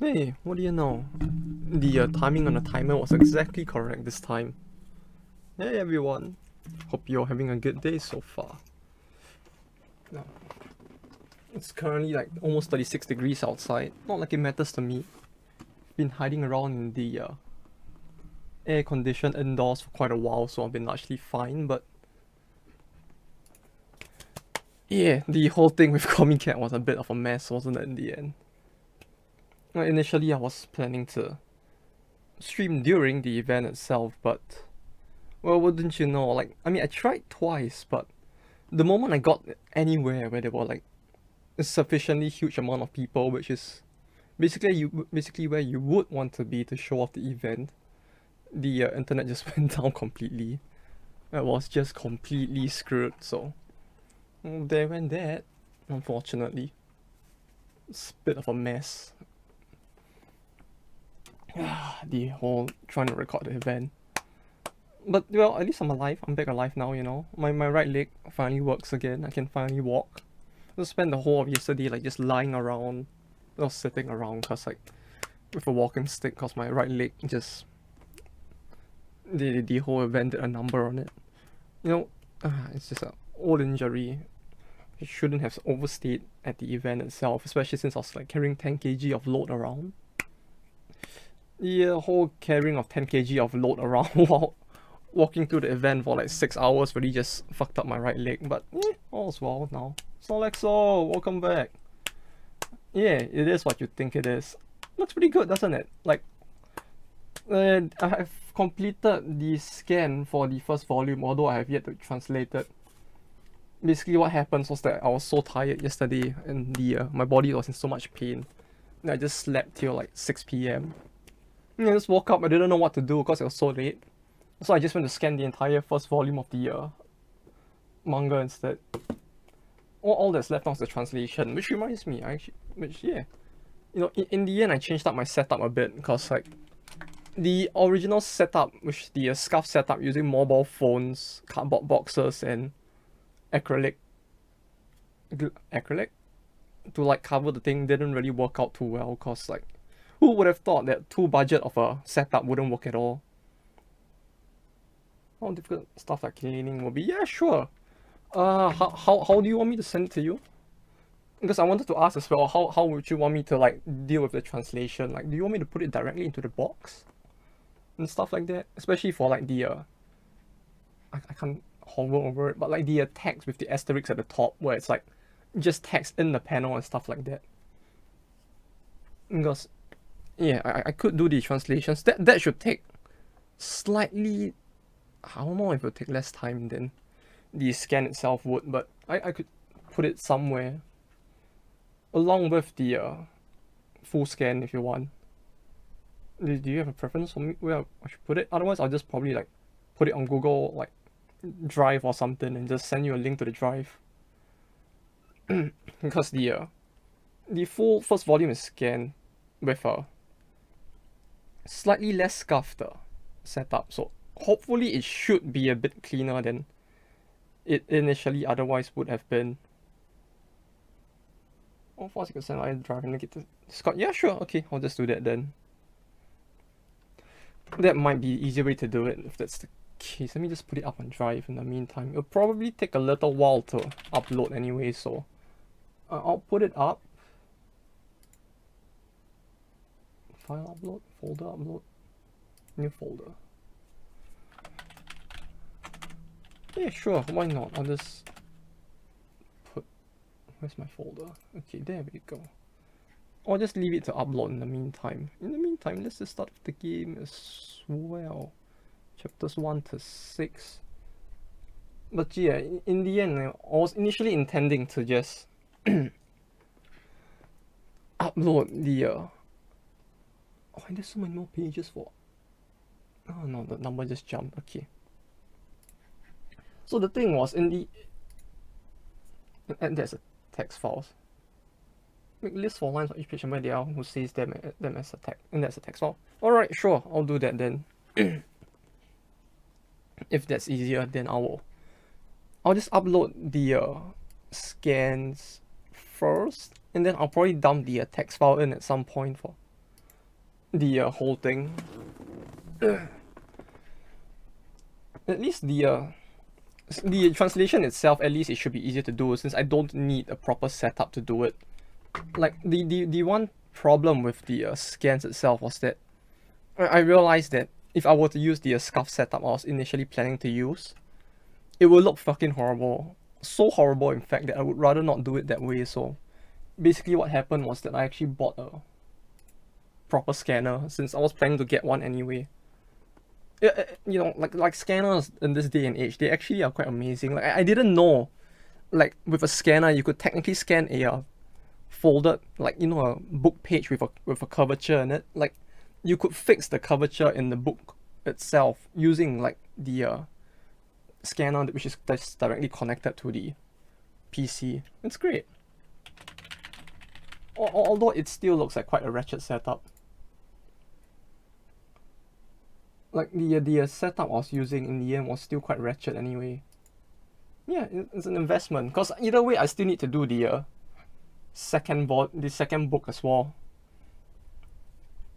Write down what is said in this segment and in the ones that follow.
Hey, what do you know? The timing on the timer was exactly correct this time. Hey everyone, hope you're having a good day so far. Now, it's currently like almost 36 degrees outside. Not like it matters to me. Been hiding around in the air conditioned indoors for quite a while, so I've been largely fine. But yeah, the whole thing with Commie Cat was a bit of a mess, wasn't it? In the end, initially I was planning to stream during the event itself, but well, wouldn't you know? Like, I mean, I tried twice, but the moment I got anywhere where there were like a sufficiently huge amount of people, which is basically where you would want to be to show off the event, the internet just went down completely. I was just completely screwed. So there went that. Unfortunately, it's a bit of a mess. The whole trying to record the event. But well, at least I'm alive. I'm back alive now. You know, my right leg finally works again. I can finally walk. I spent the whole of yesterday like just lying around, or sitting around, cause like with a walking stick, cause my right leg just the whole event did a number on it. You know, it's just an old injury. I shouldn't have overstayed at the event itself, especially since I was like carrying 10 kg of load around. The whole carrying of 10 kg of load around while walking through the event for like 6 hours really just fucked up my right leg. But all's well now. So Lexo, welcome back. Yeah, it is what you think it is. Looks pretty good, doesn't it? Like, I have completed the scan for the first volume, although I have yet to translate it. Basically, what happens was that I was so tired yesterday, and my body was in so much pain. And I just slept till like 6 p.m. And I just woke up. I didn't know what to do because it was so late. So I just went to scan the entire first volume of the manga instead. All that's left now is the translation, which reminds me, yeah, you know, in the end I changed up my setup a bit because like the original setup, which the scarf setup using mobile phones, cardboard boxes, and acrylic to like cover the thing didn't really work out too well. Cause like, who would have thought that too budget of a setup wouldn't work at all? How difficult stuff like cleaning will be? Yeah, sure. How do you want me to send it to you? Because I wanted to ask as well, how would you want me to like deal with the translation? Like, do you want me to put it directly into the box and stuff like that? Especially for like the I can't hover over it, but like the text with the asterisk at the top where it's like just text in the panel and stuff like that. Because yeah, I could do the translations. That should take slightly. I don't know if it would take less time than the scan itself would, but I could put it somewhere along with the full scan if you want. Do you have a preference for me where I should put it? Otherwise, I'll just probably like put it on Google like Drive or something and just send you a link to the drive. Because the full first volume is scanned with a slightly less scuffed setup, so hopefully it should be a bit cleaner than it initially otherwise would have been. Oh, 40% I drive and get to Scott. Yeah, sure. Okay, I'll just do that then. That might be the easier way to do it if that's the case. Let me just put it up on Drive in the meantime. It'll probably take a little while to upload anyway, so I'll put it up. File upload, folder upload, new folder. Yeah, sure. Why not? I'll just put. Where's my folder? Okay, there we go. Or just leave it to upload in the meantime. In the meantime, let's just start with the game as well. Chapters 1 to 6. But yeah, in the end, I was initially intending to just upload the oh, there's so many more pages for. Oh no, the number just jumped. Okay. So the thing was and there's a text files. Make lists for lines on each page and where they are, who saves them as a text, and that's a text file. Alright, sure, I'll do that then. If that's easier, then I'll just upload the scans first, and then I'll probably dump the text file in at some point for the whole thing. At least the translation itself, at least it should be easier to do since I don't need a proper setup to do it. Like the one problem with the scans itself was that I realized that if I were to use the scuff setup I was initially planning to use, it would look fucking horrible. So horrible in fact that I would rather not do it that way. So basically what happened was that I actually bought a proper scanner since I was planning to get one anyway. You know, like scanners in this day and age, they actually are quite amazing. Like I didn't know, like with a scanner you could technically scan a folded, like, you know, a book page with a curvature in it. Like you could fix the curvature in the book itself using like the scanner which is that's directly connected to the PC. It's great. Although it still looks like quite a wretched setup. Like the setup I was using in the end was still quite wretched anyway. Yeah, it's an investment because either way I still need to do the second book as well.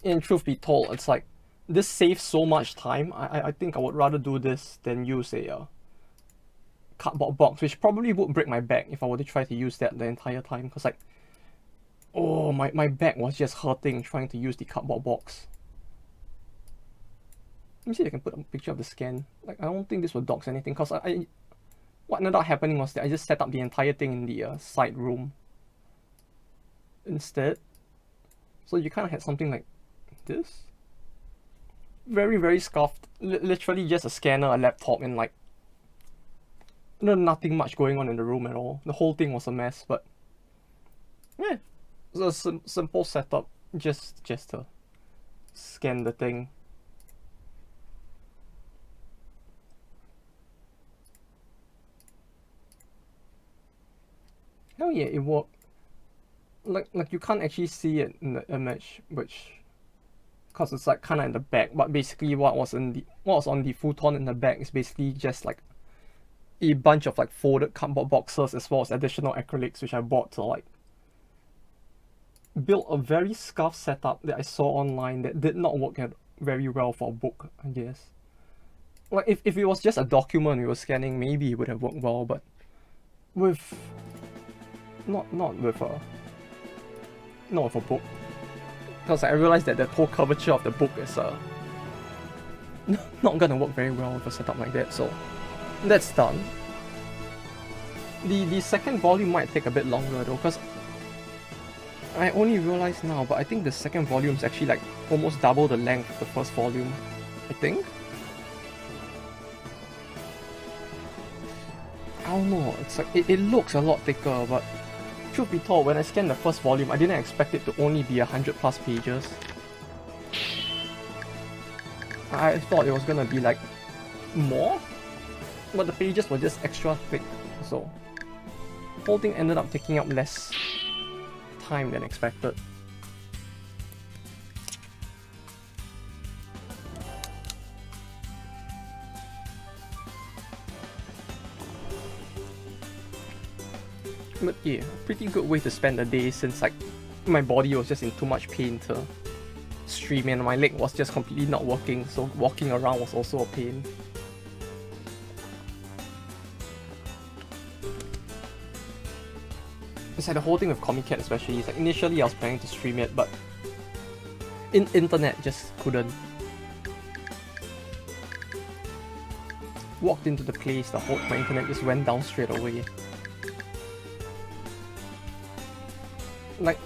And truth be told, it's like this saves so much time. I think I would rather do this than use a cardboard box, which probably would break my back if I were to try to use that the entire time. Because like, oh, my back was just hurting trying to use the cardboard box. Let me see if I can put a picture of the scan. Like, I don't think this will dox anything because what ended up happening was that I just set up the entire thing in the side room instead. So you kind of had something like this. Very, very scuffed. Literally just a scanner, a laptop, and like nothing much going on in the room at all. The whole thing was a mess, but yeah, it's a simple setup just to scan the thing. Hell yeah, it worked. Like you can't actually see it in the image, which because it's like kind of in the back. But basically, what was on the futon in the back is basically just like a bunch of like folded cardboard boxes as well as additional acrylics, which I bought to like build a very scuffed setup that I saw online that did not work very well for a book, I guess. Like if it was just a document we were scanning, maybe it would have worked well, but with not with a book, because I realized that the whole curvature of the book is not gonna work very well with a setup like that. So that's done. The second volume might take a bit longer though, because I only realized now, but I think the second volume is actually like almost double the length of the first volume, I think. I don't know, it's like it looks a lot thicker, but truth be told, when I scanned the first volume, I didn't expect it to only be 100+ pages. I thought it was gonna be like more, but the pages were just extra thick, so the whole thing ended up taking up less time than expected. But yeah, pretty good way to spend the day since like my body was just in too much pain to stream and my leg was just completely not working, so walking around was also a pain. It's like the whole thing with Comic Cat especially, it's like initially I was planning to stream it, but internet just couldn't. Walked into the place, my internet just went down straight away. Like,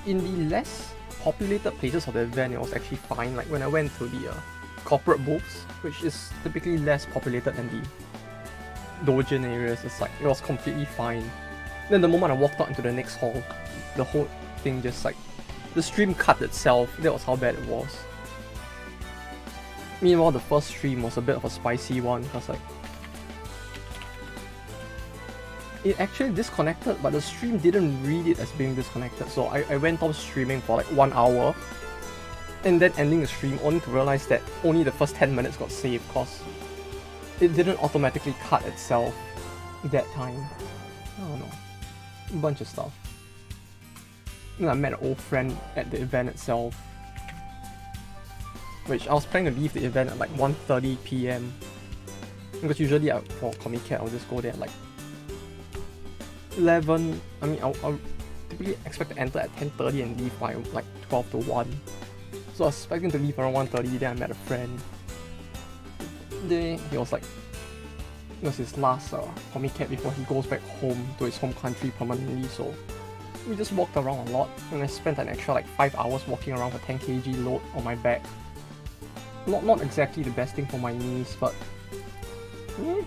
in the less populated places of the event, it was actually fine. Like, when I went to the corporate booths, which is typically less populated than the doujin areas, it's like, it was completely fine. Then the moment I walked out into the next hall, the whole thing just like, the stream cut itself. That was how bad it was. Meanwhile, the first stream was a bit of a spicy one, because like, it actually disconnected, but the stream didn't read it as being disconnected, so I went on streaming for like 1 hour, and then ending the stream only to realize that only the first 10 minutes got saved, because it didn't automatically cut itself that time. I don't know. A bunch of stuff. And I met an old friend at the event itself. which I was planning to leave the event at like 1:30 p.m. Because usually for Comic Cat I'll just go there at like 11. I mean I'll typically expect to enter at 10:30 and leave by like 12 to 1. So I was expecting to leave around 1:30, then I met a friend. Then he was like, it was his last Comic Cat before he goes back home to his home country permanently, so we just walked around a lot, and I spent an extra like 5 hours walking around with 10 kg load on my back. Not exactly the best thing for my knees, but yeah.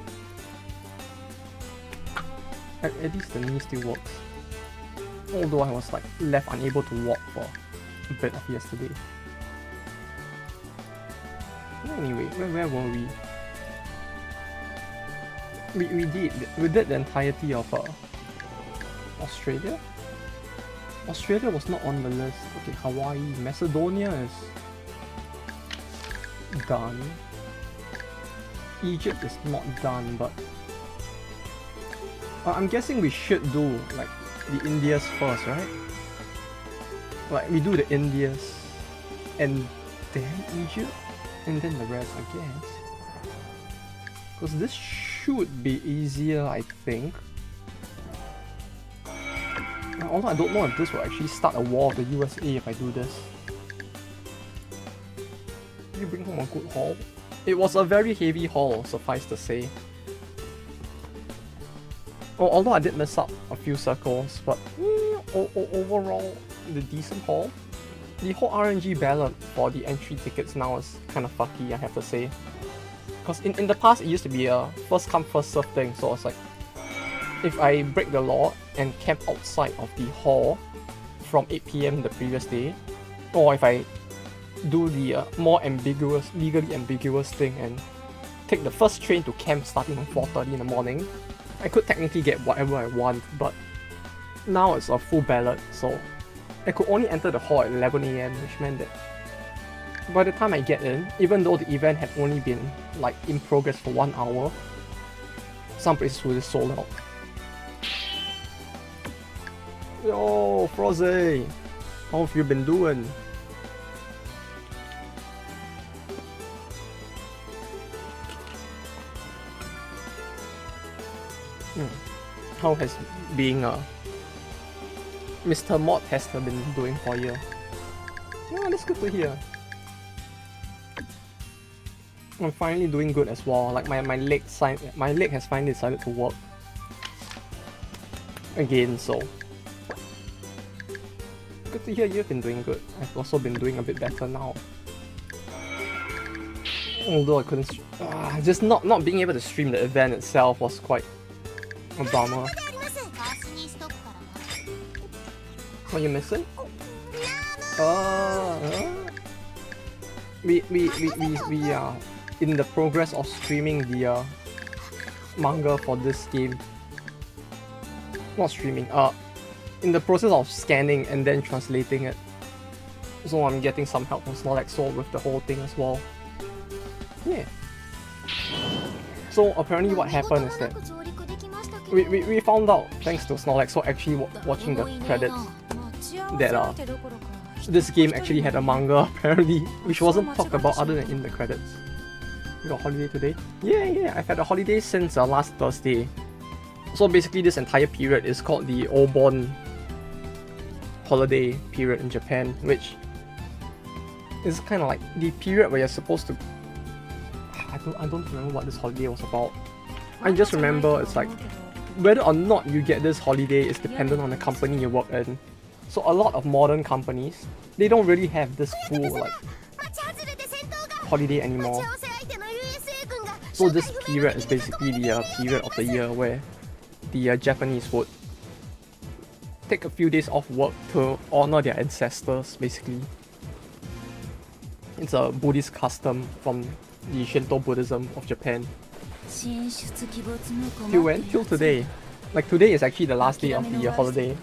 At least the knee still works. Although I was like left unable to walk for a bit of yesterday. Anyway, where were we? We did the entirety of Australia. Australia was not on the list. Okay, Hawaii, Macedonia is done. Egypt is not done, but I'm guessing we should do like the Indias first, right? Like we do the Indias and then Egypt and then the rest, I guess. Because this should be easier, I think. Although I don't know if this will actually start a war of the USA if I do this. You bring home a good haul. It was a very heavy haul, suffice to say. Oh, although I did mess up a few circles, but overall, the decent haul. The whole RNG ballot for the entry tickets now is kind of fucky, I have to say. Because in the past, it used to be a first come first serve thing, so it's like, if I break the law and camp outside of the hall from 8 p.m. the previous day, or if I do the more ambiguous, legally ambiguous thing and take the first train to camp starting from 4:30 in the morning, I could technically get whatever I want, but now it's a full ballot, so I could only enter the hall at 11 a.m, which meant that by the time I get in, even though the event had only been like in progress for 1 hour, some places were just sold out. Yo, Frozy! How have you been doing? How has being Mr. Mod Tester been doing for you? Yeah, that's good to hear. I'm finally doing good as well. Like my leg has finally decided to work again, so good to hear you've been doing good. I've also been doing a bit better now. Although I couldn't, just not being able to stream the event itself was quite a bummer. What are you missing? We are in the progress of streaming the manga for this game. Not streaming, in the process of scanning and then translating it. So I'm getting some help from Snorlax with the whole thing as well. Yeah. So apparently what happened is that we found out, thanks to Snorlax actually watching the credits, that this game actually had a manga apparently, which wasn't talked about other than in the credits. You got a holiday today? Yeah, I've had a holiday since last Thursday. So basically this entire period is called the Obon holiday period in Japan, which is kind of like the period where you're supposed to... I don't remember what this holiday was about. I just remember it's like, whether or not you get this holiday is dependent on the company you work in. So a lot of modern companies, they don't really have this full like holiday anymore. So this period is basically the period of the year where the Japanese would take a few days off work to honor their ancestors, basically. It's a Buddhist custom from the Shinto Buddhism of Japan. Till when? Till today. Like today is actually the last day of the holiday.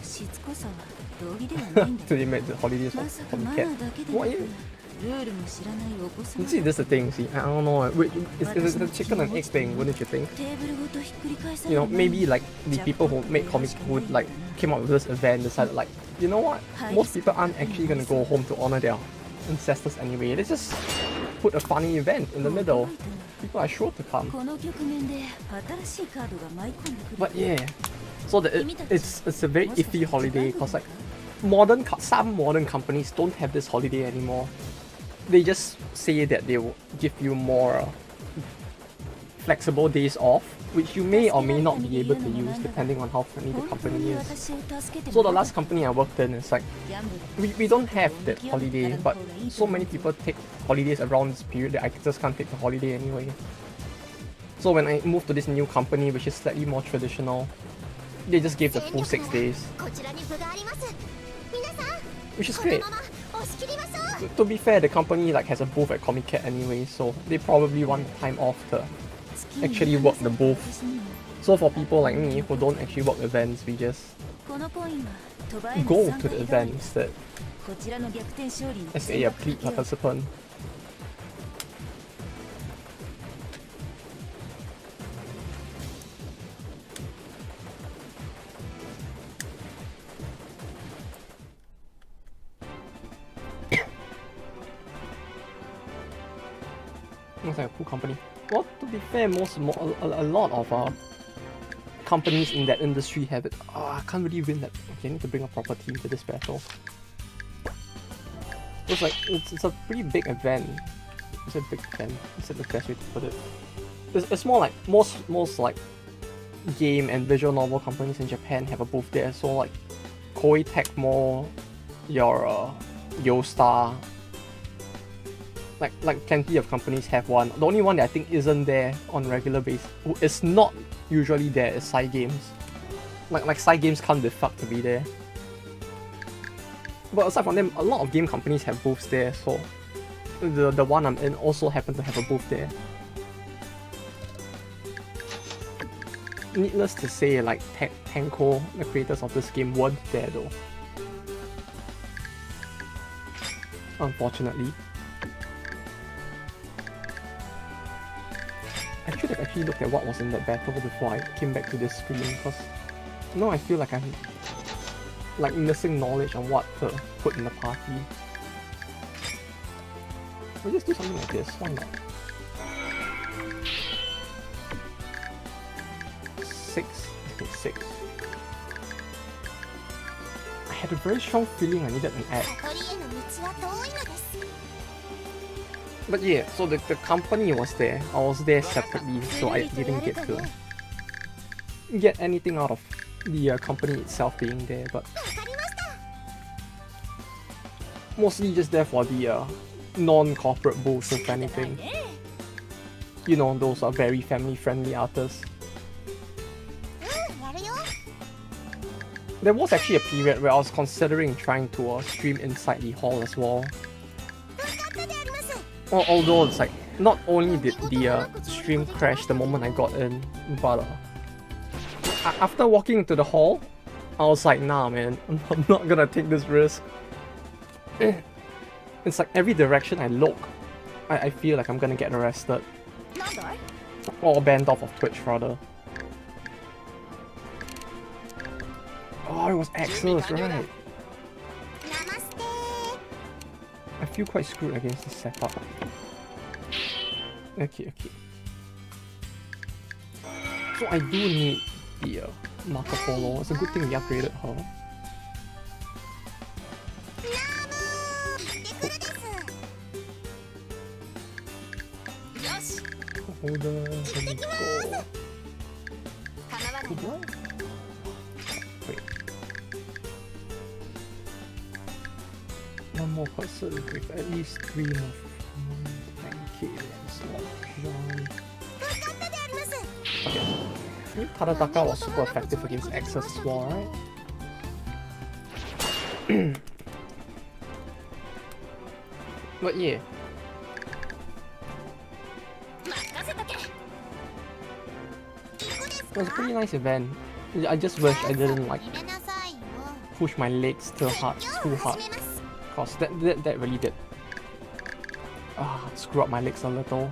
Today made the holidays for the cat. What? You see, this is the thing, see, I don't know, it's a chicken and egg thing, wouldn't you think? You know, maybe like the people who make comics who like came up with this event decided like, you know what, most people aren't actually gonna go home to honor their ancestors anyway, let's just put a funny event in the middle. People are sure to come. But yeah, so it's a very iffy holiday because like some modern companies don't have this holiday anymore. They just say that they will give you more flexible days off, which you may or may not be able to use depending on how friendly the company is. So the last company I worked in is like, we don't have that holiday, but so many people take holidays around this period that I just can't take the holiday anyway. So when I moved to this new company, which is slightly more traditional, they just gave the full 6 days. Which is great. To be fair, the company like has a booth at Comic Cat anyway, so they probably want time off to actually work the booth. So for people like me who don't actually work events, we just go to the event instead as a paid participant. Looks like a cool company. Well, to be fair, a lot of companies in that industry have it. I can't really win that. Okay, I need to bring a proper team to this battle. It's like it's a pretty big event. It's a big event. Is that the best way to put it? It's more like most like game and visual novel companies in Japan have a booth there. So like Koei Tecmo, your YoStar. Like plenty of companies have one. The only one that I think isn't there on regular basis, is not usually there, is Psy Games. Like Psy Games can't be fucked to be there. But aside from them, a lot of game companies have booths there, so the one I'm in also happened to have a booth there. Needless to say, like Tenko, the creators of this game, weren't there though. Unfortunately. I should have actually looked at what was in that battle before I came back to this screen, because now I feel like I'm like missing knowledge on what to put in the party. We'll just do something like this, why not? 6, okay, 6. I had a very strong feeling I needed an ad. But yeah, so the company was there. I was there separately, so I didn't get to get anything out of the company itself being there, but mostly just there for the non-corporate booths, if anything. You know, those are very family-friendly artists. There was actually a period where I was considering trying to stream inside the hall as well. Although it's like, not only did the stream crash the moment I got in, but after walking into the hall, I was like, nah man, I'm not gonna take this risk. It's like every direction I look, I feel like I'm gonna get arrested. Or banned off of Twitch rather. Oh, it was Axel's, right? I feel quite screwed against this setup. Okay. So I do need the Marco Polo. It's a good thing we upgraded her. Hold on, let me go. Wait. One more person with at least 3 more. Thank you. Okay. Tadataka was super effective against Axis as well, right? But yeah. It was a pretty nice event. I just wish I didn't like push my legs too hard, cause that really did screw up my legs a little.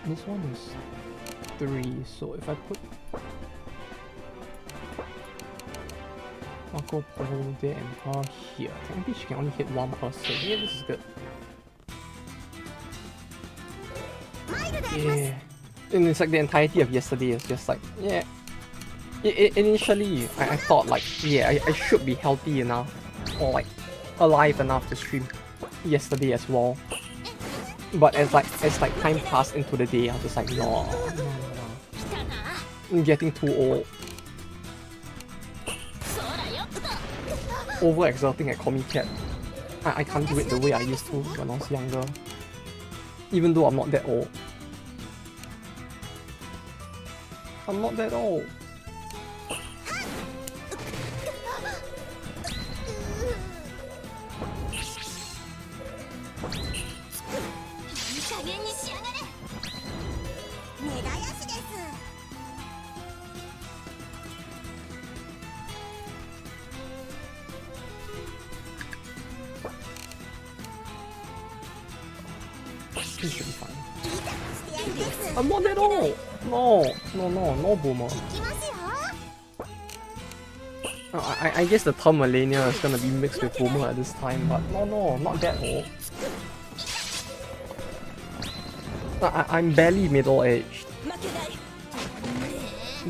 This one is 3, so if I put Marco Polo there and her here. Maybe she can only hit one person. Yeah, this is good. Yeah. And it's like the entirety of yesterday is just like, yeah. Initially, I thought like, yeah, I should be healthy enough or like alive enough to stream yesterday as well. But as time passed into the day, I was just like, no. I'm getting too old. Overexerting at Comic Cat. I can't do it the way I used to when I was younger. Even though I'm not that old. I'm not that old. This should be fine. I'm not at all! No, boomer. I guess the term millennial is gonna be mixed with boomer at this time, but no, not that old. I'm barely middle-aged.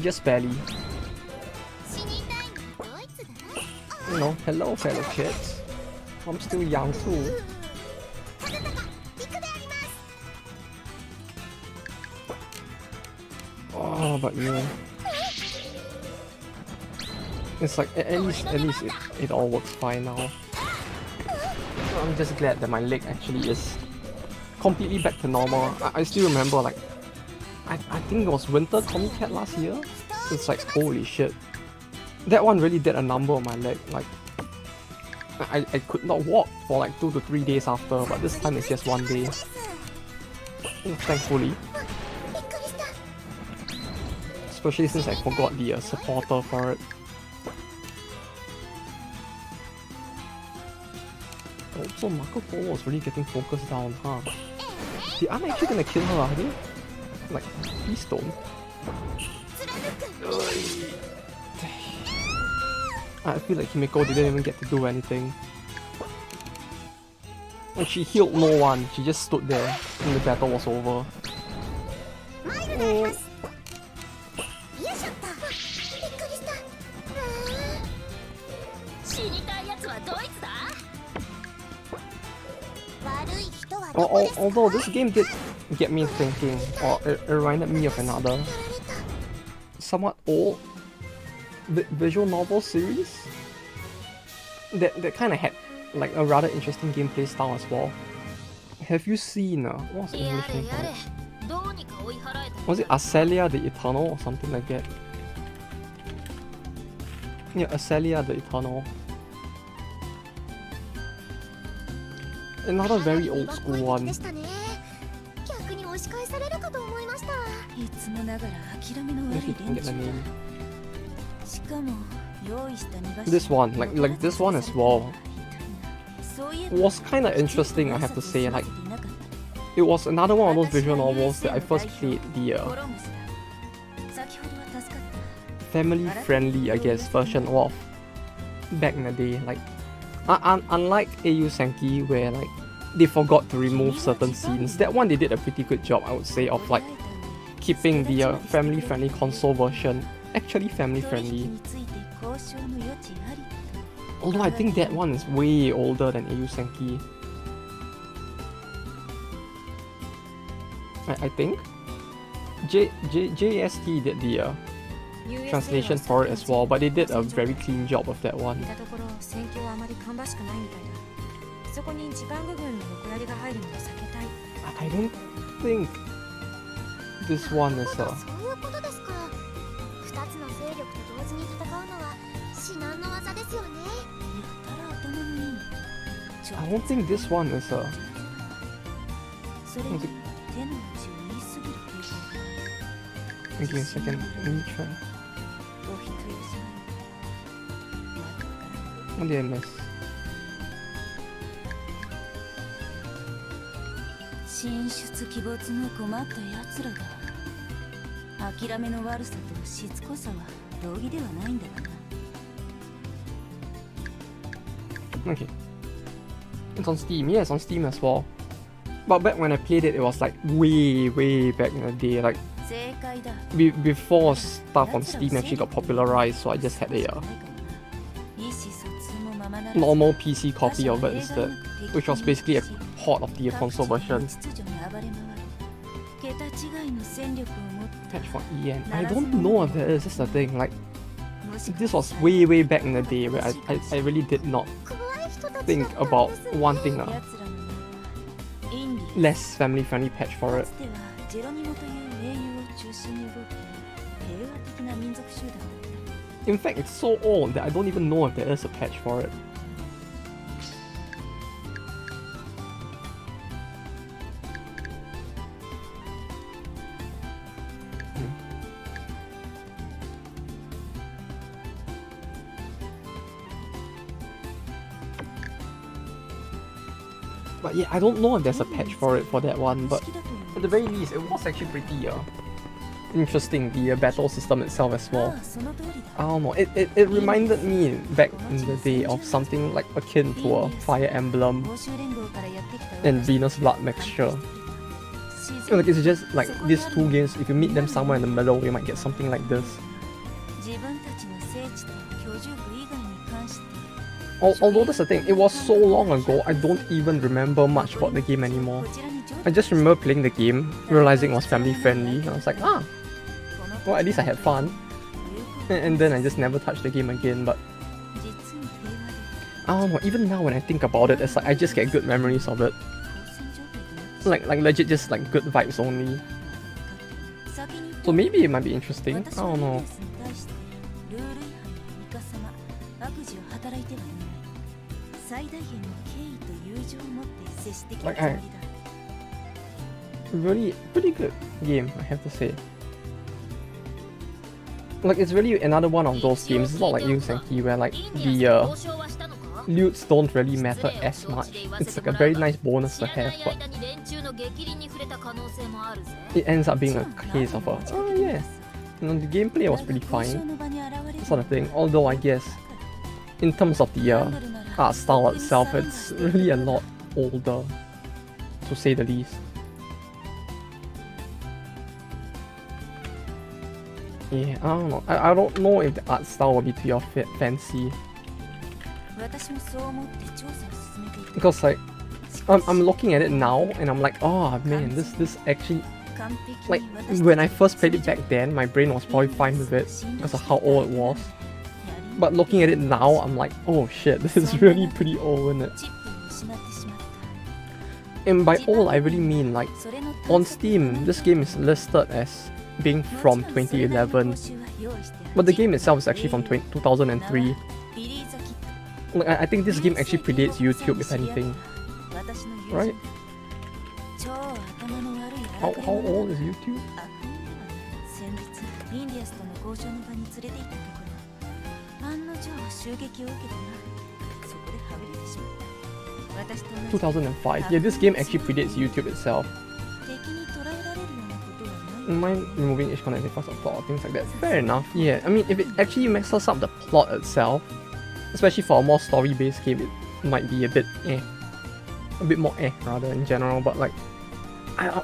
Just barely. You know, hello fellow kids. I'm still young too. Oh, but yeah. It's like, at least it all works fine now. I'm just glad that my leg actually is completely back to normal. I still remember like, I think it was Winter Comic Cat last year. It's like, holy shit. That one really did a number on my leg. Like, I could not walk for like 2 to 3 days after, but this time it's just 1 day. Thankfully. Especially since I forgot the supporter for it. Oh, so Marco Polo was really getting focused down, huh? I'm actually gonna kill her, are they? Like, please don't. I feel like Himiko didn't even get to do anything. And she healed no one, she just stood there and the battle was over. Oh. Although this game did get me thinking, or it reminded me of another somewhat old visual novel series that kind of had like a rather interesting gameplay style as well. Have you seen what's the English name for it? Was it Acelia the Eternal or something like that? Yeah, Acelia the Eternal. Another very old school one. Let me get the name. This one, like this one as well, was kind of interesting, I have to say. Like, it was another one of those visual novels that I first played the family-friendly, I guess, version of back in the day. Like, unlike Eiyu Senki, where like they forgot to remove certain scenes, that one they did a pretty good job, I would say, of like keeping the family-friendly console version actually family-friendly. Although I think that one is way older than Eiyu Senki. I think JST did the translation for it as well, but they did a very clean job of that one. I don't think this one is a... I don't think this one is a... Give me a second, let me try. What did I miss? 神出鬼没の困った奴らだ。諦めの悪さとしつこさは同義ではないんだがな。Okay. It's on Steam. Yeah, it's on Steam as well. But back when I played it, it was like way back in the day. Like before stuff on Steam actually got popularized, so I just had a normal PC copy of it instead, which was basically a port of the console version. Patch for EN. I don't know if there is, that's the thing. Like, this was way back in the day where I really did not think about wanting a less family friendly patch for it. In fact, it's so old that I don't even know if there is a patch for it. But yeah, I don't know if there's a patch for it for that one, but at the very least, it was actually pretty interesting, the battle system itself as well. I don't know, it reminded me back in the day of something like akin to a Fire Emblem and Venus Blood mixture. Like, it's just like these two games, if you meet them somewhere in the middle, you might get something like this. Although that's the thing, it was so long ago, I don't even remember much about the game anymore. I just remember playing the game, realizing it was family friendly, and I was like, well, at least I had fun. And then I just never touched the game again, but I don't know, even now when I think about it, it's like I just get good memories of it. Like legit just like good vibes only. So maybe it might be interesting, I don't know. Like, really pretty good game, I have to say. Like, it's really another one of those games. It's not like Eiyu Senki where like the loots don't really matter as much. It's like a very nice bonus to have, but it ends up being a case of a, oh yeah, you know, the gameplay was pretty fine, sort of thing. Although I guess in terms of the art style itself, it's really a lot older, to say the least. Yeah, I don't know. I don't know if the art style will be to your fancy. Because like, I'm looking at it now and I'm like, oh man, this actually, like, when I first played it back then, my brain was probably fine with it because of how old it was. But looking at it now, I'm like, oh shit, this is really pretty old, isn't it? And by old, I really mean like, on Steam, this game is listed as being from 2011, but the game itself is actually from 2003. Like, I think this game actually predates YouTube, if anything. Right? How old is YouTube? – 2005. Yeah, this game actually predates YouTube itself. Mind removing each connecting parts of plot or things like that. Fair enough, yeah. I mean, if it actually messes up the plot itself, especially for a more story-based game, it might be a bit more rather in general, but like, I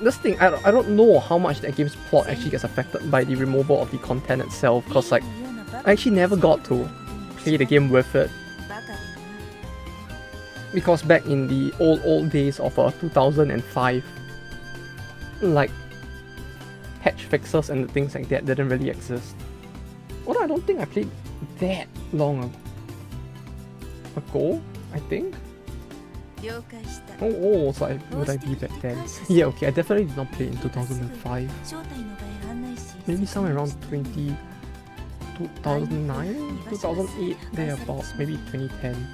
don't know how much that game's plot actually gets affected by the removal of the content itself, because like, I actually never got to play the game with it. Because back in the old days of 2005, like, patch fixes and things like that didn't really exist. Although I don't think I played that long ago, I think. Oh, so would I be back then? Yeah, okay, I definitely did not play in 2005. Maybe somewhere around 2009? 2008, thereabouts, maybe 2010.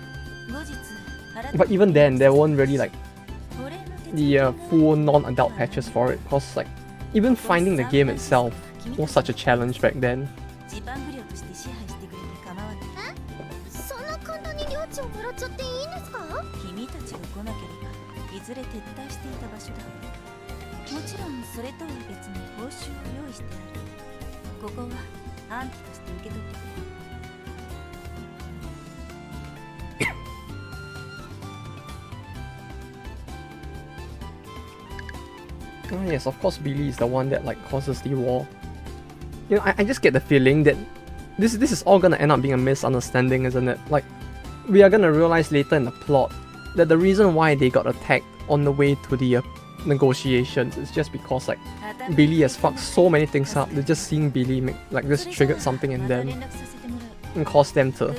But even then, there weren't really like the full non-adult patches for it, because like, even finding the game itself was such a challenge back then. Oh yes, of course Billy is the one that like causes the war. You know, I just get the feeling that this is all gonna end up being a misunderstanding, isn't it? Like, we are gonna realize later in the plot that the reason why they got attacked on the way to the negotiations is just because like Billy has fucked so many things up. They're just seeing Billy make like this triggered something in them and caused them to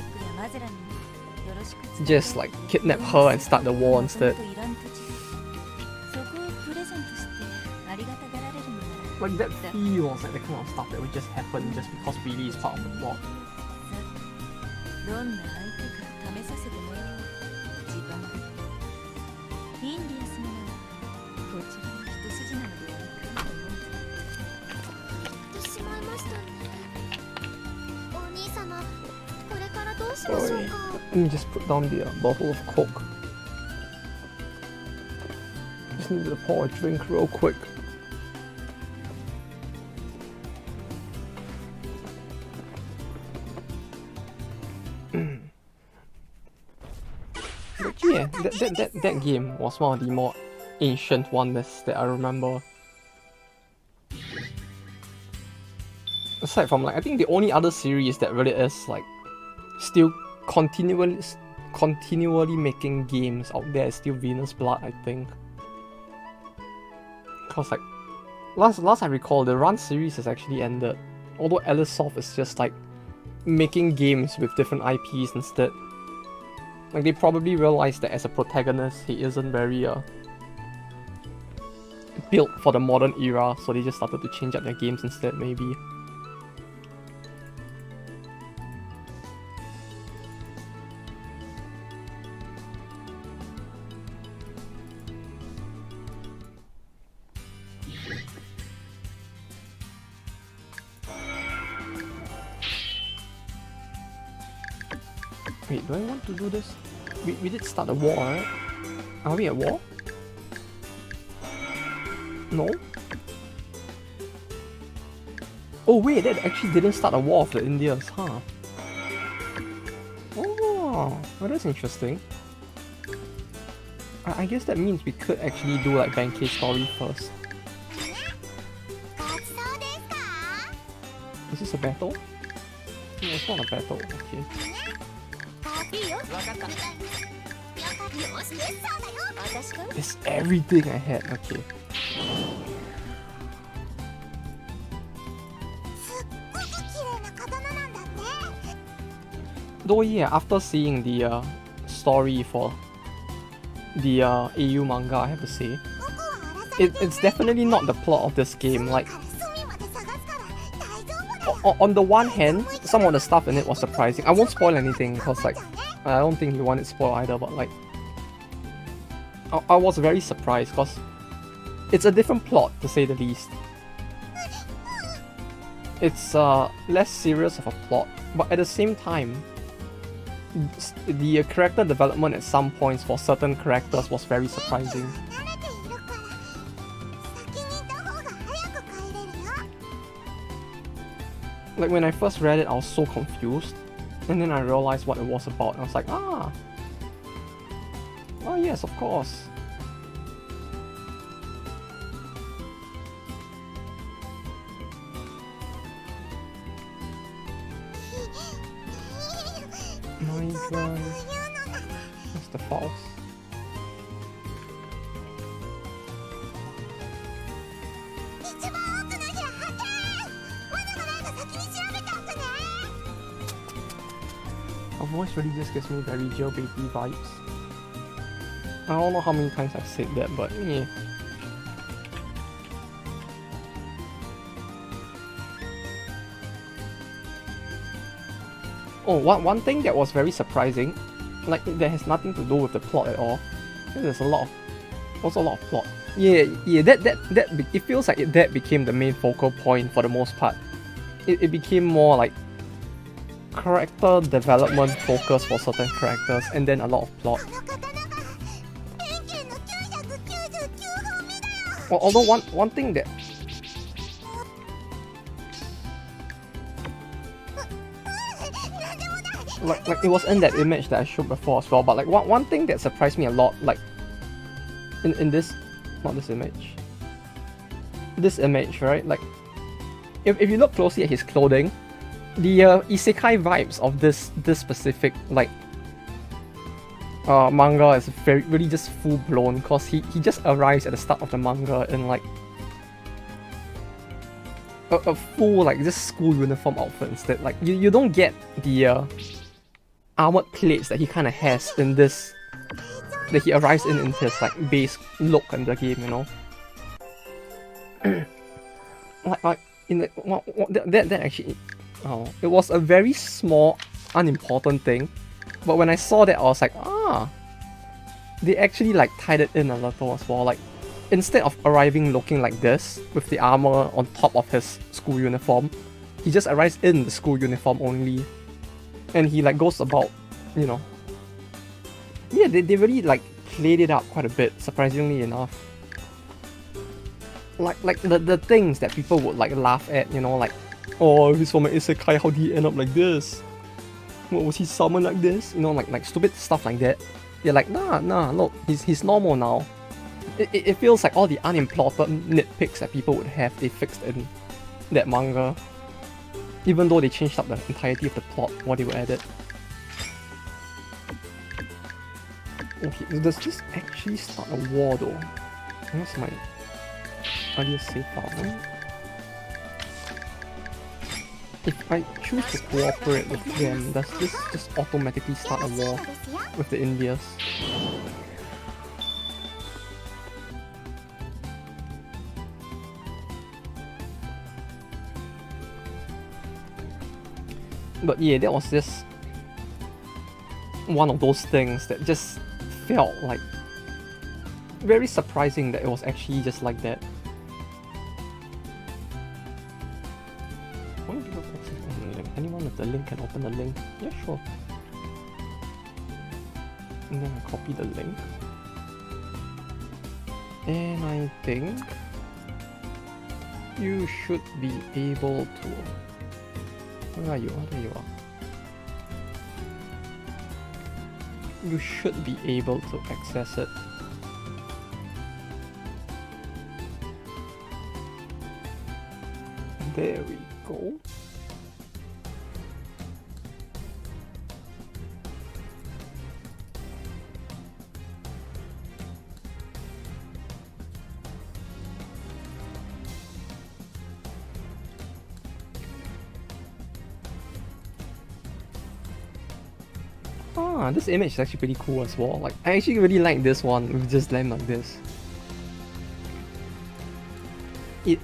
just like kidnap her and start the war instead. Like that feels like the kind of stuff that would just happen just because Billy is part of the plot. Sorry. Let me just put down the bottle of Coke. Just need to pour a drink real quick. But yeah, that game was one of the more ancient wonders that I remember. Aside from like, I think the only other series that really is like still continually making games out there is still Venus Blood, I think. Cause like last I recall, the Run series has actually ended. Although Alicesoft is just like making games with different IPs instead. Like they probably realized that as a protagonist, he isn't very built for the modern era, so they just started to change up their games instead, maybe. Wait, do I want to do this? We did start a war, right? Are we at war? No? Oh wait, that actually didn't start a war of the Indians, huh? Oh, well, that's interesting. I guess that means we could actually do like Bankei's story first. Is this a battle? No, it's not a battle, okay. It's everything I had, okay. Though yeah, after seeing the story for the Eiyu manga, I have to say, it's definitely not the plot of this game. Like, on the one hand, some of the stuff in it was surprising. I won't spoil anything because like, I don't think you want it spoiled either, but like, I was very surprised because it's a different plot to say the least. It's less serious of a plot, but at the same time, the character development at some points for certain characters was very surprising. Like when I first read it, I was so confused, and then I realized what it was about. I was like, ah, oh yes, of course. My god, that's the false. Her voice really just gives me very Jill Baby vibes. I don't know how many times I've said that, but yeah. Oh, one thing that was very surprising, like that has nothing to do with the plot at all. There's also a lot of plot. Yeah, it feels like that became the main focal point for the most part. It became more like character development focus for certain characters, and then a lot of plot. Although one thing that like it was in that image that I showed before as well, but like one thing that surprised me a lot, like in this, not this image, this image, right? Like, if you look closely at his clothing, the isekai vibes of this specific like manga is really just full blown, because he just arrives at the start of the manga in like a full like just school uniform outfit instead. Like you don't get the armored plates that he kind of has in this, that he arrives in his like base look in the game, you know. like in the, that actually, it was a very small, unimportant thing, but when I saw that I was like, they actually like tied it in a little as well. Like, instead of arriving looking like this with the armor on top of his school uniform, he just arrives in the school uniform only, and he like goes about, you know. Yeah, they really like played it up quite a bit, surprisingly enough. Like the things that people would like laugh at, you know, like, oh, he's from an isekai, how did he end up like this? What, was he summoned like this? You know, like stupid stuff like that. You're like, nah, look, he's normal now. It feels like all the unimportant nitpicks that people would have, they fixed in that manga. Even though they changed up the entirety of the plot, what they were added. Okay, does this actually start a war though? What's my earliest save file? If I choose to cooperate with them, does this just automatically start a war with the Indians? But yeah, that was just one of those things that just felt like very surprising that it was actually just like that. Anyone with the link can open the link? Yeah, sure. And then I copy the link. And I think you should be able to... Where are you? There you are. You should be able to access it. There we go. This image is actually pretty cool as well. Like, I actually really like this one with just them like this. It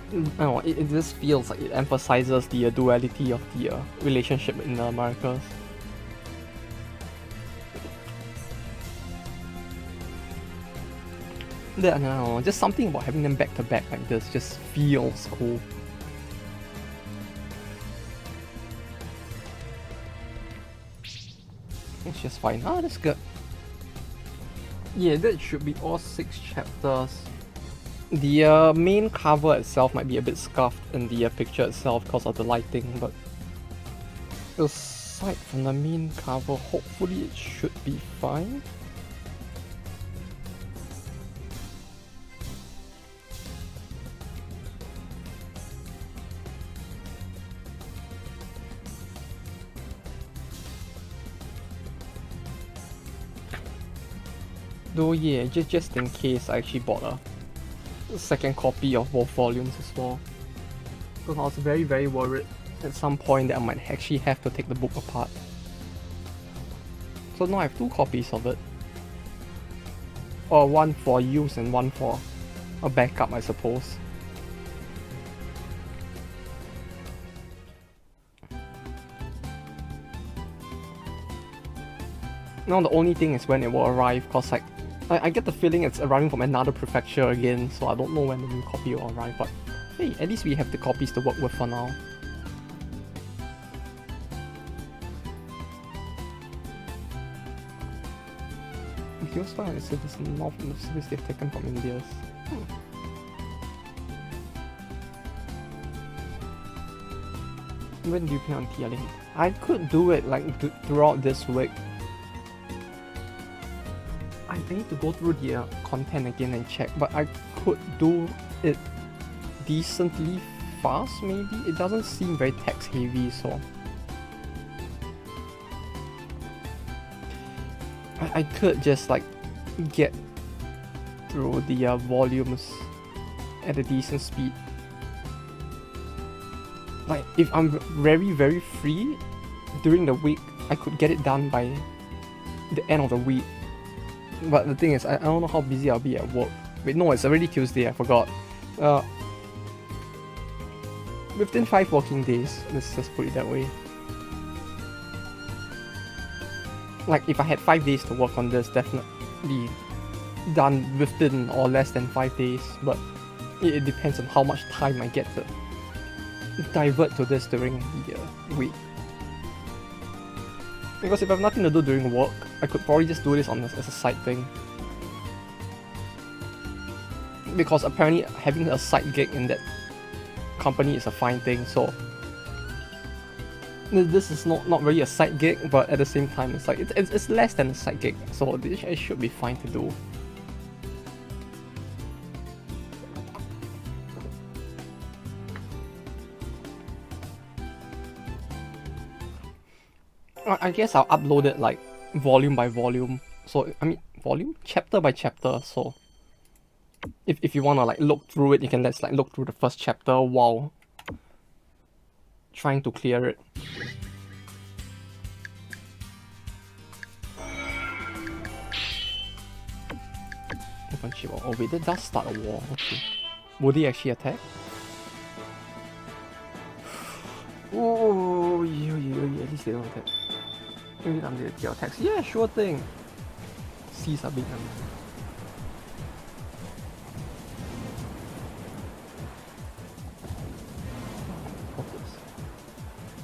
just feels like it emphasizes the duality of the relationship in the Americas. I don't know, just something about having them back to back like this just feels cool. It's just fine. That's good. Yeah, that should be all 6 chapters. The main cover itself might be a bit scuffed in the picture itself because of the lighting, but aside from the main cover, hopefully it should be fine. Though yeah, just in case, I actually bought a second copy of both volumes as well. Because I was very worried at some point that I might actually have to take the book apart. So now I have 2 copies of it. Or one for use and one for a backup, I suppose. Now the only thing is when it will arrive, because like I get the feeling it's arriving from another prefecture again, so I don't know when the new copy will arrive, but hey, at least we have the copies to work with for now. Here's why I said this is not from the cities they've taken from India's. When do you plan on TLing? I could do it like throughout this week. I need to go through the content again and check, but I could do it decently fast, maybe? It doesn't seem very text heavy, so... I could just like get through the volumes at a decent speed. Like if I'm very free during the week, I could get it done by the end of the week. But the thing is, I don't know how busy I'll be at work. Wait, no, it's already Tuesday, I forgot. Within 5 working days, let's just put it that way. Like if I had 5 days to work on this, definitely done within or less than 5 days, but it depends on how much time I get to divert to this during the week. Because if I have nothing to do during work, I could probably just do this on as a side thing. Because apparently having a side gig in that company is a fine thing, so this is not really a side gig, but at the same time it's like it's less than a side gig, so it should be fine to do. I guess I'll upload it like volume by volume. So I mean volume? Chapter by chapter. So if you wanna like look through it, you can let's like look through the first chapter while trying to clear it. Oh wait, that does start a war. Okay. Would he actually attack? Oh, yeah, at least they don't attack. Every time they get attacks. Yeah, sure thing. Seas are big.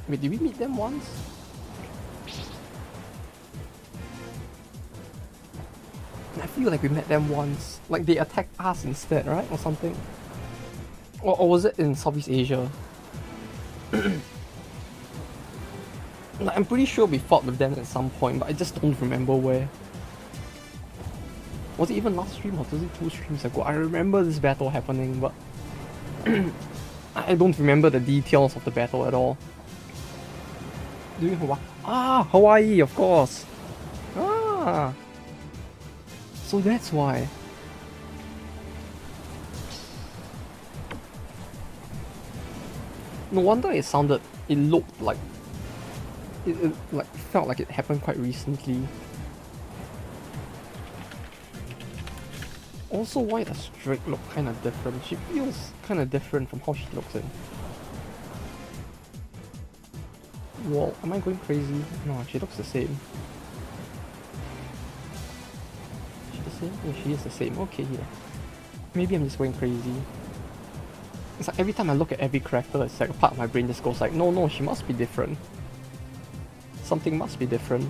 Wait, did we meet them once? I feel like we met them once. Like they attacked us instead, right? Or something. Or was it in Southeast Asia? Like, I'm pretty sure we fought with them at some point, but I just don't remember where. Was it even last stream or was it 2 streams ago? I remember this battle happening, but I don't remember the details of the battle at all. Doing Hawaii? Ah, Hawaii, of course. Ah, so that's why. No wonder it looked like it like felt like it happened quite recently. Also, why does Drake look kind of different? She feels kind of different from how she looks in. Whoa, am I going crazy? No, she looks the same. Is she the same? Yeah, she is the same. Okay, yeah. Maybe I'm just going crazy. It's like every time I look at every character, it's like a part of my brain just goes like, no, she must be different. Something must be different.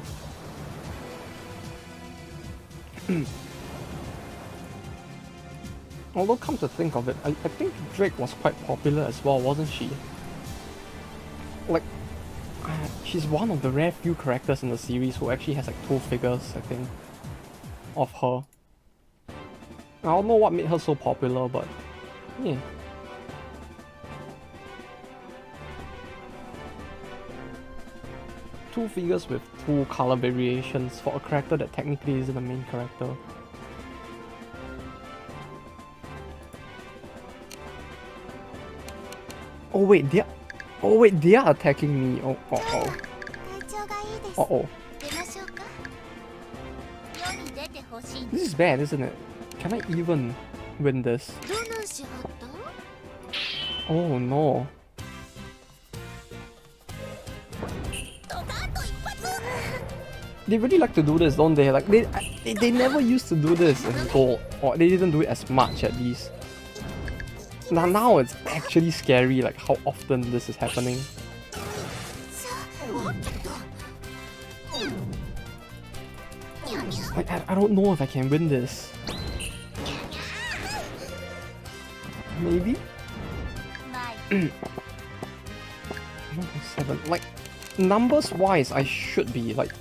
Although, come to think of it, I think Drake was quite popular as well, wasn't she? Like, she's one of the rare few characters in the series who actually has like 2 figures, I think, of her. I don't know what made her so popular, but yeah. Two figures with 2 color variations for a character that technically isn't the main character. Oh wait, they are attacking me. Oh. This is bad, isn't it? Can I even win this? Oh no. They really like to do this, don't they? Like they never used to do this in Gold, or they didn't do it as much at least. Now it's actually scary, like how often this is happening. Like I don't know if I can win this. Maybe? 7. Like numbers wise, I should be like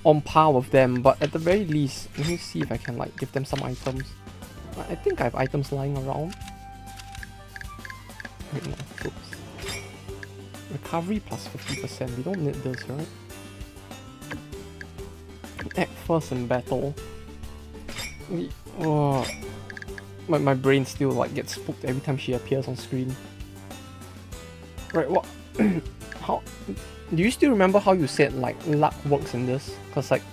on par with them, but at the very least, let me see if I can like give them some items. I think I have items lying around. Wait, no, oops. Recovery plus 50%. We don't need this, right? Act first in battle. Oh, my brain still like gets spooked every time she appears on screen. Right, what? How? Do you still remember how you said like luck works in this? Cause like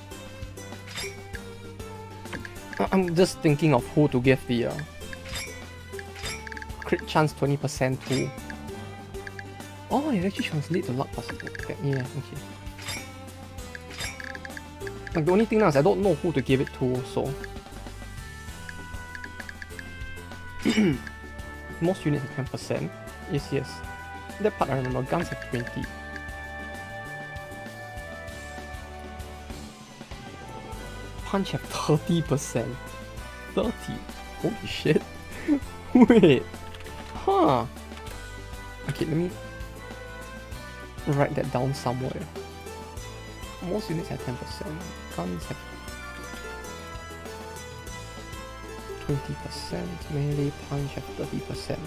I'm just thinking of who to give the crit chance 20% to. Oh, it actually translates to luck plus. Okay, yeah, okay. Like the only thing now is I don't know who to give it to, so. Most units have 10%. Yes. That part I remember. Guns have 20. Punch have 30%. 30? Holy shit. Wait. Huh. Okay, let me write that down somewhere. Most units have 10%. Guns have 20%. Melee punch have 30%.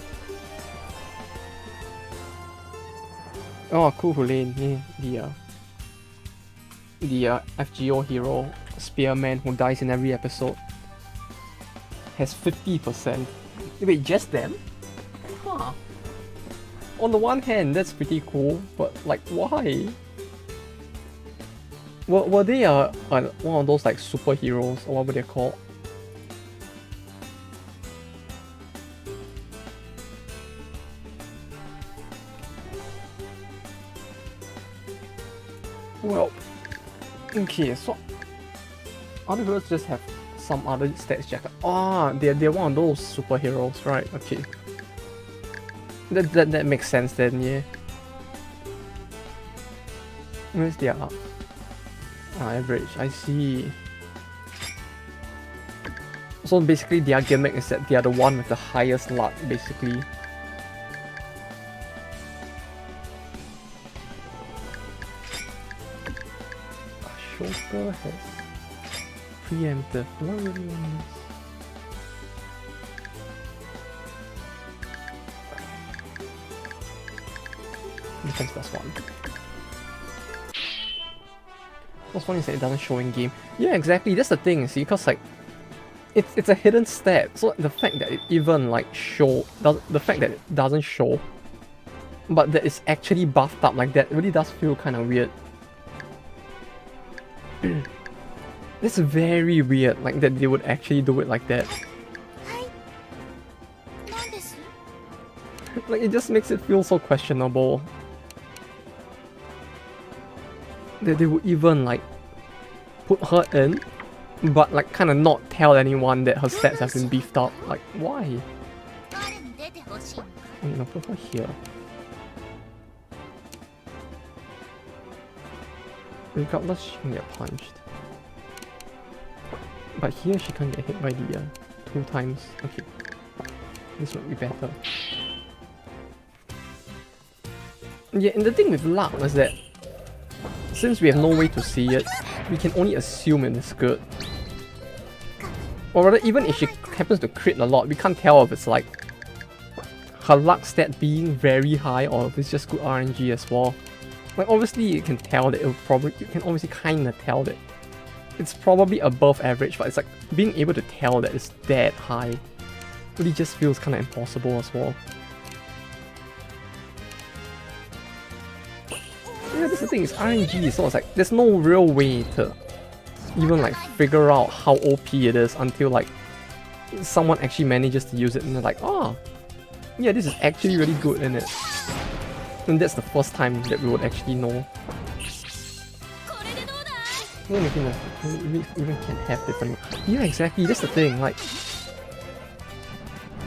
Oh, cool Hulane. Yeah, the FGO hero spearman who dies in every episode has 50%. Wait, just them? Huh. On the one hand, that's pretty cool, but like, why? Were they one of those like superheroes, or what were they called? Well, okay, so other heroes just have some other stats check. Ah, they're one of those superheroes, right? Okay, that makes sense then, yeah. Where's their average? I see. So basically, their gimmick is that they are the one with the highest luck, basically. Ashoka has preemptive. What really means? Defense plus 1. Plus 1 is that it doesn't show in game. Yeah, exactly. That's the thing. See, because like it's a hidden stat. So the fact that it even like the fact that it doesn't show, but that it's actually buffed up like that really does feel kind of weird. It's very weird, like that they would actually do it like that. Like it just makes it feel so questionable. That they would even like put her in, but like kind of not tell anyone that her stats have been beefed up. Like why? You know, put her here. Regardless, she can get punched. But here she can't get hit by the 2 times. Okay, this would be better. Yeah, and the thing with luck was that since we have no way to see it, we can only assume it is good. Or rather, even if she happens to crit a lot, we can't tell if it's like her luck stat being very high or if it's just good RNG as well. Like obviously you can tell that you can obviously kinda tell that it's probably above average, but it's like being able to tell that it's that high really just feels kinda impossible as well. Yeah, that's the thing, it's RNG, so it's like there's no real way to even like figure out how OP it is until like someone actually manages to use it and they're like, oh yeah, this is actually really good in it. And that's the first time that we would actually know. We even can have different. Yeah, exactly, that's the thing, like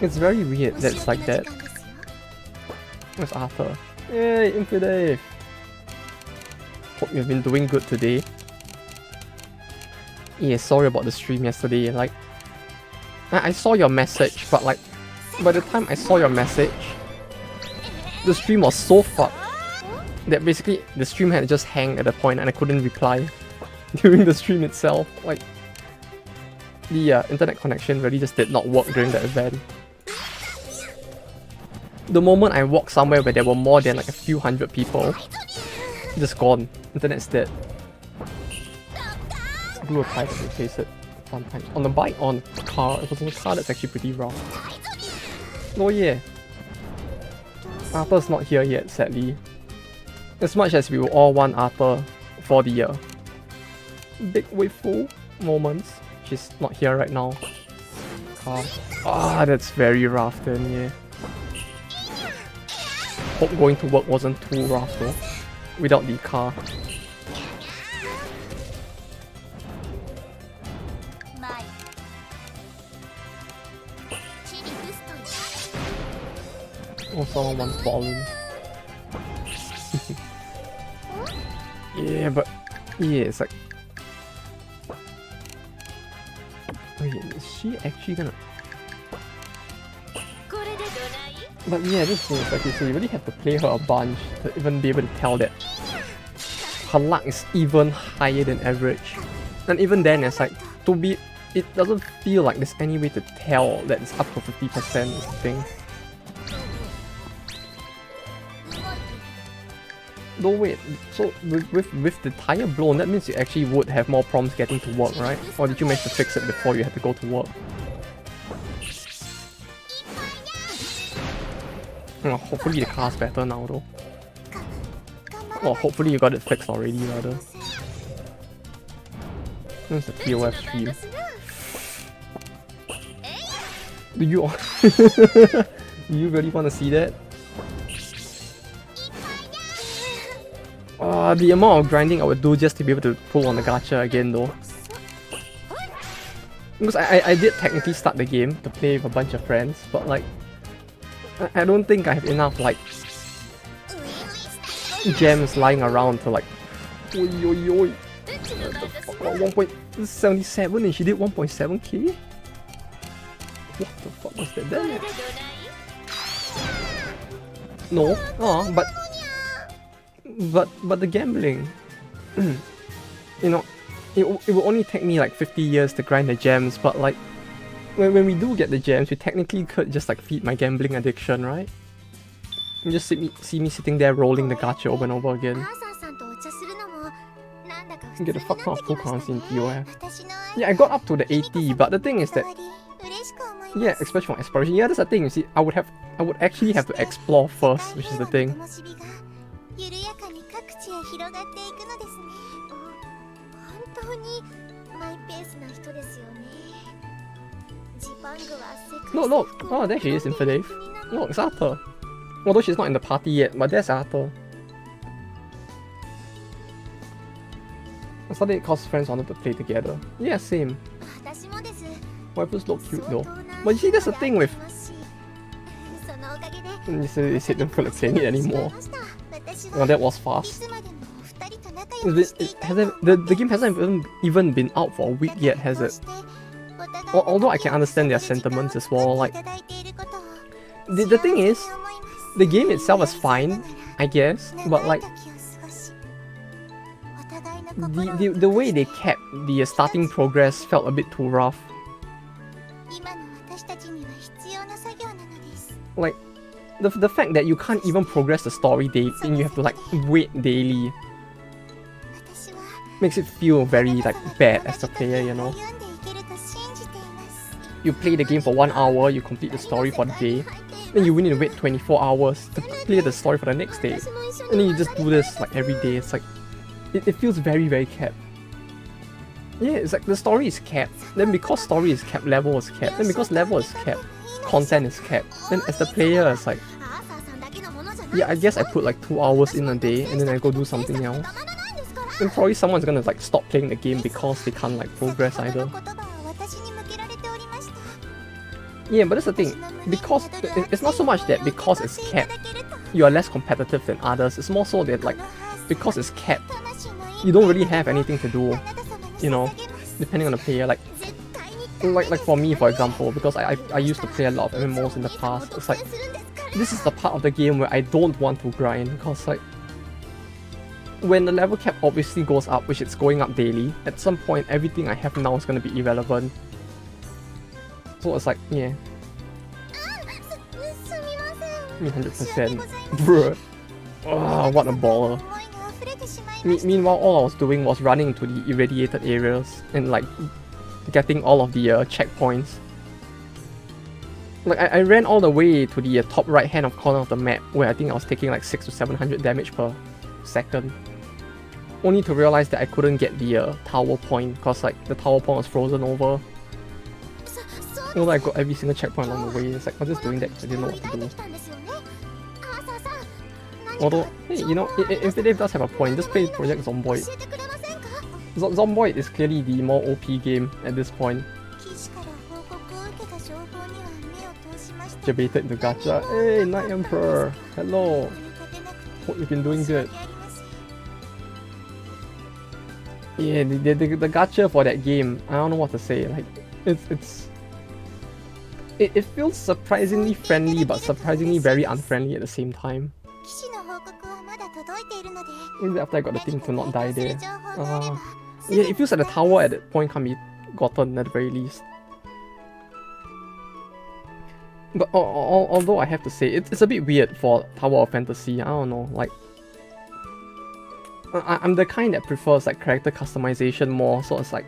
it's very weird that it's like that. Where's Arthur? Yay, Infidave! Hope you've been doing good today. Yeah, sorry about the stream yesterday. Like, I saw your message, but like, by the time I saw your message, the stream was so fucked that basically the stream had just hang at a point and I couldn't reply during the stream itself. Like, the internet connection really just did not work during that event. The moment I walk somewhere where there were more than like a few hundred people, just gone. Internet's dead. Do a try to replace it sometimes. On the bike, on the car. If it was on the car, that's actually pretty rough. Oh yeah. Arthur's not here yet, sadly. As much as we will all want Arthur for the big waveful moments, she's not here right now. Car. Ah, that's very rough then, yeah. Hope going to work wasn't too rough though, without the car. Oh, someone wants volume. Yeah, but yeah, it's like, wait, is she actually gonna? But yeah, this thing is like you say, you really have to play her a bunch to even be able to tell that her luck is even higher than average. And even then, it's like, it doesn't feel like there's any way to tell that it's up to 50% is the thing. No wait, so with the tire blown, that means you actually would have more problems getting to work, right? Or did you manage to fix it before you had to go to work? Oh, hopefully the car's better now though. Or hopefully you got it fixed already rather. That's the POF stream. Do you do you really want to see that? The amount of grinding I would do just to be able to pull on the gacha again though. Because I did technically start the game to play with a bunch of friends, but like, I don't think I have enough like gems lying around to like, oi oi oi, what the fuck, 1.77 and she did 1.7k? What the fuck was that then? No, but the gambling, you know, it will only take me like 50 years to grind the gems, but like, when we do get the gems, we technically could just like feed my gambling addiction, right? You just see me sitting there rolling the gacha over and over again. Get the fuck out of full currency in POF. Yeah, I got up to the 80, but the thing is that, yeah, especially for exploration, yeah, that's the thing, you see, I would actually have to explore first, which is the thing. Look, oh, there she is, Infidave. Look, it's Arthur. Although she's not in the party yet, but there's Arthur. I started it because friends wanted to play together. Yeah, same. Waifus look cute though. But you see, that's the thing with... You said don't feel like playing it anymore. Well, that was fast. The game hasn't even been out for a week yet, has it? Although I can understand their sentiments as well, like... The thing is, the game itself is fine, I guess, but like... The way they kept the starting progress felt a bit too rough. Like, the fact that you can't even progress the story daily and you have to like wait daily makes it feel very like bad as a player, you know. You play the game for 1 hour, you complete the story for the day, then you need to wait 24 hours to play the story for the next day, and then you just do this like every day. It's like, it feels very, very capped. Yeah, it's like the story is capped, then because story is capped, level is capped, then because level is capped, content is capped. Then as the player, it's like, yeah, I guess I put like 2 hours in a day and then I go do something else. Then probably someone's gonna like stop playing the game because they can't like progress either. Yeah, but that's the thing, because it's not so much that because it's capped, you are less competitive than others. It's more so that like, because it's capped, you don't really have anything to do, you know, depending on the player. Like for me, for example, because I used to play a lot of MMOs in the past, it's like, this is the part of the game where I don't want to grind, because like, when the level cap obviously goes up, which it's going up daily, at some point everything I have now is going to be irrelevant. So it's like, yeah. 100%. Bruh. Ah, what a baller. Meanwhile, all I was doing was running into the irradiated areas and like getting all of the checkpoints. Like I ran all the way to the top right hand of corner of the map where I think I was taking like 600 to 700 damage per second. Only to realize that I couldn't get the tower point because like the tower point was frozen over. Although I got every single checkpoint along the way, it's like I was just doing that because I didn't know what to do. Although, hey, you know, Infidave does have a point, just play Project Zomboid. Zomboid is clearly the more OP game at this point. Debated the gacha. Hey, Night Emperor! Hello! Hope you've been doing good. Yeah, the gacha for that game, I don't know what to say. Like, it feels surprisingly friendly but surprisingly very unfriendly at the same time. Maybe after I got the thing to not die there. Yeah, it feels like the tower at that point can't be gotten at the very least. But although I have to say, it's a bit weird for Tower of Fantasy, I don't know, like... I'm the kind that prefers like character customization more, so it's like...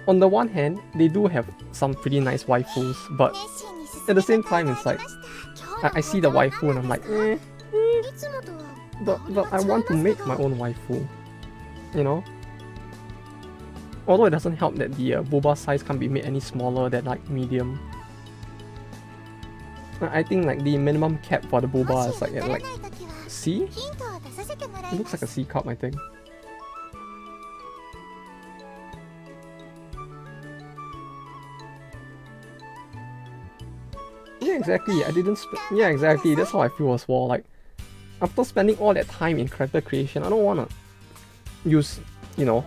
On the one hand, they do have some pretty nice waifus, but at the same time it's like... I see the waifu and I'm like, But I want to make my own waifu, you know? Although it doesn't help that the boba size can't be made any smaller than like medium. I think like the minimum cap for the boba is like at like C? It looks like a C cup, I think. Yeah, exactly. Yeah, exactly. That's how I feel as well. Like, after spending all that time in character creation, I don't wanna use, you know,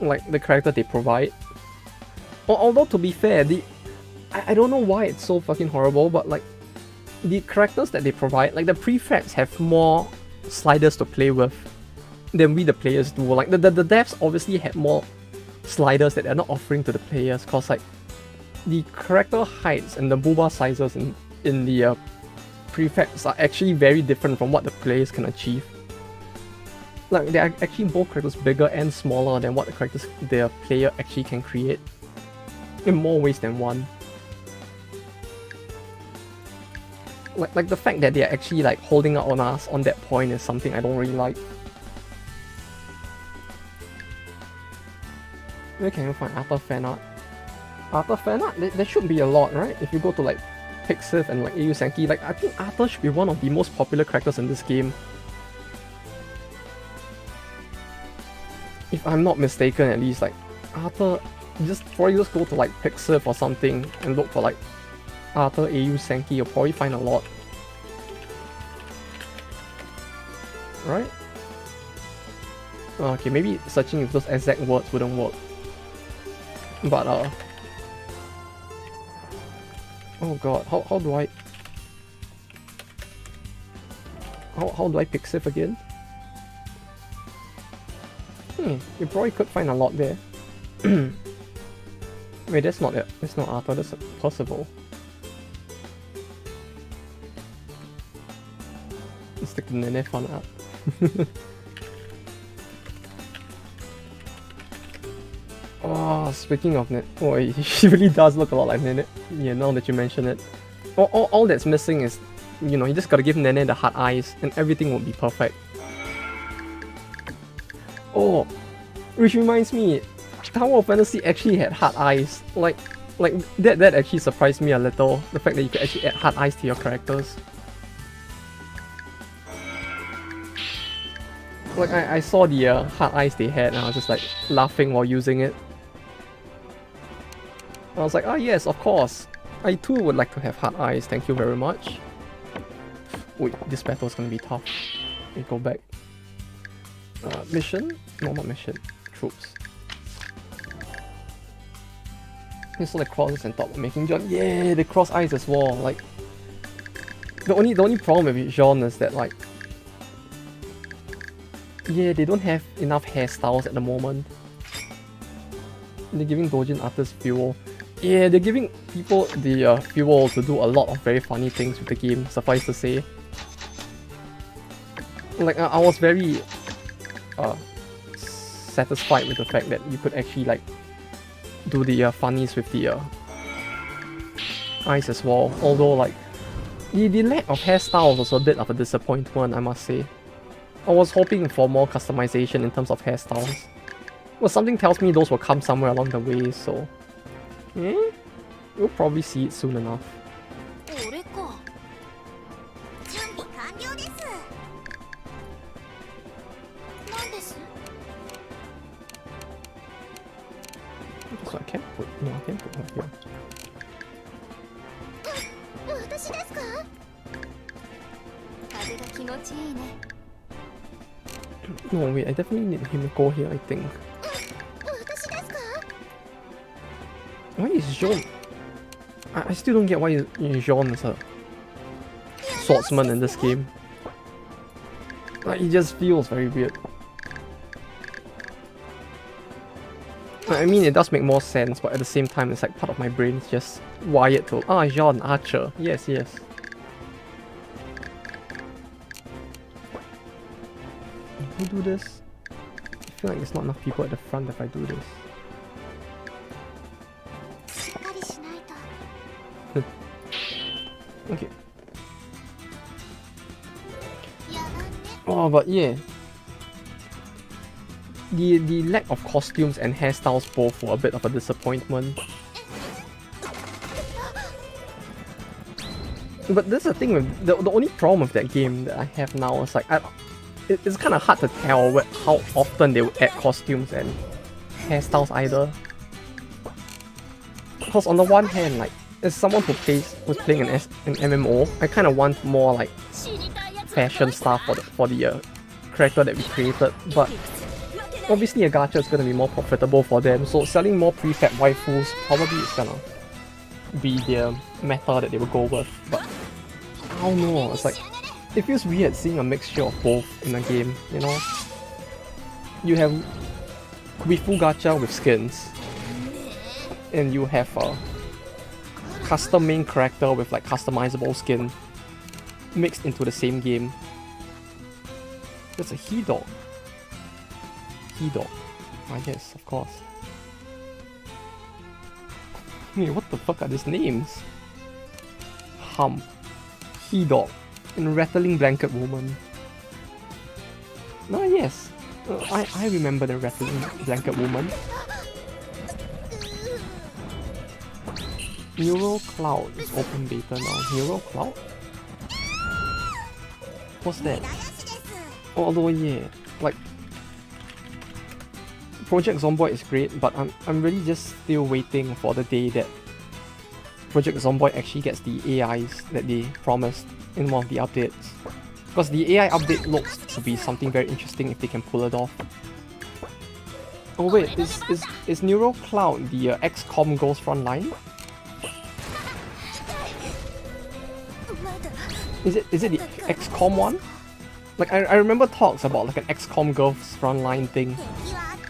like the character they provide. Although to be fair, I don't know why it's so fucking horrible, but like the characters that they provide, like the prefects have more sliders to play with than we the players do. Like the devs obviously had more sliders that they're not offering to the players, cause like the character heights and the boba sizes in the prefects are actually very different from what the players can achieve. Like they are actually both characters bigger and smaller than what the characters the player actually can create, in more ways than one. Like the fact that they are actually like holding out on us on that point is something I don't really like. Where can you find Arthur fan art? Arthur fan art? There should be a lot, right? If you go to like Pixiv and like Eiyu Senki, like I think Arthur should be one of the most popular characters in this game. If I'm not mistaken, at least, like Arthur, just go to like Pixiv or something and look for like Arthur Eiyu Senki, you'll probably find a lot. Right? Okay, maybe searching with those exact words wouldn't work. But oh god, how do I... How do I Pixiv again? You probably could find a lot there. Wait, that's not it. That's not Arthur, that's Percival. Let's stick the Nene fun up. Oh, speaking of Nene, oh, she really does look a lot like Nene. Yeah, now that you mention it. All that's missing is, you know, you just gotta give Nene the heart eyes and everything will be perfect. Oh, which reminds me, Tower of Fantasy actually had heart eyes. Like that actually surprised me a little. The fact that you could actually add heart eyes to your characters. Like I saw the heart eyes they had and I was just like laughing while using it. I was like, oh yes, of course. I too would like to have heart eyes, thank you very much. Wait, this battle is gonna be tough. We go back. Mission? No, not mission. Troops. Here's all the crosses and top making John. Yeah, the cross eyes as well. Like the only problem with John is that like, yeah, they don't have enough hairstyles at the moment. They're giving Dojin artists fuel. Yeah, they're giving people the fuel to do a lot of very funny things with the game, suffice to say. Like, I was very satisfied with the fact that you could actually, like, do the funnies with the eyes as well. Although, like, the lack of hairstyles was a bit of a disappointment, I must say. I was hoping for more customization in terms of hairstyles. Well, something tells me those will come somewhere along the way, so... we'll probably see it soon enough. So I can't put... No, I can't put her here. No, wait, I definitely need him to go here, I think. Why is Jean... I still don't get why Jean is a swordsman in this game. Like, it just feels very weird. I mean, it does make more sense, but at the same time, it's like part of my brain is just wired to, Jean, archer. Yes, yes. Who do this? I feel like there's not enough people at the front if I do this. Okay. Oh, but yeah. The lack of costumes and hairstyles both were a bit of a disappointment. But this is the thing with the only problem with that game that I have now is like it's kind of hard to tell how often they would add costumes and hairstyles either. Because on the one hand, like, as someone who's playing an MMO, I kind of want more like fashion stuff for the character that we created. But obviously a gacha is gonna be more profitable for them, so selling more prefab waifus probably is gonna be the meta that they will go with. But I don't know, it's like, it feels weird seeing a mixture of both in a game, you know? You have waifu gacha with skins, and you have a custom main character with like customizable skin mixed into the same game. That's a he-dog. He-dog. I guess, of course. Wait, what the fuck are these names? Hump. He-dog. And Rattling Blanket Woman. No, yes. I remember the Rattling Blanket Woman. Neural Cloud is open beta now. Neural Cloud? What's that? Although yeah, like, Project Zomboid is great, but I'm really just still waiting for the day that Project Zomboid actually gets the AIs that they promised in one of the updates. Because the AI update looks to be something very interesting if they can pull it off. Oh wait, is Neural Cloud the XCOM Ghost Frontline? Is it the XCOM one? Like, I remember talks about like an XCOM Ghost Frontline thing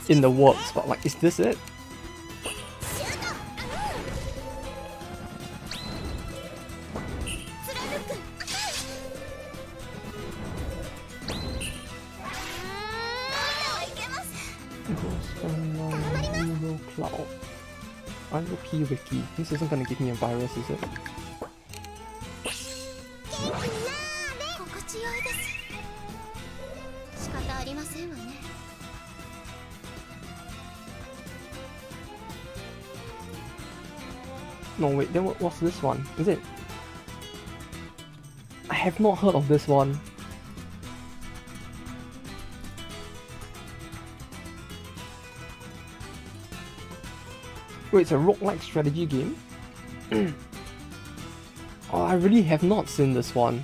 in the works, but like, is this it? Neural Cloud. IOP Wiki. This isn't gonna give me a virus, is it? No wait, then what's this one? Is it? I have not heard of this one. Wait, it's a roguelike strategy game? Oh, I really have not seen this one.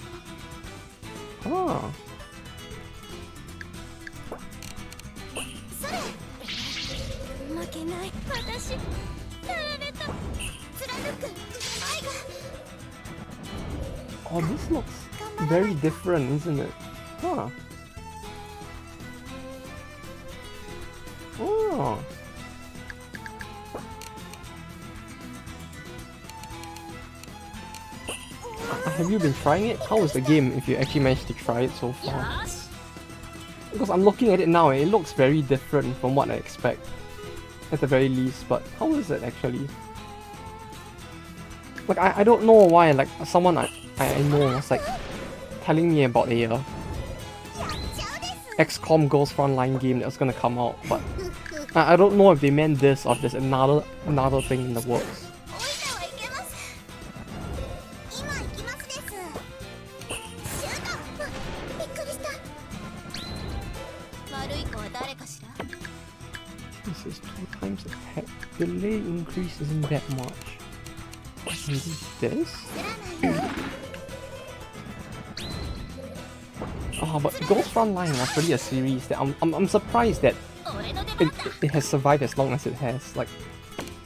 Huh. Oh, this looks very different, isn't it? Huh. Oh. have you been trying it? How is the game if you actually managed to try it so far? Because I'm looking at it now, it looks very different from what I expect, at the very least, but how is it actually? Like, I don't know why, like, someone I know was like telling me about a XCOM Ghost Frontline game that was gonna come out, but I don't know if they meant this or if there's another thing in the works. This is 2 times attack. Delay increase isn't that much. Maybe this? Oh, but Ghost Frontline was really a series that I'm surprised that it has survived as long as it has. Like,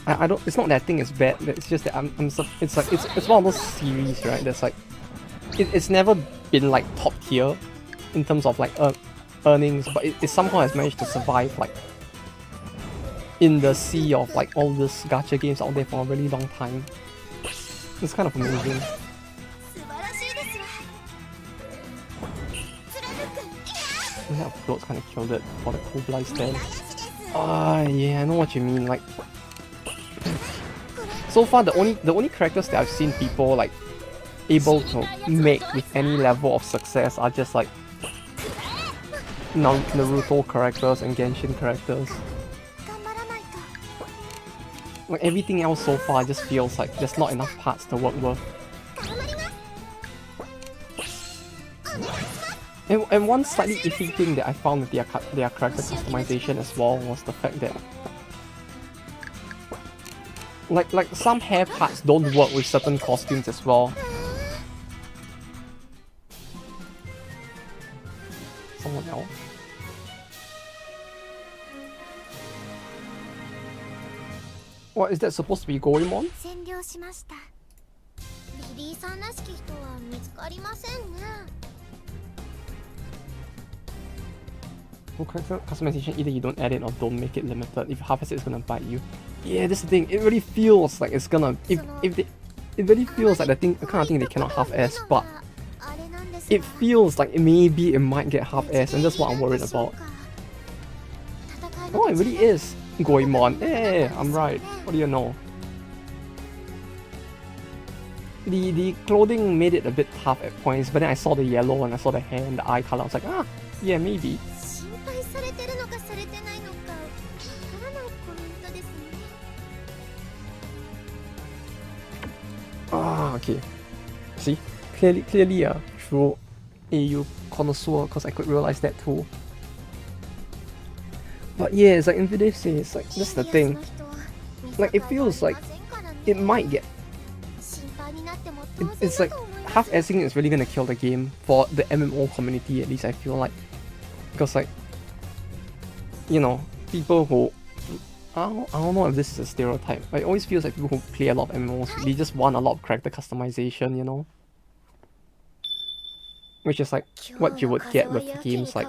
I don't. It's not that I think it's bad. It's just that it's like it's one of those series, right? That's like it's never been like top tier in terms of like earnings, but it somehow has managed to survive like in the sea of like all these gacha games out there for a really long time. It's kind of amazing. That uploads kind of killed it for the Kublai stand. Yeah, I know what you mean. Like, so far the only characters that I've seen people like able to make with any level of success are just like Naruto characters and Genshin characters. Like, everything else so far just feels like there's not enough parts to work with. And one slightly iffy thing that I found with their character customization as well was the fact that like some hair parts don't work with certain costumes as well. Someone else. What, is that supposed to be Goemon? For character customization, either you don't add it or don't make it limited. If half as it's gonna bite you. Yeah, this is the thing. It really feels like it's gonna. It really feels like the kind of thing they cannot half-ass, but it feels like maybe it might get half-ass, and that's what I'm worried about. Oh, it really is Goemon. Yeah, I'm right. What do you know? The clothing made it a bit tough at points, but then I saw the yellow and I saw the hair and the eye color. I was like, yeah, maybe. Okay. See, clearly, through Eiyu connoisseur, because I could realize that too. But yeah, it's like Infinite says, like that's the thing. Like, it feels like it might get. It's like half-assing is really gonna kill the game for the MMO community. At least I feel like, because like, you know, people who I don't know if this is a stereotype, but it always feels like people who play a lot of MMOs, they just want a lot of character customization, you know? Which is like what you would get with games like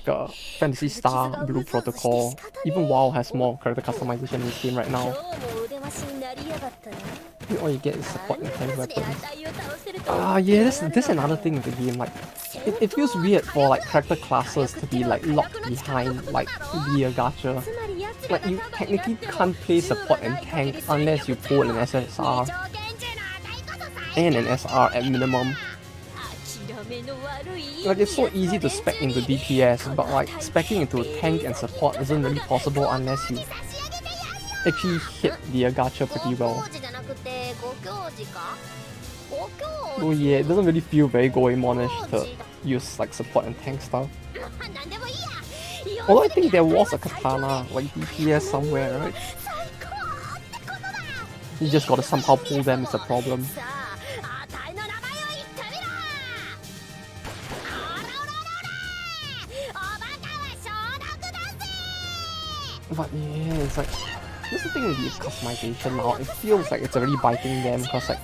a Phantasy Star, Blue Protocol. Even WoW has more character customization in this game right now. All you get is support and tank weapons. Yeah, this another thing with the game. Like, it feels weird for like character classes to be like locked behind like the gacha. Like, you technically can't play support and tank unless you pull an SSR and an SR at minimum. Like, it's so easy to spec into DPS, but like speccing into tank and support isn't really possible unless you actually hit the gacha pretty well. Oh yeah, it doesn't really feel very Goemon-ish to use like support and tank stuff. Although I think there was a katana like DPS somewhere, right? You just gotta somehow pull them, is a problem. But yeah, it's like, that's the thing with the customization now. It feels like it's already biting them, because like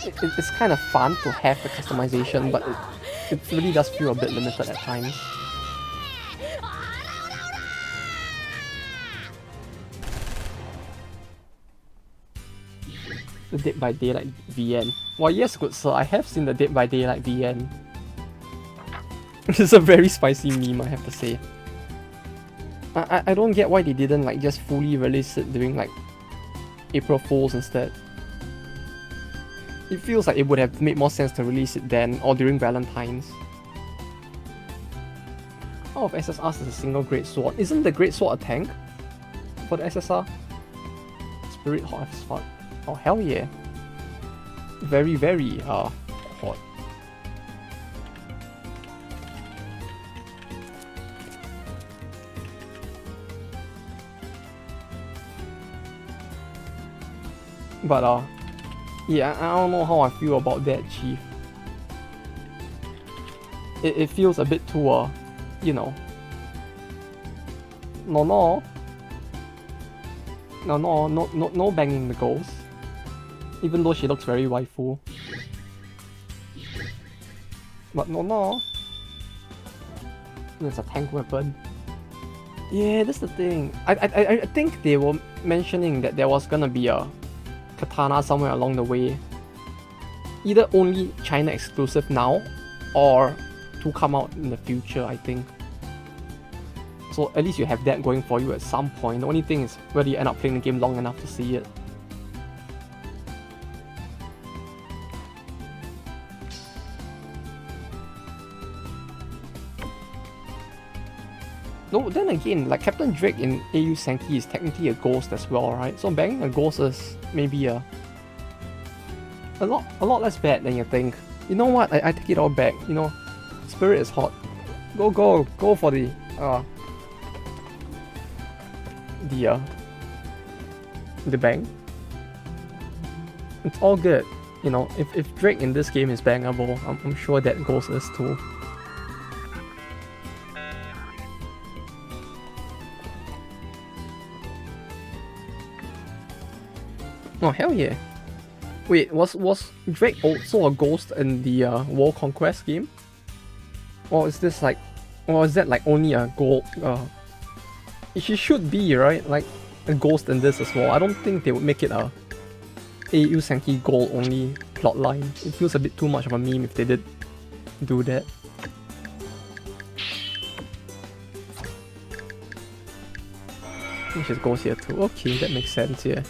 it's kind of fun to have the customization, but it really does feel a bit limited at times. The Dead by Daylight VN. Well, yes, good sir, I have seen the Dead by Daylight VN. It's a very spicy meme, I have to say. I don't get why they didn't like just fully release it during like April Fools instead. It feels like it would have made more sense to release it then or during Valentine's. How of SSRs is a single great sword? Isn't the great sword a tank for the SSR? Spirit hot as fuck. Oh hell yeah. Very very hot. But yeah, I don't know how I feel about that, Chief. It feels a bit too you know. No banging the ghost. Even though she looks very waifu. But no. It's a tank weapon. Yeah, that's the thing. I think they were mentioning that there was gonna be a katana somewhere along the way. Either only China exclusive now, or to come out in the future, I think. So at least you have that going for you at some point. The only thing is whether you end up playing the game long enough to see it. No, then again, like Captain Drake in Eiyu Senki is technically a ghost as well, right? So banging a ghost is maybe a lot less bad than you think. You know what? I take it all back. You know, Spirit is hot. Go for the bang. It's all good. You know, if Drake in this game is bangable, I'm sure that Ghost is too. Oh hell yeah! Wait, was Drake also a ghost in the World Conquest game? Or is this like, or is that like only a gold? She should be right, like a ghost in this as well. I don't think they would make it a Eiyu Senki gold only plotline. It feels a bit too much of a meme if they did do that. I think she's ghost here too. Okay, that makes sense. Yeah.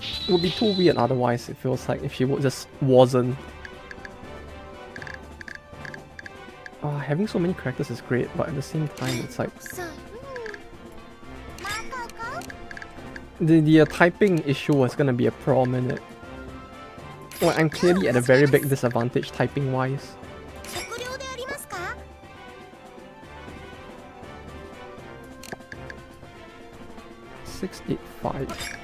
It would be too weird otherwise, it feels like, if she just wasn't. Having so many characters is great, but at the same time it's like... The typing issue is gonna be a problem in it. Well, I'm clearly at a very big disadvantage typing wise. 685.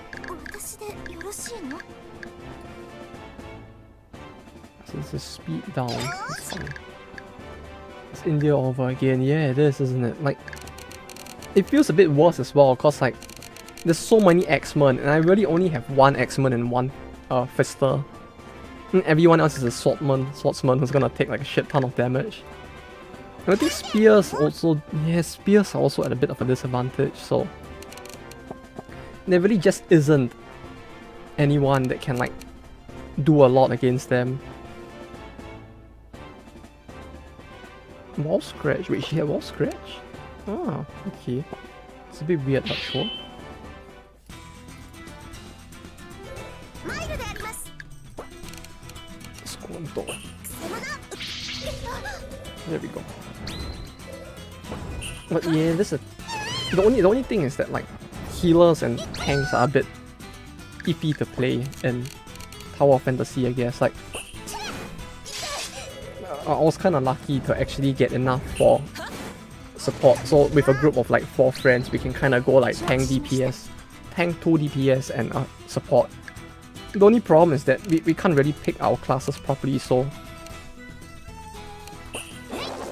Since the speed down, it's fine. It's India over again. Yeah, it is, isn't it? Like, it feels a bit worse as well, cause like, there's so many X-Men, and I really only have one X-Men and one Fister. And everyone else is a swordsman who's gonna take like a shit ton of damage. And I think spears also, yeah, spears are also at a bit of a disadvantage, so there really just isn't anyone that can like do a lot against them. Wall scratch? Wait, she had wall scratch? Oh, okay. It's a bit weird, but sure. Squanto. There we go. But yeah, this is the only thing is that like healers and tanks are a bit iffy to play in Tower of Fantasy, I guess. Like, I was kind of lucky to actually get enough for support. So with a group of like 4 friends, we can kind of go like tank DPS, tank 2 DPS and support. The only problem is that we can't really pick our classes properly, so...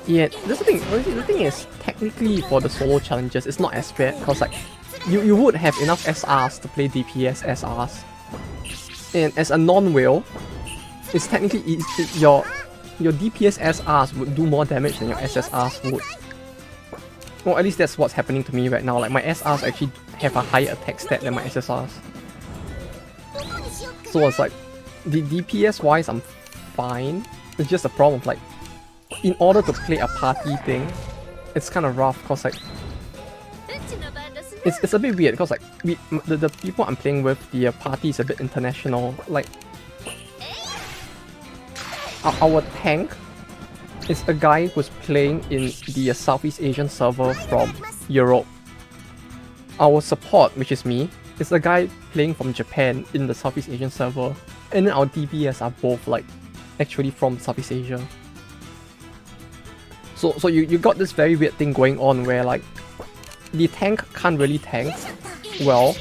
Yeah, the thing is, technically for the solo challenges, it's not as bad, because like, you would have enough SRs to play DPS SRs. And as a non-whale, it's technically your DPS SRs would do more damage than your SSRs would. Well, at least that's what's happening to me right now. Like, my SRs actually have a higher attack stat than my SSRs. So it's like, the DPS wise, I'm fine. It's just a problem of like, in order to play a party thing, it's kind of rough because like, it's a bit weird because like, the people I'm playing with, the party is a bit international. Like, our tank is a guy who's playing in the Southeast Asian server from Europe. Our support, which is me, is a guy playing from Japan in the Southeast Asian server. And then our DPS are both like actually from Southeast Asia. So you got this very weird thing going on where like the tank can't really tank well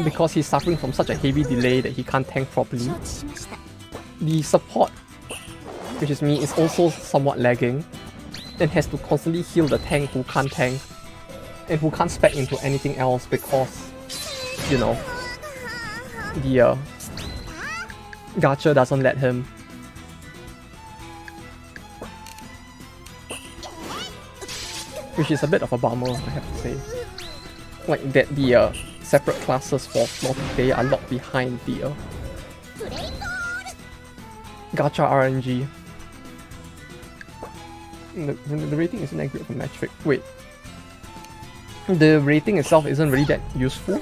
because he's suffering from such a heavy delay that he can't tank properly. The support, which is me, is also somewhat lagging and has to constantly heal the tank who can't tank and who can't spec into anything else because, you know, the gacha doesn't let him. Which is a bit of a bummer, I have to say. Like that the separate classes for multiplayer are locked behind the gacha RNG. The rating isn't that great for metric. Wait. The rating itself isn't really that useful?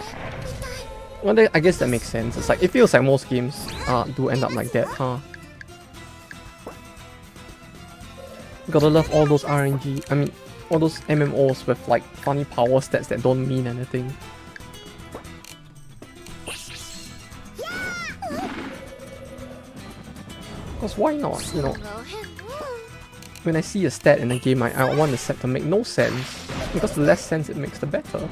Well, I guess that makes sense. It's like, it feels like most games do end up like that, huh? Gotta love all those RNG, I mean, all those MMOs with like funny power stats that don't mean anything. Because why not, you know? When I see a stat in a game, I want the stat to make no sense. Because the less sense it makes, the better.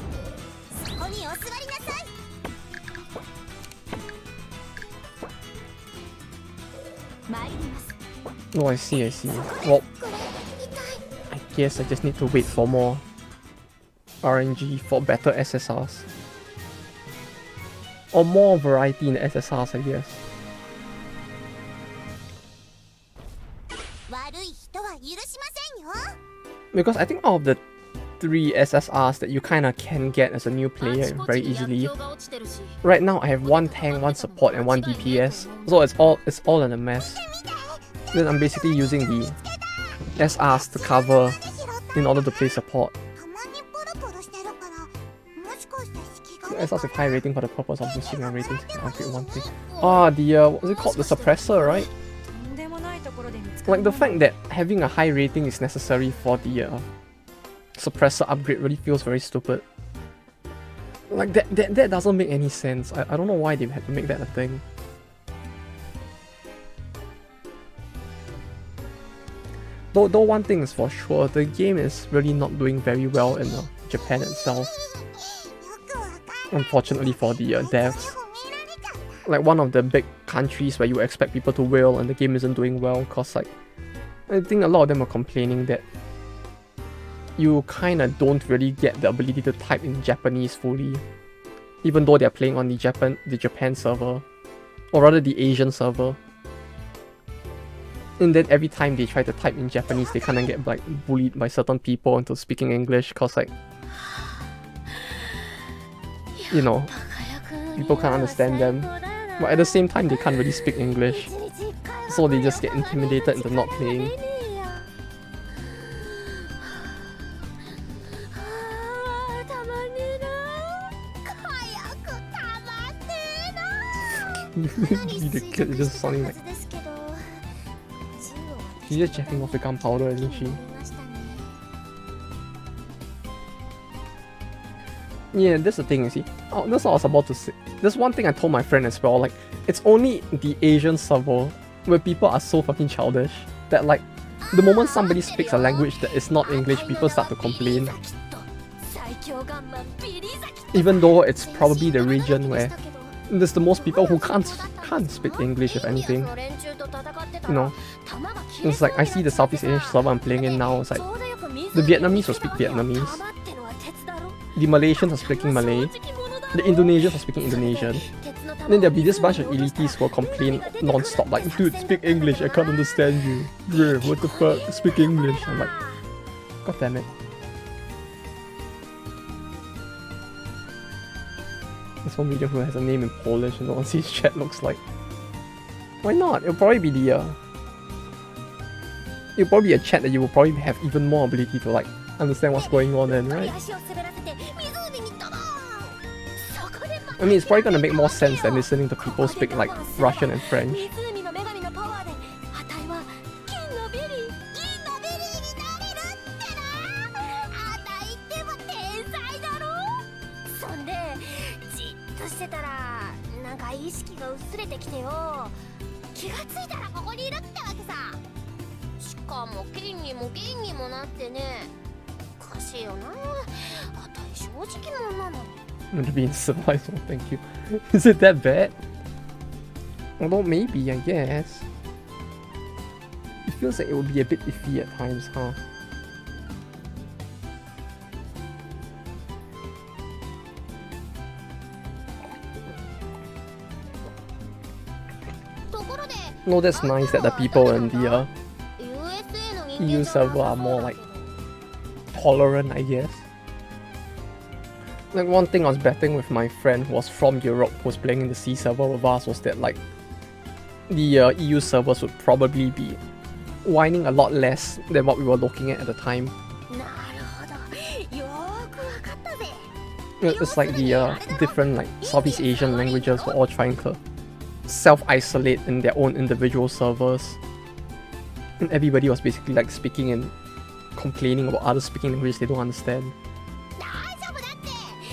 Oh, I see. Well, I guess I just need to wait for more RNG for better SSRs. Or more variety in the SSRs, I guess. Because I think out of the 3 SSRs that you kinda can get as a new player very easily, right now I have 1 tank, 1 support and 1 DPS, so it's all in a mess. Then I'm basically using the SRs to cover in order to play support. SRs with high rating for the purpose of boosting your ratings can upgrade one thing. What was it called? The suppressor, right? Like the fact that having a high rating is necessary for the suppressor upgrade really feels very stupid. Like that doesn't make any sense. I don't know why they had to make that a thing. Though one thing is for sure, the game is really not doing very well in Japan itself. Unfortunately for the devs. Like one of the big countries where you expect people to wail and the game isn't doing well, cause like I think a lot of them are complaining that you kinda don't really get the ability to type in Japanese fully, even though they're playing on the Japan server, or rather the Asian server. And then every time they try to type in Japanese, they kinda get like bullied by certain people into speaking English, cause like, you know, people can't understand them. But at the same time, they can't really speak English, so they just get intimidated into not playing. The kid is just sounding like... She's just checking off the gunpowder, isn't she? Yeah, that's the thing, you see. Oh, that's what I was about to say. There's one thing I told my friend as well, like, it's only the Asian server where people are so fucking childish that like, the moment somebody speaks a language that is not English, people start to complain. Even though it's probably the region where there's the most people who can't speak English, if anything. You know? It's like, I see the Southeast Asian server I'm playing in now, it's like, the Vietnamese will speak Vietnamese. The Malaysians are speaking Malay, the Indonesians are speaking Indonesian. Then there'll be this bunch of elites who will complain non-stop, like, dude, speak English, I can't understand you. Bruh, what the fuck, speak English. I'm like, god damn it. There's one medium who has a name in Polish and no one sees chat looks like Why not? It'll probably be the it'll probably be a chat that you will probably have even more ability to like understand what's going on then, right? I mean, it's probably gonna make more sense than listening to people speak like Russian and French. To be in civilized world, thank you. Is it that bad? Although maybe, I guess. It feels like it would be a bit iffy at times, huh? No, that's nice that the people in the EU server are more like tolerant, I guess. Like one thing I was betting with my friend who was from Europe who was playing in the C server with us was that like the EU servers would probably be whining a lot less than what we were looking at the time. It's like the different like Southeast Asian languages were all trying to self-isolate in their own individual servers. And everybody was basically like speaking and complaining about others speaking languages they don't understand.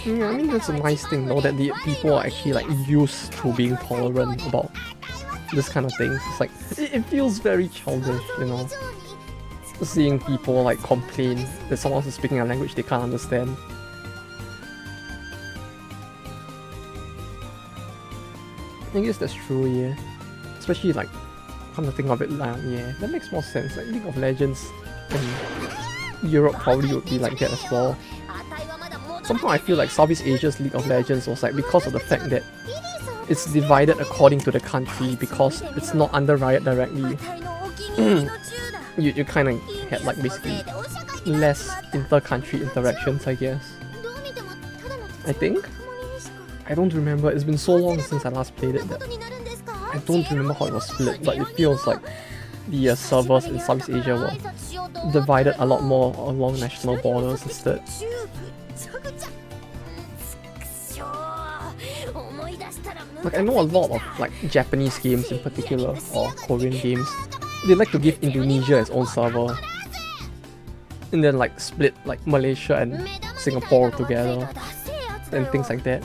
Yeah, I mean that's a nice thing though, that the people are actually like used to being tolerant about this kind of things. It's like, it feels very childish, you know, seeing people like complain that someone else is speaking a language they can't understand. I guess that's true, yeah. Especially like, come to think of it, like, yeah, that makes more sense. Like League of Legends in Europe probably would be like that as well. Somehow I feel like Southeast Asia's League of Legends was like, because of the fact that it's divided according to the country, because it's not under Riot directly, you kind of had like basically less inter-country interactions, I guess. I think? I don't remember, it's been so long since I last played it that I don't remember how it was split, but it feels like the servers in Southeast Asia were divided a lot more along national borders instead. Like I know a lot of like Japanese games in particular, or Korean games, they like to give Indonesia its own server and then like split like Malaysia and Singapore together and things like that.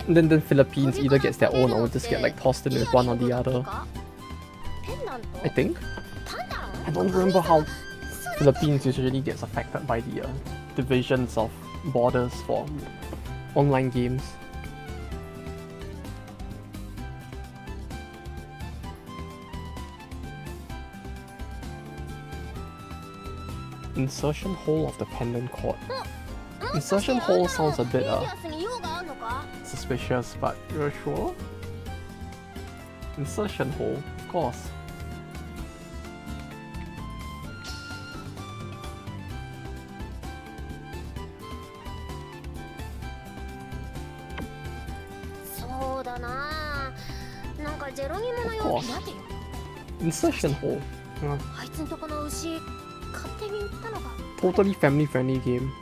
And then the Philippines either gets their own or will just get like tossed in with one or the other. I think? I don't remember how Philippines usually gets affected by the divisions of borders for online games. Insertion hole of the pendant cord. Insertion hole sounds a bit suspicious, but you're sure? Insertion hole, of course. Of course. Insertion hole. Totally family friendly game.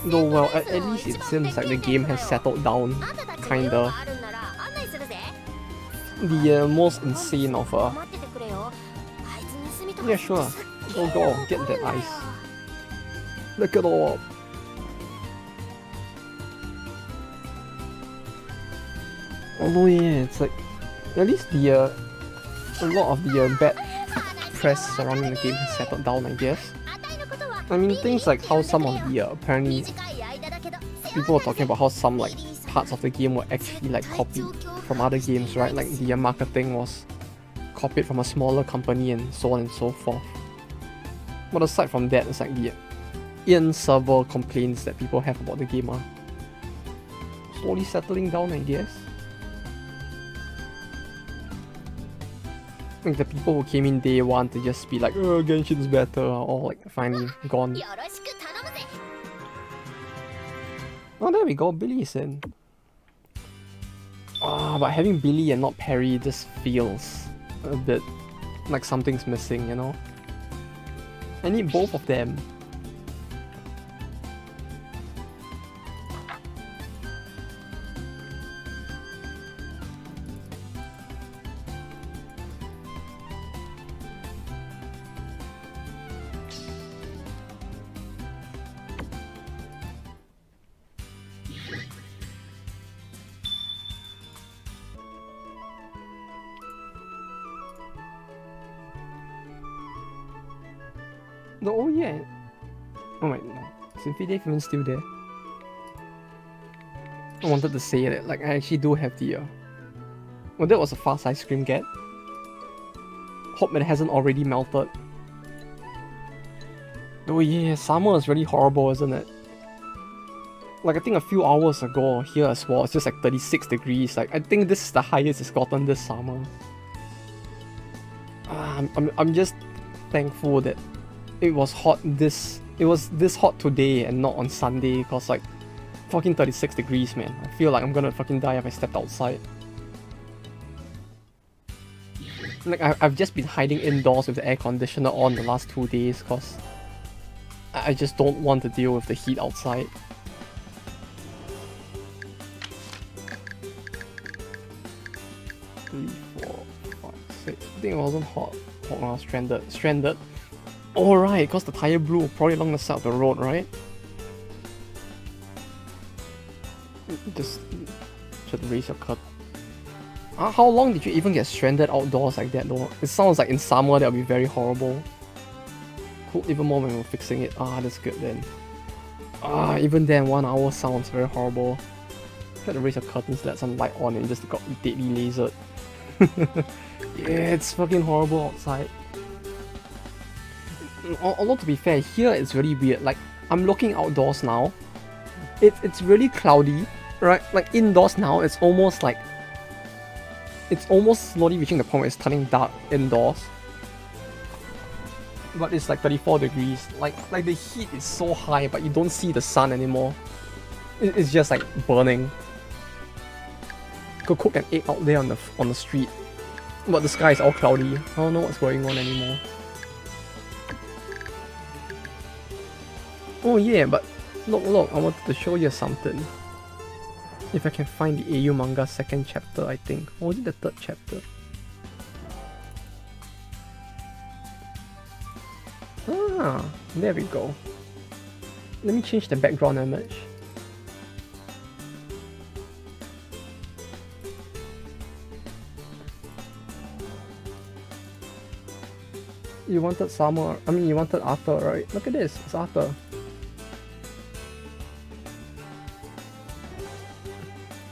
Though, well, at least it seems like the game has settled down, kinda. The most insane of yeah, sure. Go, get that ice. Look it all up. Although yeah, it's like, at least the a lot of the bad press surrounding the game has settled down, I guess. I mean, things like how some of the apparently people were talking about how some like parts of the game were actually like copied from other games, right? Like the marketing was copied from a smaller company and so on and so forth. But aside from that, it's like the in-server complaints that people have about the game are slowly settling down, I guess. Like the people who came in day one to just be like, oh, Genshin's better, are all like finally gone. Oh, there we go, Billy is in. But having Billy and not Perry just feels a bit like something's missing, you know? I need both of them. No, oh yeah. Oh wait, no. Is Infidave even still there? I wanted to say that, like, I actually do have the, well, that was a fast ice cream get. Hope it hasn't already melted. Oh yeah, summer is really horrible, isn't it? Like, I think a few hours ago here as well, it's just like 36 degrees. Like, I think this is the highest it's gotten this summer. I'm just thankful that it was this hot today and not on Sunday, cause like fucking 36 degrees, man. I feel like I'm gonna fucking die if I stepped outside. Like I've just been hiding indoors with the air conditioner on the last 2 days, cause I just don't want to deal with the heat outside. Three, 4, 5, 6. I think it wasn't hot when I was stranded. Alright, because the tire blew probably along the side of the road, right? Just should raise your cut. How long did you even get stranded outdoors like that though? It sounds like in summer that would be very horrible. Cool, even more when we're fixing it. That's good then. Even then 1 hour sounds very horrible. Try to raise your curtains, let some light on and just got deadly lasered. Yeah, it's fucking horrible outside. Although to be fair, here it's really weird. Like, I'm looking outdoors now. It's really cloudy, right? Like indoors now, it's almost slowly reaching the point where it's turning dark indoors. But it's like 34 degrees. Like the heat is so high, but you don't see the sun anymore. It's just like burning. Could cook an egg out there on the street, but the sky is all cloudy. I don't know what's going on anymore. Oh yeah, but look, I wanted to show you something. If I can find the Eiyu manga second chapter, I think. Or was it the third chapter? There we go. Let me change the background image. You wanted you wanted Arthur, right? Look at this, it's Arthur.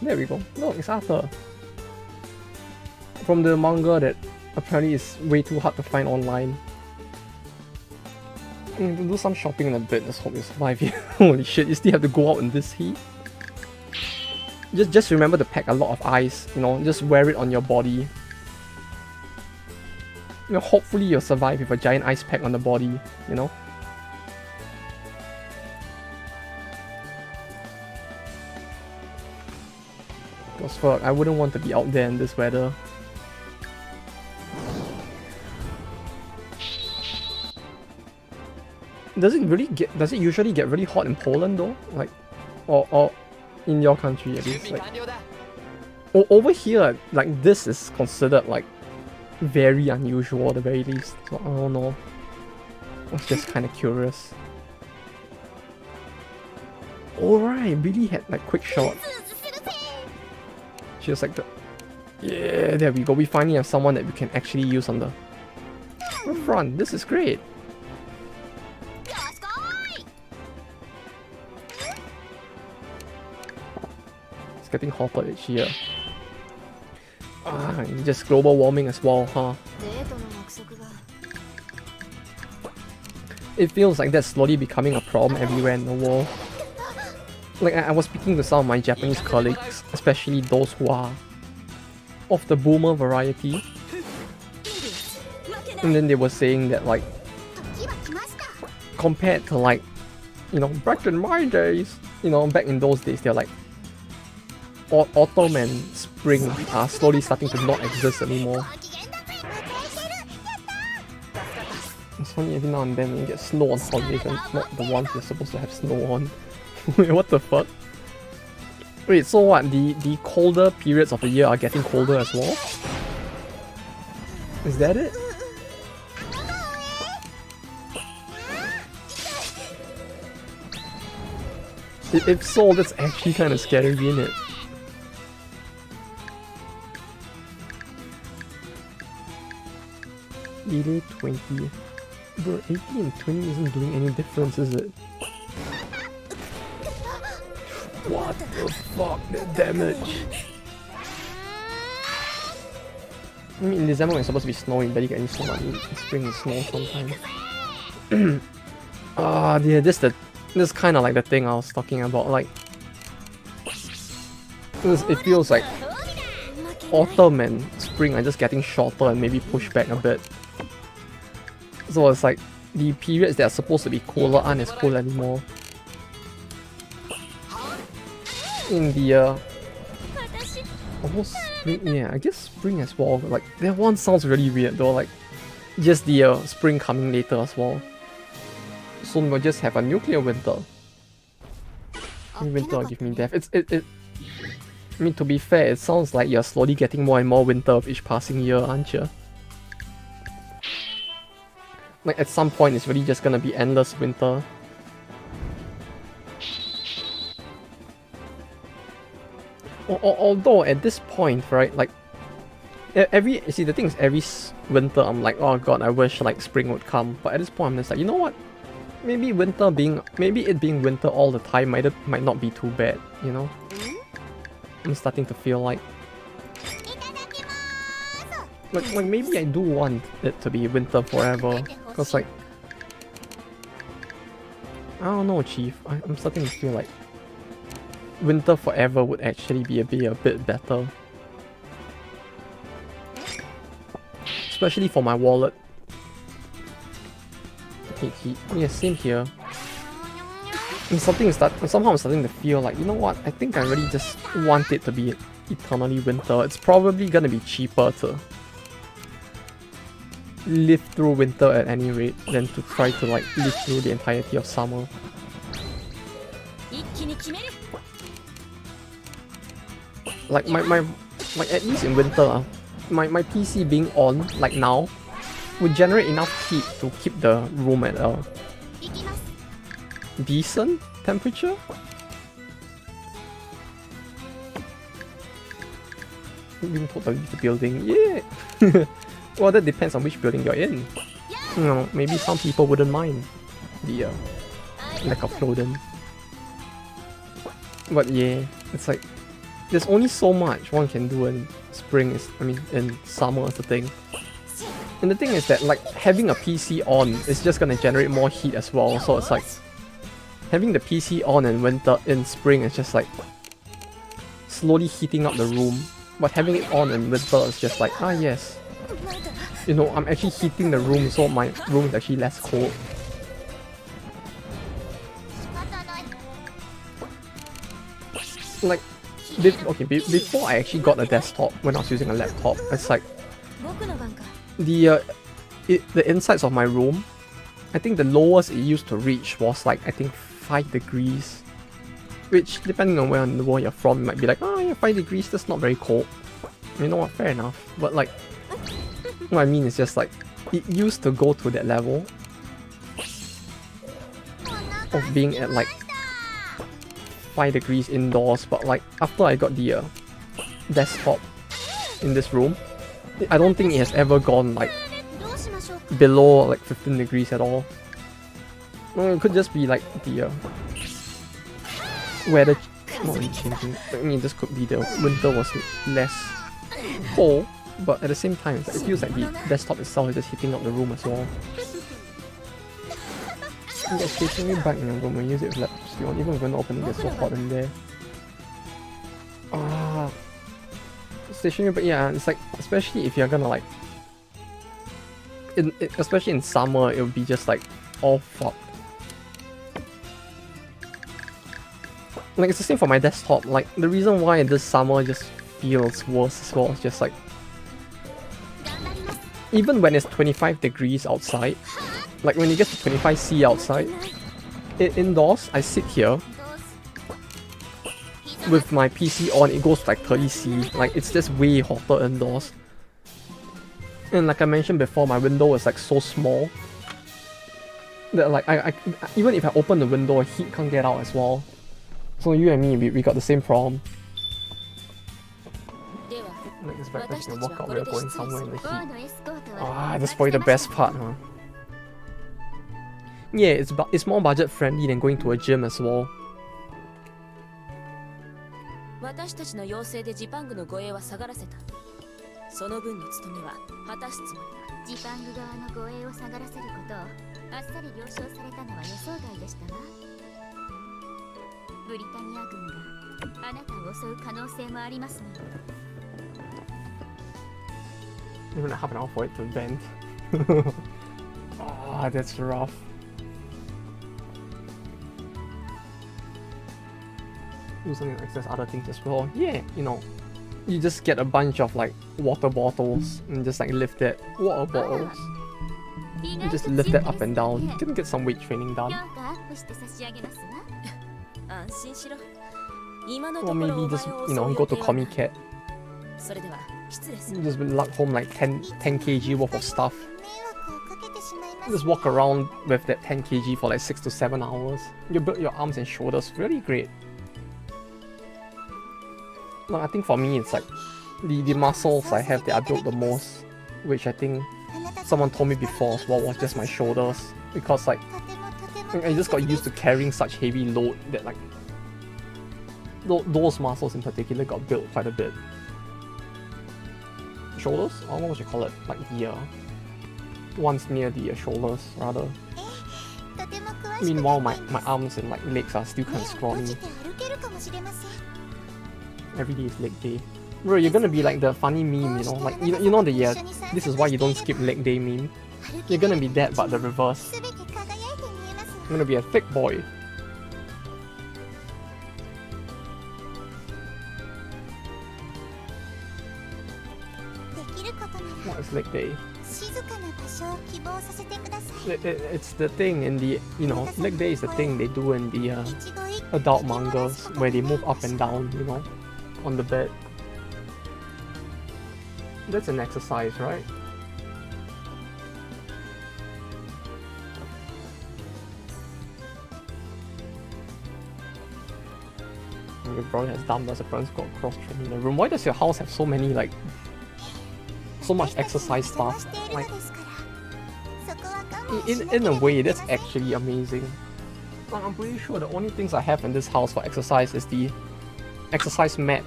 There we go. Look, it's Arthur. From the manga that apparently is way too hard to find online. I'm gonna do some shopping in a bit, let's hope you survive here. Holy shit, you still have to go out in this heat? Just remember to pack a lot of ice, you know, just wear it on your body. You know, hopefully you'll survive with a giant ice pack on the body, you know? Because fuck, I wouldn't want to be out there in this weather. Does it usually get really hot in Poland though? Like, or in your country at least? Like, over here, like this is considered like very unusual at the very least. So I don't know. I was just kind of curious. Alright, Billy had like quick shot. She was like yeah, there we go. We finally have someone that we can actually use on the front. This is great. It's getting hotter each year. Just global warming as well, huh? It feels like that's slowly becoming a problem everywhere in the world. like I was speaking to some of my Japanese colleagues, especially those who are of the boomer variety, and then they were saying that like compared to like, you know, back in my days, you know, back in those days, they're like autumn and spring are slowly starting to not exist anymore. It's funny every now and then when you get snow on holidays and not the ones you're supposed to have snow on. Wait, what the fuck? Wait, so what? The colder periods of the year are getting colder as well? Is that it? If so, that's actually kind of scary, isn't it? Delay 20. Bro, 80 and 20 isn't doing any difference, is it? What the fuck? The damage! I mean, in December when it's supposed to be snowing, but you get any snow. I mean, in spring it's snow sometimes. Yeah, this is kind of like the thing I was talking about. Like, it feels like autumn and spring are just getting shorter and maybe pushed back a bit. So it's like the periods that are supposed to be cooler aren't as cool anymore. In the almost spring, yeah, I guess spring as well. Like that one sounds really weird though. Like just the spring coming later as well. Soon we'll just have a nuclear winter. Winter will give me death. I mean, to be fair, it sounds like you're slowly getting more and more winter with each passing year, aren't you? Like at some point, it's really just gonna be endless winter. Although at this point, right, like see, the thing is, every winter I'm like, oh god, I wish like spring would come. But at this point, I'm just like, you know what? Maybe it being winter all the time might not be too bad, you know? I'm starting to feel like maybe I do want it to be winter forever, cause like I don't know, Chief. I'm starting to feel like winter forever would actually be a bit better, especially for my wallet. Yeah, same here. And somehow I'm starting to feel like, you know what, I think I really just want it to be eternally winter. It's probably gonna be cheaper to live through winter at any rate than to try to like live through the entirety of summer. Like like at least in winter, my PC being on like now would generate enough heat to keep the room at a decent temperature. Being told to leave the building, yeah. Well, that depends on which building you're in. You know, maybe some people wouldn't mind the lack of clothing. But yeah, it's like there's only so much one can do in spring. In summer is the thing. And the thing is that like having a PC on is just gonna generate more heat as well. So it's like having the PC on in spring is just like slowly heating up the room. But having it on in winter is just like, ah yes, you know, I'm actually heating the room, so my room is actually less cold. Like, before I actually got a desktop, when I was using a laptop, it's like the insides of my room, I think the lowest it used to reach was like, I think 5 degrees. Which, depending on where in the world you're from, you might be like, oh yeah, 5 degrees, that's not very cold. You know what, fair enough. But like, what I mean is just like, it used to go to that level of being at like 5 degrees indoors, but like, after I got the desktop in this room, I don't think it has ever gone like below like 15 degrees at all. It could just be like the weather not really changing. I mean, this could be the winter was less cold, but at the same time, it feels like the desktop itself is just heating up the room as well. In that case, let me back in the room and use it with laptops. to be honest, even if we're not opening, it's so hot in there. Stationary, but yeah, it's like, especially if you're gonna like, especially in summer, it would be just like all fucked. Like, it's the same for my desktop. Like, the reason why this summer just feels worse as well is just like, even when it's 25 degrees outside, like when it gets to 25°C outside, indoors, I sit here with my PC on, it goes to like 30°C. Like, it's just way hotter indoors. And like I mentioned before, my window is like so small that like I even if I open the window, heat can't get out as well. So you and me, we got the same problem. Like this breakfast can work out, we're going somewhere in the heat. That's probably the best part, huh? Yeah, it's more budget friendly than going to a gym as well. 私たちの要請でジパングの護衛は下がらせた。その分の務めは果たすつもりだ。ジパング側の護衛を下がらせることをあっさり了承されたのは予想外でしたわ。ブリタニア軍があなたを襲う可能性もありますので。Even half an hour for it to vent. That's rough. Do something to access other things as well. Yeah, you know, you just get a bunch of like water bottles and just like lift it. Water bottles. You just lift it up and down. You can get some weight training done. Or maybe just, you know, go to Comic Cat. Just lug home like 10 kg worth of stuff. Just walk around with that 10 kg for like 6 to 7 hours. You build your arms and shoulders. Really great. No, I think for me it's like the muscles I have that I built the most, which I think someone told me before as well was just my shoulders, because like I just got used to carrying such heavy load that like those muscles in particular got built quite a bit. Shoulders? Or what would you call it? Like the ones near the shoulders rather. Meanwhile my arms and like legs are still kind of scrawny. Every day is leg day. Bro, you're gonna be like the funny meme, you know, like you know the this is why you don't skip leg day meme. You're gonna be that but the reverse. You're gonna be a thick boy. What is leg day? It's the thing in the, you know, leg day is the thing they do in the adult mangas where they move up and down, you know, on the bed. That's an exercise, right? Your brother has dumb as a friend's got cross training in the room. Why does your house have so many like so much exercise stuff? Like in a way that's actually amazing. Like, I'm pretty sure the only things I have in this house for exercise is the exercise mat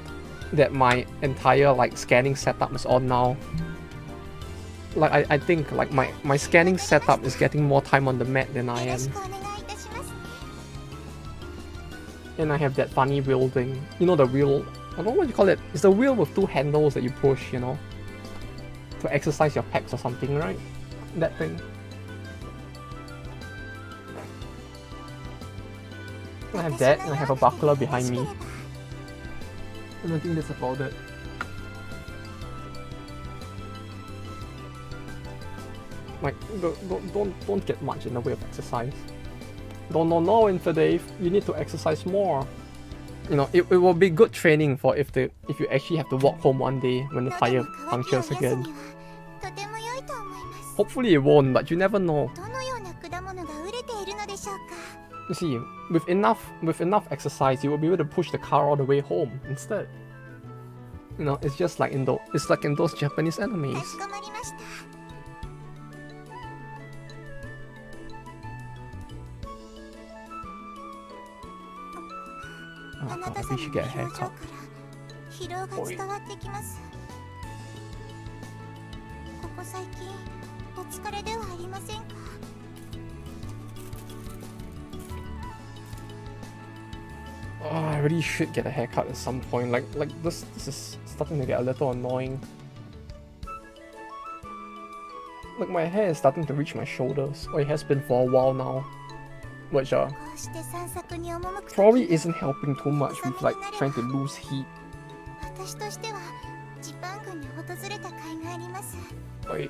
that my entire like scanning setup is on now. Like I think like my scanning setup is getting more time on the mat than I am. And I have that funny wheel thing. You know the wheel, I don't know what you call it. It's the wheel with two handles that you push, you know, to exercise your pecs or something, right? That thing. I have that, and I have a buckler behind me. And I think that's about it. Like, don't get much in the way of exercise. No, Infidave, you need to exercise more. You know, it will be good training for if you actually have to walk home one day when the tire punctures again. Hopefully it won't, but you never know. You see, with enough exercise, you will be able to push the car all the way home instead. You know, it's just like in those Japanese animes. Oh god, I should get a haircut. Boy. Oh, I really should get a haircut at some point. Like this is starting to get a little annoying. Like my hair is starting to reach my shoulders, or it has been for a while now, which こうして散策に赴く probably 時 isn't helping too much with like trying to lose heat. 私としてはジパングに訪れた甲斐があります。 Wait,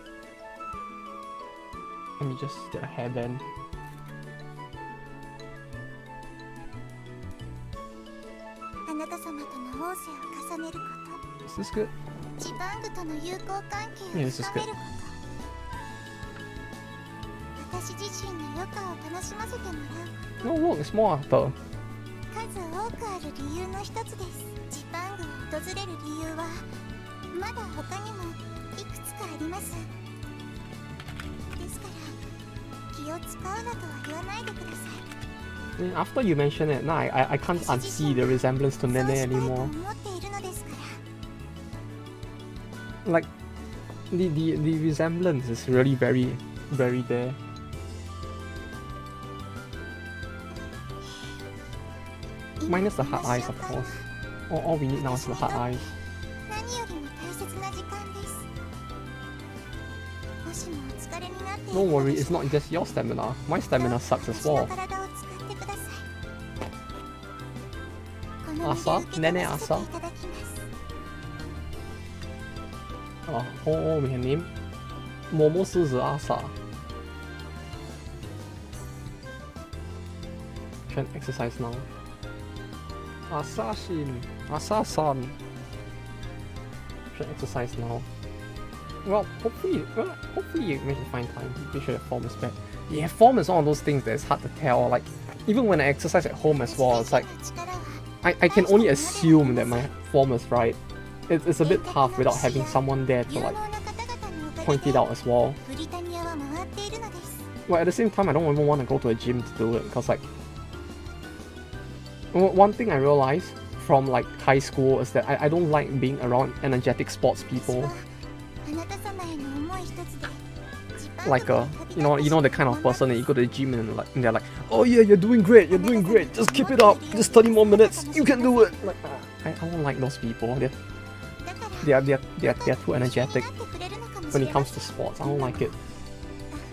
let me just get a hairband. あなた様との仰せを重ねるこ Is this good? と、ジパングとの友好関係 Yeah, を this is 深めること。私自身の余暇を楽しませてもらうこ No, look, it's more after. と、数多くある理由の一つです。ジパングを訪れる理由はまだ他にもいくつかあります。ですから気を使うなとは言わないでください。 After you mention it, now I can't unsee the resemblance to そう Nene したいと anymore. 思っているのですから。 Like the resemblance is really very there. Minus the hard eyes, of course. All we need now is the hard eyes. 何よりも大切な時間です。もしもお疲れになってい Don't るの worry, で it's したら not just your stamina. My stamina sucks as 私の well. 体を使ってください。この身で Asa? 受け止 Nene めさせて Asa? いただきます。 Oh, we can name Momo Suzu Asa. Try and exercise now. Asa-shin. Asa-san. Try and exercise now. Well, hopefully you manage to find time. Make sure your form is bad. Yeah, form is one of those things that is hard to tell. Like, even when I exercise at home as well, it's like I can only assume that my form is right. It's a bit tough without having someone there to 有 like 能な方々のおか point げ it で out as well. ブリタニアは回っているのです。 Well, at the same time, I don't even want to go to a gym to do it because like one thing I realized from like high school is that I don't like being around energetic sports 私 people. はあなた様への思い一つでジパング Like の旅立 you know the kind of person that you go to the gym and they're like, oh yeah, you're doing great, just keep it up, just 30 more minutes, you can do it. Like I don't like those people. だから They're too energetic なってくれるのかもし when れ it ま comes せ to ん。 sports. I don't like it.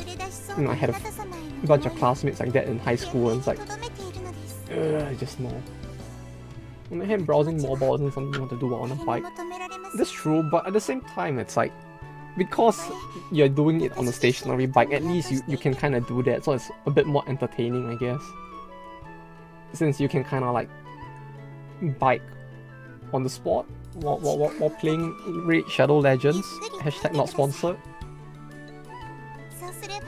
溢れ出しそう You know, な I あ had な a た様へ a の bunch of 思い classmates like that in high 現 school, に and it's like, 留めているのです。 I just know. On the hand, browsing mobile isn't something you want to do on a 誰 bike. にも止められません。 That's true, but at the same time, it's like because you're doing it on a stationary bike, at least you can kind of do that, so it's a bit more entertaining, I guess. Since you can kind of like bike on the spot while playing Raid Shadow Legends. Hashtag not sponsored. そうすれば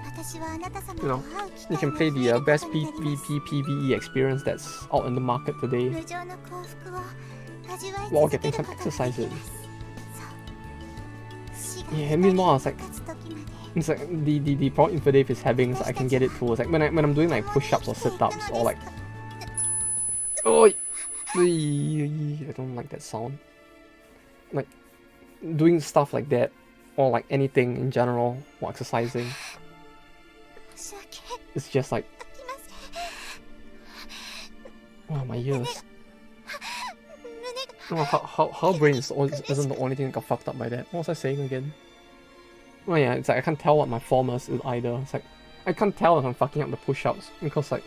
私はあなた様 You と know, 会う機 you 会 can が play 増 the えるこ best とになります。 PvP PvE experience that's out in the market today 無常の幸福を味わい while 続け getting る some ことがで exercise き in. ます。そう。死が Yeah, meanwhile, I was like, 立つ時まで it's like the problem Infodave is having is I can get it too. It's like when I'm doing like push-ups or sit-ups or like, oh, I don't like that sound. Like doing stuff like that or like anything in general while exercising. 申し訳 It's just like, ありません。 oh my ears. 胸が Oh, her brain isn't the only thing that got fucked up by that. What was I saying again? Oh yeah, it's like I can't tell what my form is either. It's like I can't tell if I'm fucking up the push-ups because like,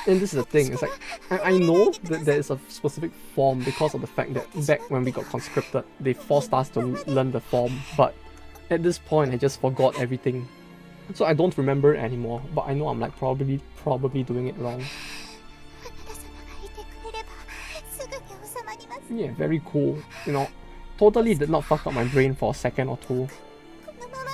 and this is the thing. It's like I know that there is a specific form because of the fact that back when we got conscripted, they forced us to learn the form. But at this point, I just forgot everything, so I don't remember it anymore. But I know I'm like probably doing it wrong. あなた様がいてくれればすぐに収まります。 Yeah, very cool. You know, totally did not fuck up my brain for a second or two. このまま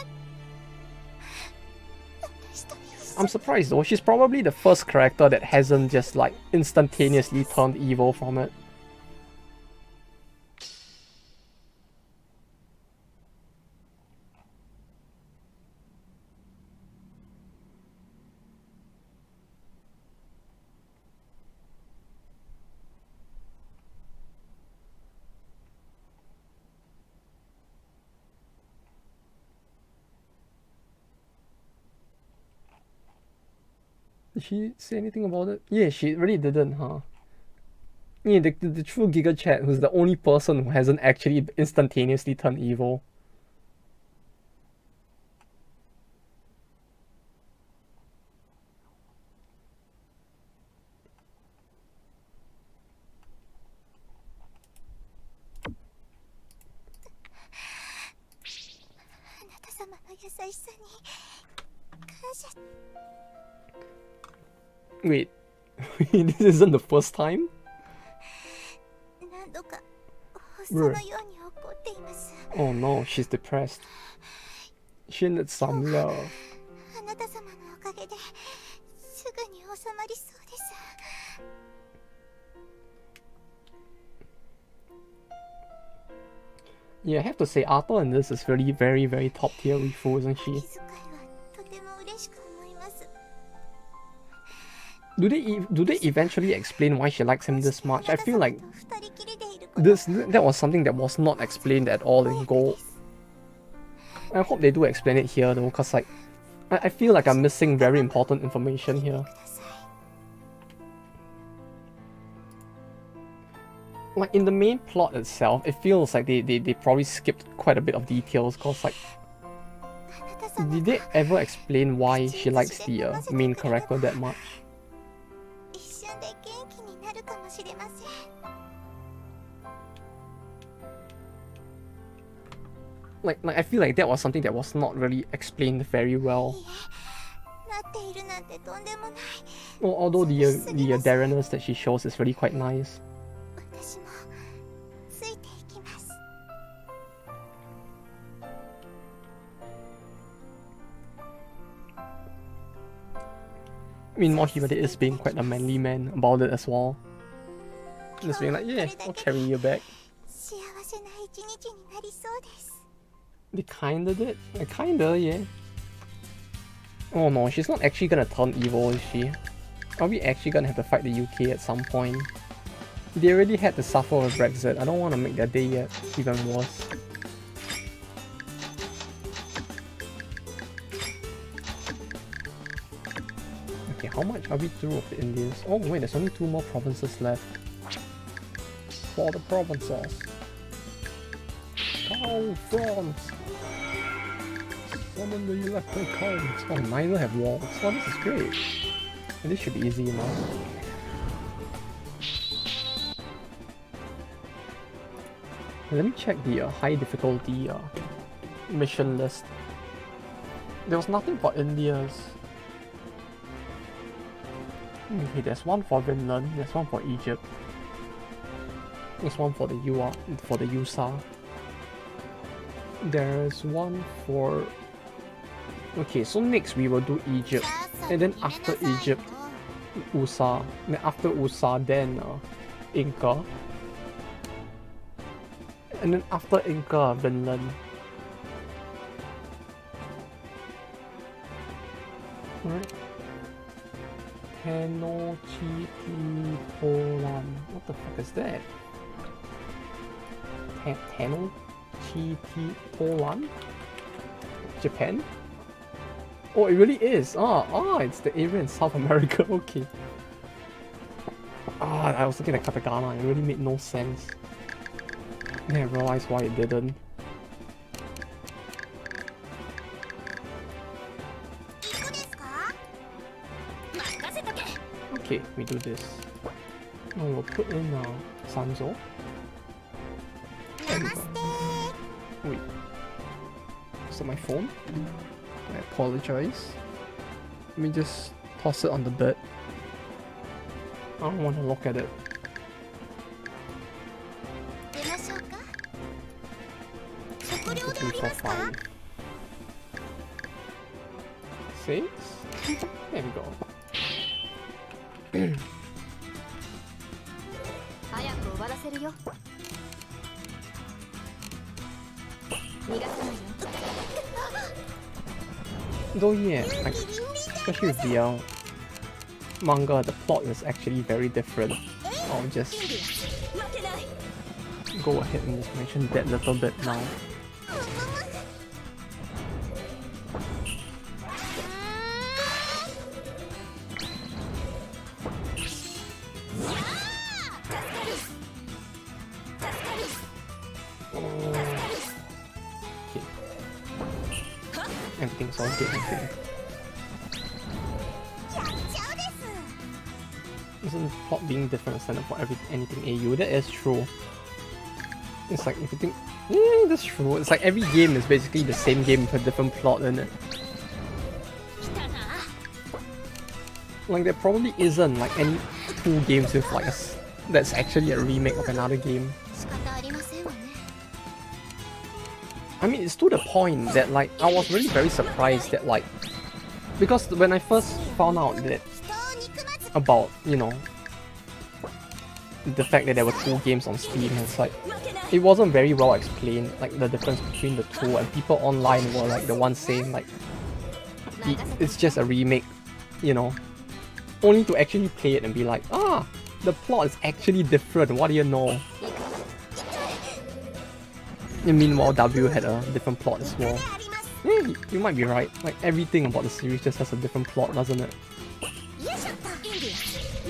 私と一緒 I'm surprised though. She's probably the first character that hasn't just like instantaneously turned evil from it. Did she say anything about it? Yeah, she really didn't, huh? Yeah, the true Giga Chat, who's the only person who hasn't actually instantaneously turned evil. Wait, this isn't the first time? Bruh. Oh no, she's depressed. She needs some love. Yeah, I have to say, Arthur in this is really very, very top tier Rifu, isn't she? Do they eventually explain why she likes him this much? I feel like that was something that was not explained at all in Gold. I hope they do explain it here though, cause like I feel like I'm missing very important information here. Like in the main plot itself, it feels like they probably skipped quite a bit of details, cause like did they ever explain why she likes the main character that much? Like I feel like that was something that was not really explained very well. Well, although the dariness that she shows is really quite nice. Meanwhile, he really is being quite a manly man about it as well. Just being like, yeah, I'll carry you back. They kinda did. Kinda, yeah. Oh no, she's not actually gonna turn evil, is she? Are we actually gonna have to fight the UK at some point? They already had to suffer with Brexit. I don't want to make their day yet even worse. Okay, how much are we through of the Indians? Oh wait, there's only 2 more provinces left. For the provinces. Cow France! Summon the electric cows. Oh, neither have walls. Oh, this is great. And this should be easy enough. Let me check the high difficulty mission list. There was nothing for India's. Okay, there's one for Vinland, there's one for Egypt. There's one for the USA. There's one for... Okay, so next we will do Egypt. And then after Egypt, USA. Then after USA, then Inca. And then after Inca, Vinland. Alright. Tenochtitlan. What the fuck is that? Tenochtitlan? Japan? Oh, it really is. It's the area in South America. Okay. I was looking at katakana. It really made no sense. Then I realized why it didn't. Okay, we do this. Now we'll put in Sanzo. Wait. Is that my phone? I apologize. Let me just toss it on the bed. I don't want to look at it. 1, 2, 3, 4, 5. 6? There we go. Though yeah, like, especially with the manga, the plot is actually very different. I'll just go ahead and just mention that little bit now. everything's all good, I think. やっちゃうです Isn't plot being different standard for anything AU? That is true. It's like if you think, yeah, that's true. It's like every game is basically the same game with a different plot, isn't it? Like there probably isn't like any two games with like that's actually a remake of another game. 仕方ありませんわね I mean, it's to the point that like I was really very surprised that like because when I first found out that 人を憎まず about, you know, the fact that there were two games on Steam, it's like it wasn't very well explained, like the difference between the two, and people online were like the ones saying like it's just a remake, you know, only to actually play it and be like, ah, the plot is actually different, what do you know? And meanwhile, W had a different plot as well. あります Yeah, you might be right. Like everything about the series just has a different plot, doesn't it? よいしょっとインディ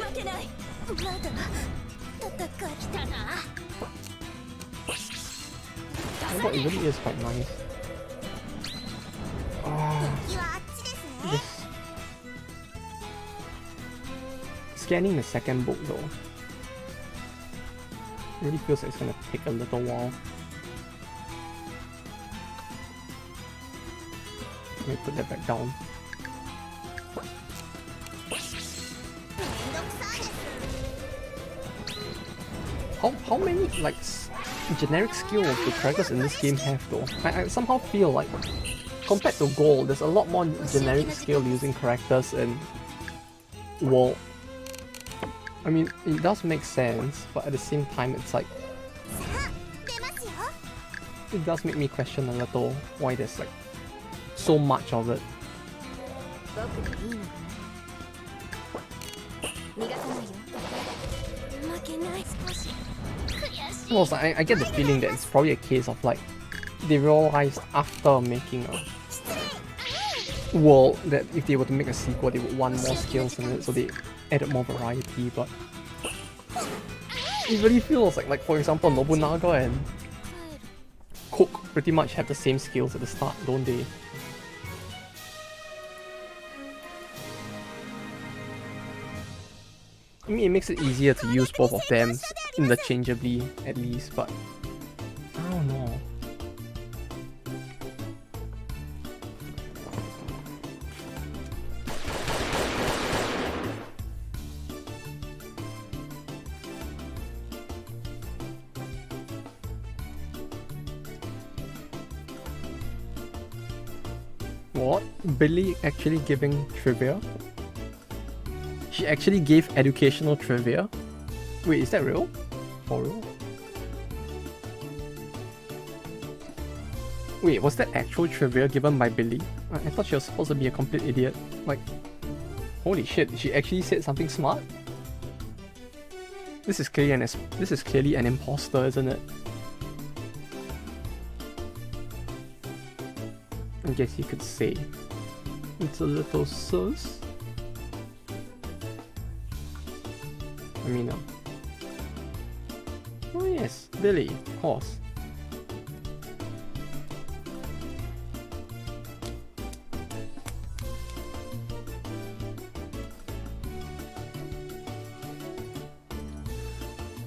ア負けないまだ戦い来たな Although it really is quite nice. Ah, 敵はあっちですね this scanning the second book though really feels like it's gonna take a little while. Let me put that back down. めんどくさいです How many like generic skills do characters in this game have though? I somehow feel like compared to Gold, there's a lot more generic skill using characters in World. I mean, it does make sense, but at the same time, it's like さあ出ますよ it does make me question a little why there's like so much of it. 僕でいいのかな逃がさないよ負けない少し悔しい Well, also, I get the feeling that it's probably a case of like they realized after making a world that if they were to make a sequel, they would want more skills in it, so they added more variety. But it really feels like for example, Nobunaga and Cook pretty much have the same skills at the start, don't they? I mean, it makes it easier to use both of them interchangeably, at least, but I don't know. What? Billy actually giving trivia? She actually gave educational trivia? Wait, is that real? For real? Wait, was that actual trivia given by Billy? I thought she was supposed to be a complete idiot. Like, holy shit, she actually said something smart? This is clearly an imposter, isn't it? I guess you could say it's a little sus. I mean, oh yes, Billy, of course.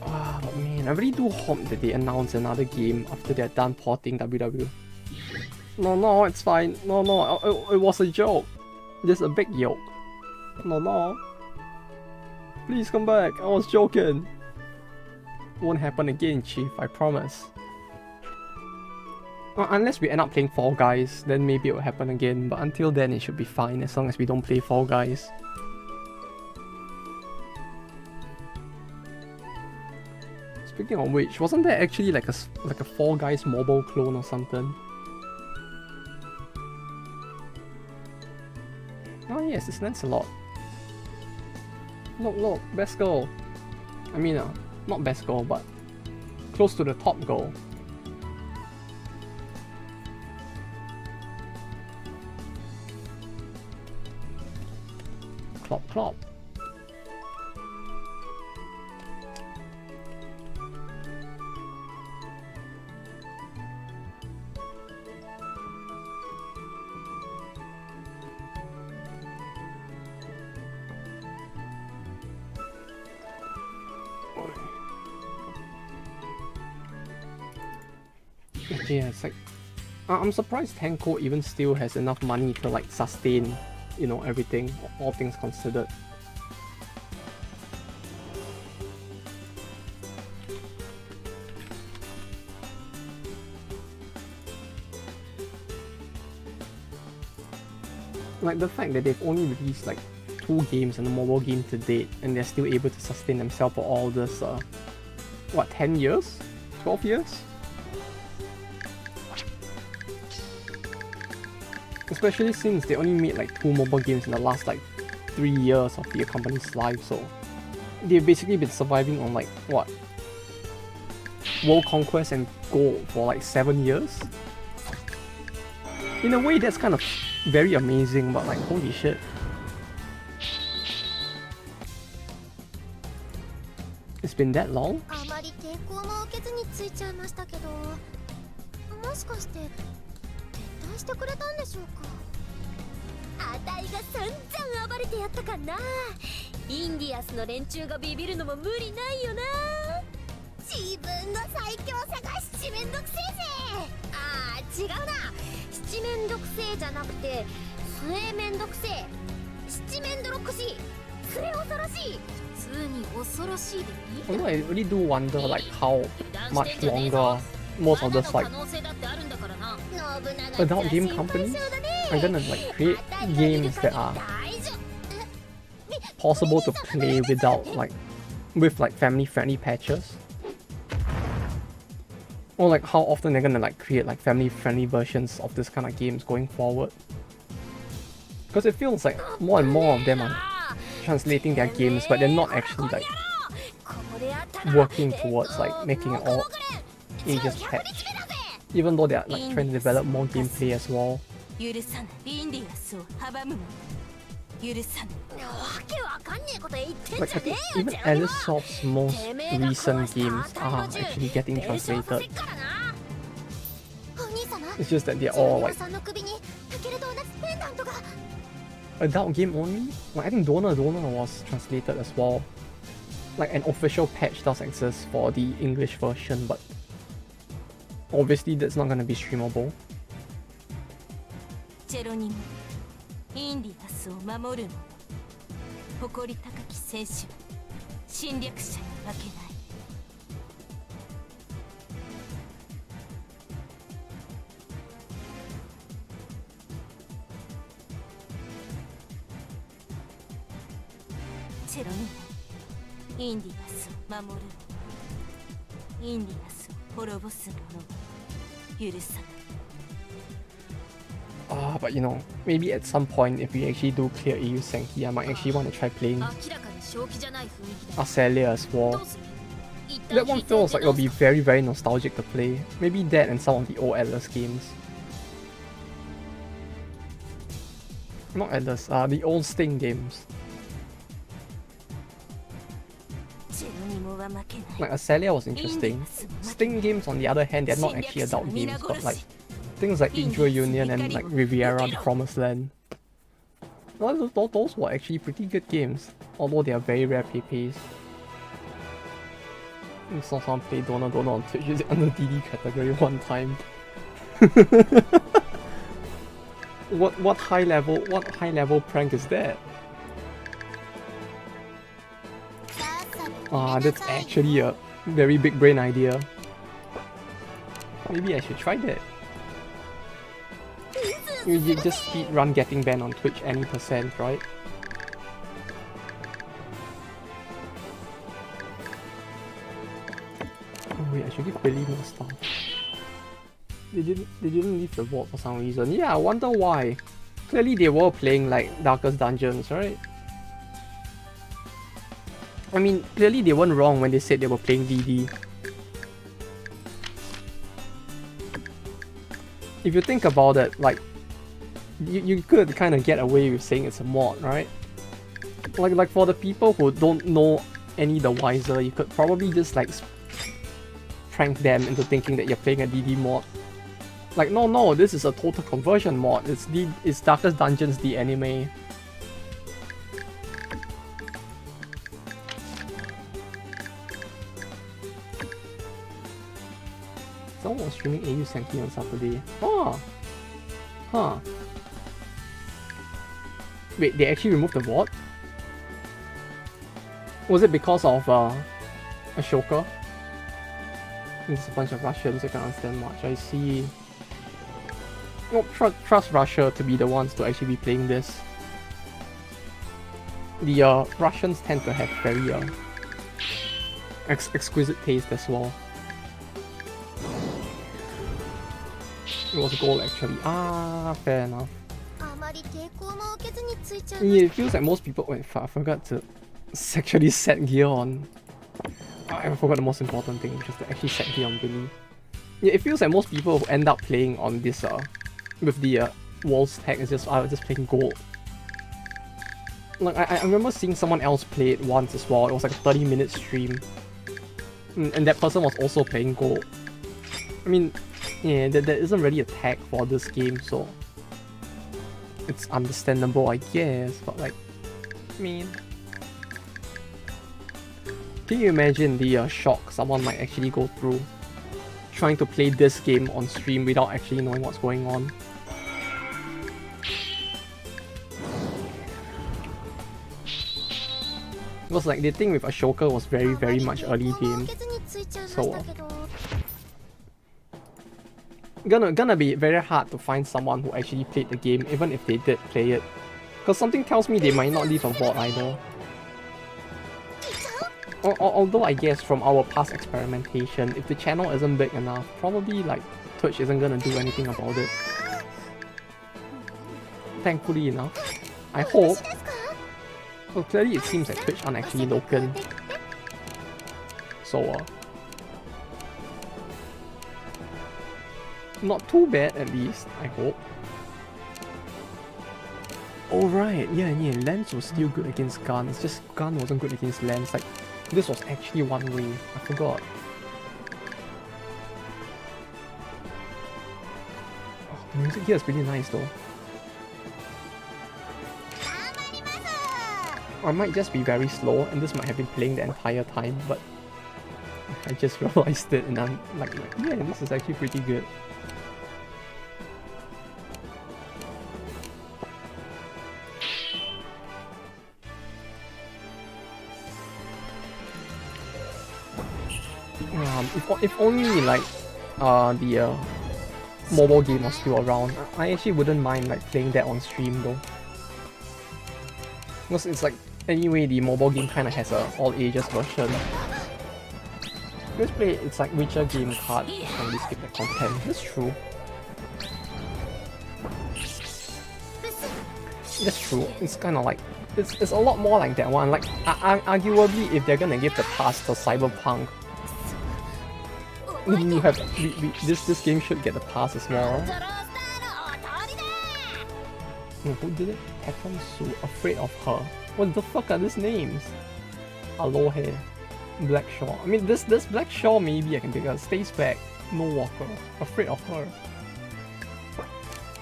Ah, but man, I really do hope that they announce another game after they're done porting WW. No, it's fine. No, it was a joke. Just a big joke. No. Please come back, I was joking. Won't happen again, Chief, I promise. Well, unless we end up playing Fall Guys, then maybe it will happen again, but until then it should be fine as long as we don't play Fall Guys. Speaking of which, wasn't there actually like a Fall Guys mobile clone or something? Oh yes, it's Lancelot. Look, best girl. I mean, not best girl, but close to the top goal. Clop. Yeah, it's like I'm surprised Tenko even still has enough money to like sustain, you know, everything, all things considered. Like the fact that they've only released like 2 games and a mobile game to date, and they're still able to sustain themselves for all this, what, 10 years? 12 years? Especially since they only made like 2 mobile games in the last like 3 years of the company's life, so they've basically been surviving on like, what, World Conquest and Gold for like 7 years? In a way, that's kind of very amazing, but like, holy shit. It's been that long? あまり抵抗も受けずについちゃいましたけど、もしかして撤退してくれたんでしょうか。あたいが散々暴れてやったかな。インディアスの連中がビビるのも無理ないよな。自分の最強さが七面倒くせえぜ。ああ、違うな。七面倒くせえじゃなくて末面倒くせえ。七面倒くしい。末恐ろしい。普通に恐ろしいでいい。 Although I really do wonder like how much longer most of those like adult game companies are gonna like create games that are possible to play without like with like family friendly patches. Or like how often they're gonna like create like family friendly versions of this kind of games going forward. Because it feels like more and more of them are translating their games, but they're not actually like working towards like making it all ages patch. Even though they're like trying to develop more gameplay as well. Like I think even Alisoft's most recent games are actually getting translated. It's just that they're all like adult game only. Like I think Dona was translated as well. Like an official patch does exist for the English version, but obviously that's not gonna be streamable. インディアスを守る者、誇り高き戦士は侵略者に負けない。チェロニモ、インディアスを守る者、インディアスを滅ぼす者は許さない。But you know, maybe at some point if we actually do clear Eiyu Senki, I might actually want to try playing Aselia as well. That one feels like it'll be very very nostalgic to play. Maybe that and some of the old Atlas games. Not Atlas, the old Sting games. Like Aselia was interesting. Sting games on the other hand, they're not actually adult games, but like things like Idra Union and like Riviera the Promised Land. Those were actually pretty good games, although they are very rare PPs. I saw someone play Dona on Twitch using under DD category one time. What high level prank is that? That's actually a very big brain idea. Maybe I should try that. You just speedrun getting banned on Twitch any percent, right? Oh wait, I should give Billy more stuff. They didn't leave the vault for some reason. Yeah, I wonder why. Clearly they were playing like Darkest Dungeons, right? I mean, clearly they weren't wrong when they said they were playing DD. If you think about it, like, you could kind of get away with saying it's a mod, right? Like for the people who don't know any the wiser, you could probably just like prank them into thinking that you're playing a DD mod. Like, no, this is a total conversion mod. It's Darkest Dungeons the anime. Someone was streaming Eiyu Senki on Saturday. Oh! Huh. Wait, they actually removed the bot? Was it because of Ashoka? There's a bunch of Russians, I can't understand much. I see. No, trust Russia to be the ones to actually be playing this. The Russians tend to have very exquisite taste as well. It was gold actually. Ah, fair enough. Yeah, it feels like most people. Wait, I forgot to actually set gear on. I forgot the most important thing, which is to actually set gear on Billy. Yeah, it feels like most people who end up playing on this with the walls tag is just playing gold. Like I remember seeing someone else play it once as well. It was like a 30-minute stream, and that person was also playing gold. I mean, yeah, there isn't really a tag for this game, so it's understandable, I guess. But like, I mean, can you imagine the shock someone might actually go through trying to play this game on stream without actually knowing what's going on? Because like the thing with Ashoka was very much early game, so gonna be very hard to find someone who actually played the game, even if they did play it. Because something tells me they might not leave a bot either. Although I guess from our past experimentation, if the channel isn't big enough, probably like Twitch isn't gonna do anything about it. Thankfully enough, I hope. Well, clearly it seems like Twitch aren't actually local. So not too bad at least, I hope. Oh right, yeah, Lens was still good against Gun. It's just Gun wasn't good against Lens. Like, this was actually one way. I forgot. Oh, the music here is pretty nice though. I might just be very slow, and this might have been playing the entire time, but I just realized it, and I'm like yeah, this is actually pretty good. If only like the mobile game was still around, I actually wouldn't mind like playing that on stream though. Because it's like, anyway, the mobile game kind of has a all ages version. Let's play it's like Witcher game card and we skip the content. That's true. That's true. It's kind of like it's a lot more like that one. Like arguably, if they're gonna give the pass to Cyberpunk, you have this game should get the pass as well. Who did it? Su, afraid of her. What the fuck are these names? Aloha, Blackshaw. I mean, this Blackshaw maybe I can pick up. Stays back, no walker. Afraid of her.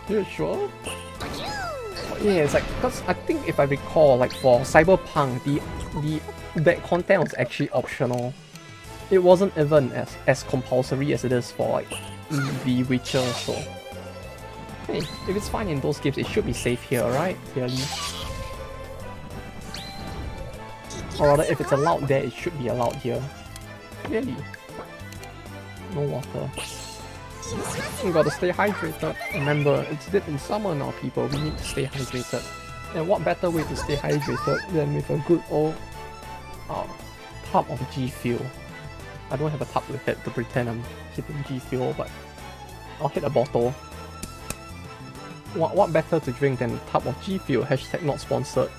You sure? Oh, yeah, it's like because I think if I recall, like for Cyberpunk, that content was actually optional. It wasn't even as compulsory as it is for like The Witcher. So hey, if it's fine in those games, it should be safe here, right? Clearly. Or rather, if it's allowed there, it should be allowed here. Clearly. No water. We gotta stay hydrated. Remember, it's dip in summer now, people. We need to stay hydrated. And what better way to stay hydrated than with a good old tub of G Fuel. I don't have a tub with it to pretend I'm hitting G Fuel, but I'll hit a bottle. What better to drink than a tub of G Fuel? Hashtag not sponsored.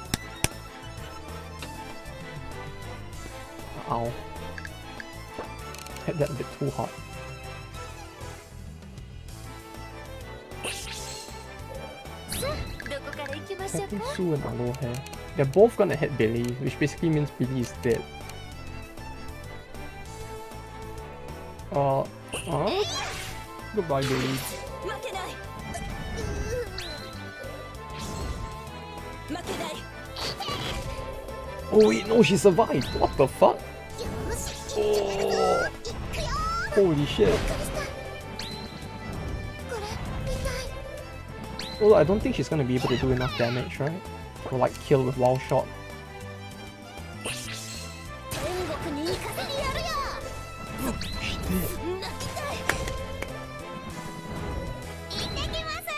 Ow. Hit that a bit too hard. I think Sue and Aloha. They're both gonna hit Billy, which basically means Billy is dead. Goodbye, Billy. Oh wait, no, she survived! What the fuck? Oh. Holy shit. Well, I don't think she's gonna be able to do enough damage, right? Or like kill with wild shot.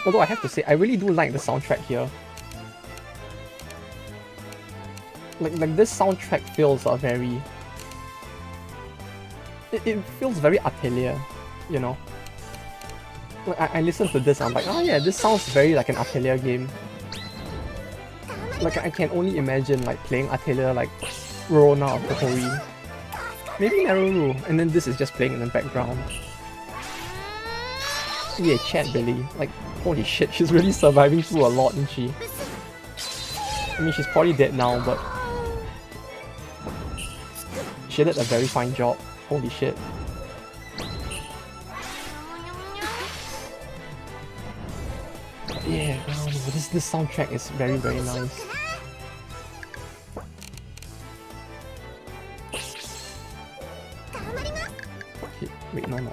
Although I have to say, I really do like the soundtrack here. Like this soundtrack feels very... It feels very Atelier, you know? I listen to this and I'm like, oh yeah, this sounds very like an Atelier game. Like I can only imagine like playing Atelier like Rona or Kokori. Maybe Naruru, and then this is just playing in the background. Yeah, Chad Billy. Like, holy shit, she's really surviving through a lot, isn't she? I mean, she's probably dead now, but she did a very fine job. Holy shit. Yeah, this soundtrack is very, very nice. Okay, wait, no.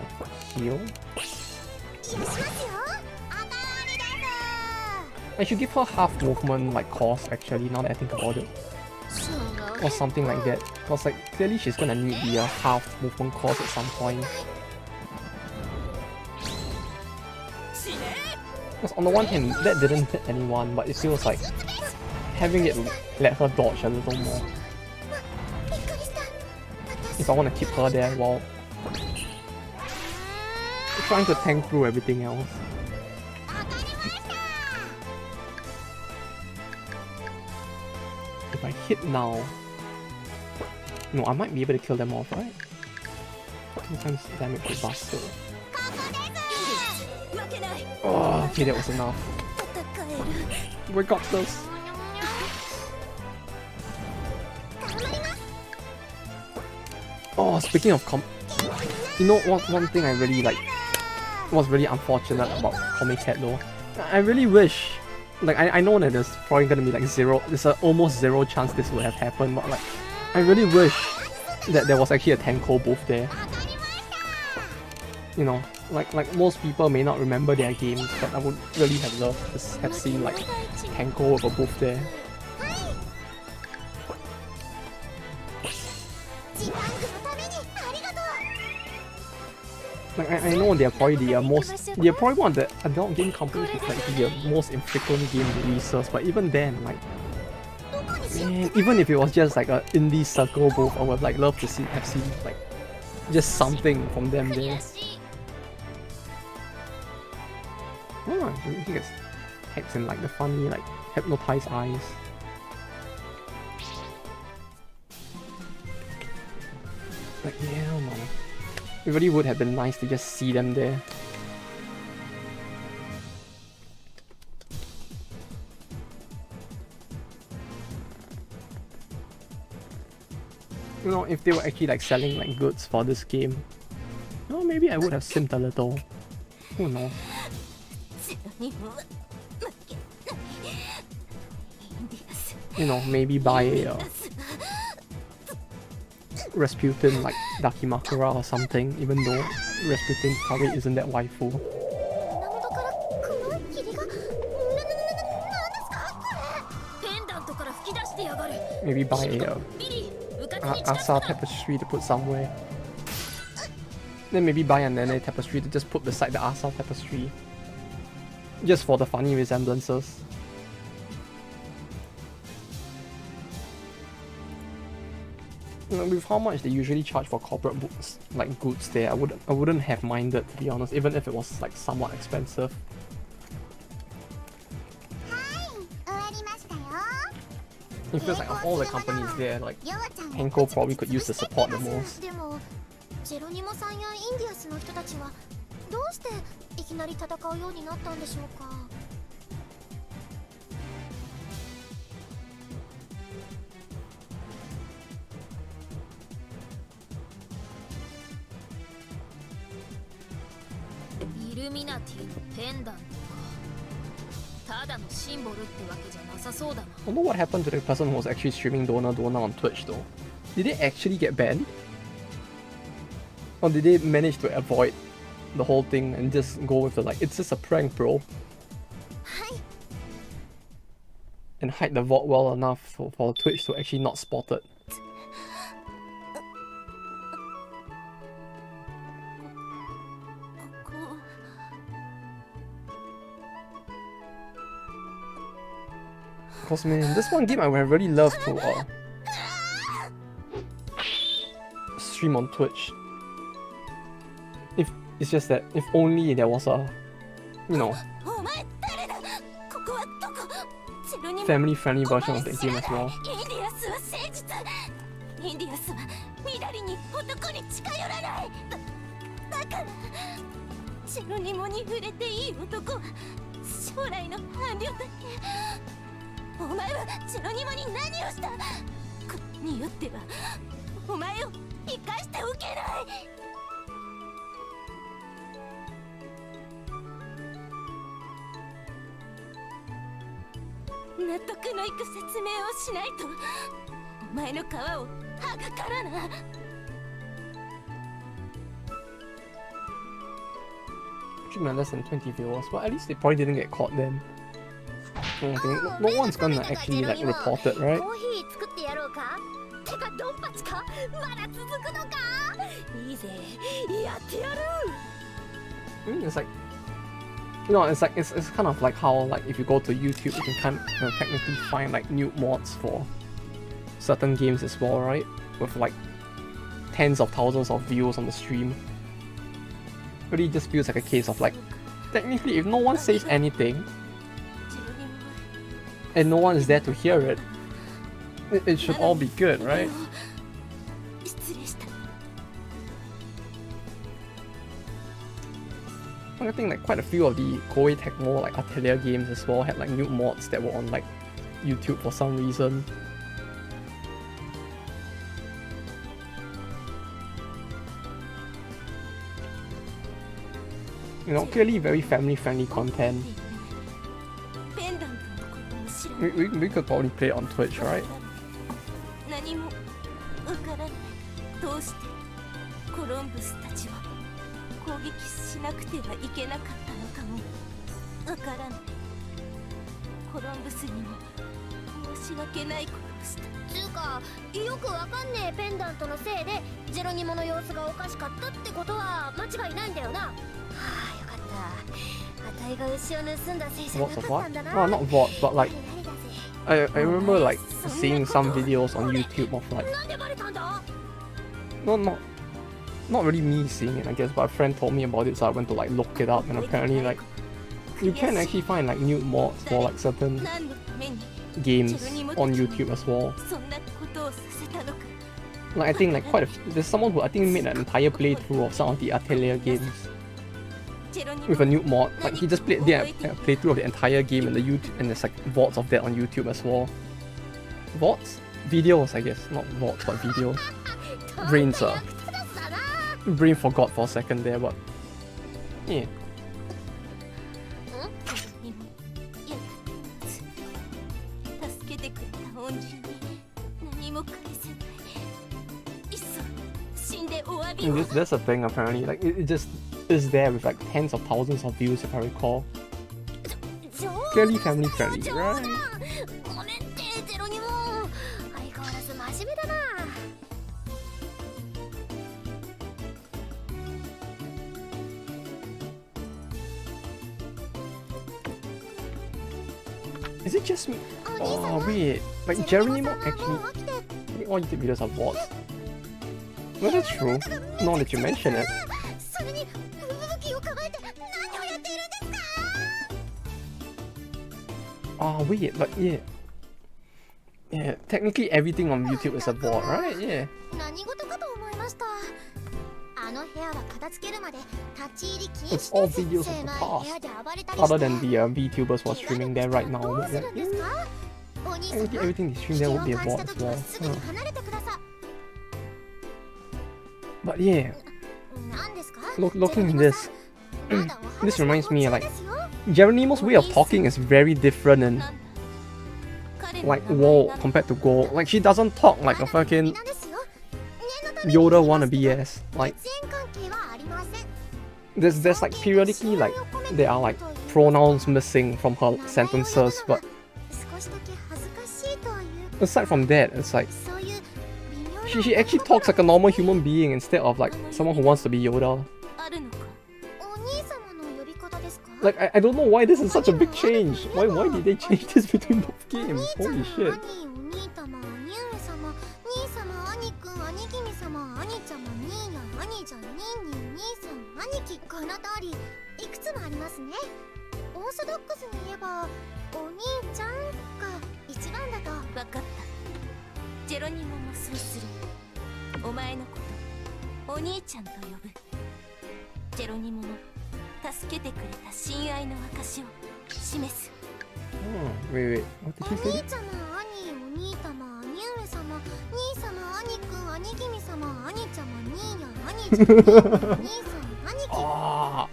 Heal? I should give her half movement like cost actually, now that I think about it. Or something like that. Because like clearly she's gonna need the half movement cost at some point. Because on the one hand that didn't hit anyone, but it feels like having it let her dodge a little more. If I want to keep her there while trying to tank through everything else. If I hit now... No, I might be able to kill them off, right? 2 times damage to bastard. Oh, okay, that was enough. We got this. Oh, speaking of you know one thing I really like was really unfortunate about Comic Cat though. I really wish, like I know that there's probably gonna be like there's a almost zero chance this would have happened, but like I really wish that there was actually a Tenko booth there. You know, like most people may not remember their games, but I would really have loved to have seen like Tenko with a booth there. Like I know they're probably they're probably one of the adult game companies with like the most infrequent game releases, but even then, like, man, even if it was just like an indie circle booth, I would like love to have seen like just something from them there. Oh, he gets hex in like the funny like hypnotized eyes. Like yeah, man. It really would have been nice to just see them there. You know, if they were actually like selling like goods for this game, no, maybe I would have simped a little. Who knows? You know, maybe buy a Rasputin like Dakimakura or something, even though Rasputin probably isn't that waifu. Maybe buy a Asa tapestry to put somewhere. Then maybe buy a Nene tapestry to just put beside the Asa tapestry. Just for the funny resemblances. You know, with how much they usually charge for corporate books, like goods there, I wouldn't have minded, to be honest, even if it was like somewhat expensive. It feels like of all the companies there, like Henko probably could use the support the most. I wonder what happened to the person who was actually streaming Dona on Twitch though. Did they actually get banned? Or did they manage to avoid the whole thing and just go with the like, it's just a prank, bro? and hide the VOD well enough for Twitch to actually not spot it. Cause man, this one game I would have really loved to stream on Twitch. If it's just that if only there was a, you know, family-friendly version of that game as well. インディアスは緑に男に近寄らないだからジェロニモに触れていい男は将来の伴侶だけお前はジェロニモに何をしたこれによってはお前を生かしておけない納得のいく説明をしないとお前の皮を剥ぐからな Less than 20 viewers, but at least they probably didn't get caught then. I think no one's gonna actually like report it, right? I mean, it's like, you know, it's kind of like how like if you go to YouTube, you can kind of, you know, technically find like new mods for certain games as well, right? With like tens of thousands of views on the stream. Really just feels like a case of like, technically if no one says anything and no one is there to hear it, it should all be good, right? I think like quite a few of the Koei Tecmo like Atelier games as well had like new mods that were on like YouTube for some reason. You know, clearly very family-friendly content. We could probably play it on Twitch, right? 何もわからないどうしてコロンブスたちは攻撃しなくてはいけなかったのかもわからないコロンブスにも申し訳ないことをしたつうかよくわかんねえペンダントのせいでジェロニモの様子がおかしかったってことは間違いないんだよなはあよかったあたいが牛を盗んだせいじゃなかったんだな Well, not VOD, but like I remember like seeing some videos on YouTube of like not really me seeing it I guess, but a friend told me about it, so I went to like look it up, and apparently like you can actually find like new mods for like certain games on YouTube as well. Like I think like there's someone who I think made an entire playthrough of some of the Atelier games with a new mod. Like he just did a playthrough of the entire game and the YouTube, and there's like VODs of that on YouTube as well. VODs? Videos, I guess, not VODs but videos. Brain forgot for a second there, but yeah. That's a thing apparently, like it just is there with like tens of thousands of views if I recall. Clearly family friendly, right? Is it just me? Oh wait, like Geronimo actually, all YouTube videos are VODs. Well, that's true, now that you mention it. Oh wait, but yeah. Yeah, technically everything on YouTube is a VOD, right? Yeah. It's all videos of the past, other than the VTubers who are streaming there right now. But, like, yeah, everything they stream there would be a VOD as well. But yeah, looking at this, this reminds me like Geronimo's way of talking is very different and like WoW compared to Go. Like she doesn't talk like a fucking Yoda wannabe ass. Like there's like periodically like there are like pronouns missing from her sentences, but aside from that, it's like そういう微妙な she actually talks like a normal human being instead of like someone who wants to be Yoda. あるのか。お兄様の呼び方ですか？ Like I don't know why this is such a big change. Why did they change this between both games? Holy shit. 兄様、兄様、兄様、兄くん、兄君様、兄ちゃま、兄や、兄じゃ、兄に、兄さん、兄貴、この通り、いくつもありますね。オーソドックスに言えば、お兄ちゃんが一番だと。わかった。ジェロニモもそうする。お前のことお兄ちゃんと呼ぶ。ジェロニモも助けてくれた親愛の証を示す。Oh, wait. What お did she 兄 say? ちゃま、兄、お兄様、兄上様、兄様、兄くん、兄君様、兄ちゃま、兄や、兄ちゃん、兄さん、兄貴。 Ah.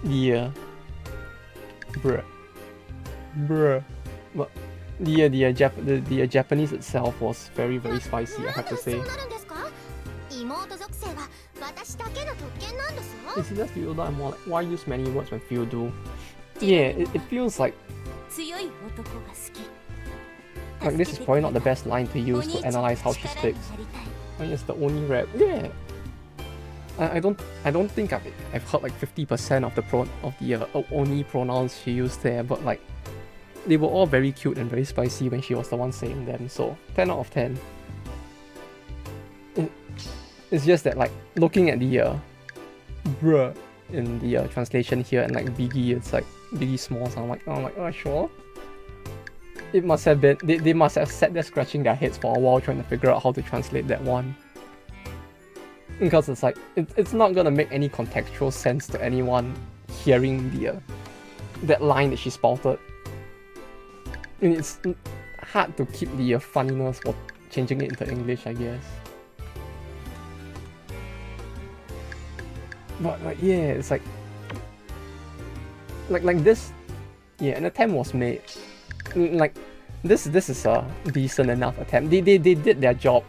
Yeah. Bruh. But the Japanese itself was very spicy, I have to say. そうなるんですか？妹属性は私だけの特権なんですよ。 It's just feel that I'm more like, why use many words when few do? Yeah, it feels like 強い男が好き。 this is probably not the best line to use to analyze how she speaks. I mean, it's the only rap. Yeah. I don't think I've heard like 50% of the oni pronouns she used there, but like they were all very cute and very spicy when she was the one saying them. So 10 out of 10. It's just that like looking at the bruh in the translation here and like Biggie, it's like Biggie small. So I'm like, oh sure. It must have been they must have sat there scratching their heads for a while trying to figure out how to translate that one. Because it's like it's not gonna make any contextual sense to anyone hearing the that line that she spouted. And it's hard to keep the funniness while changing it into English, I guess. But like yeah, it's like this. Yeah, an attempt was made. Like this is a decent enough attempt. They did their job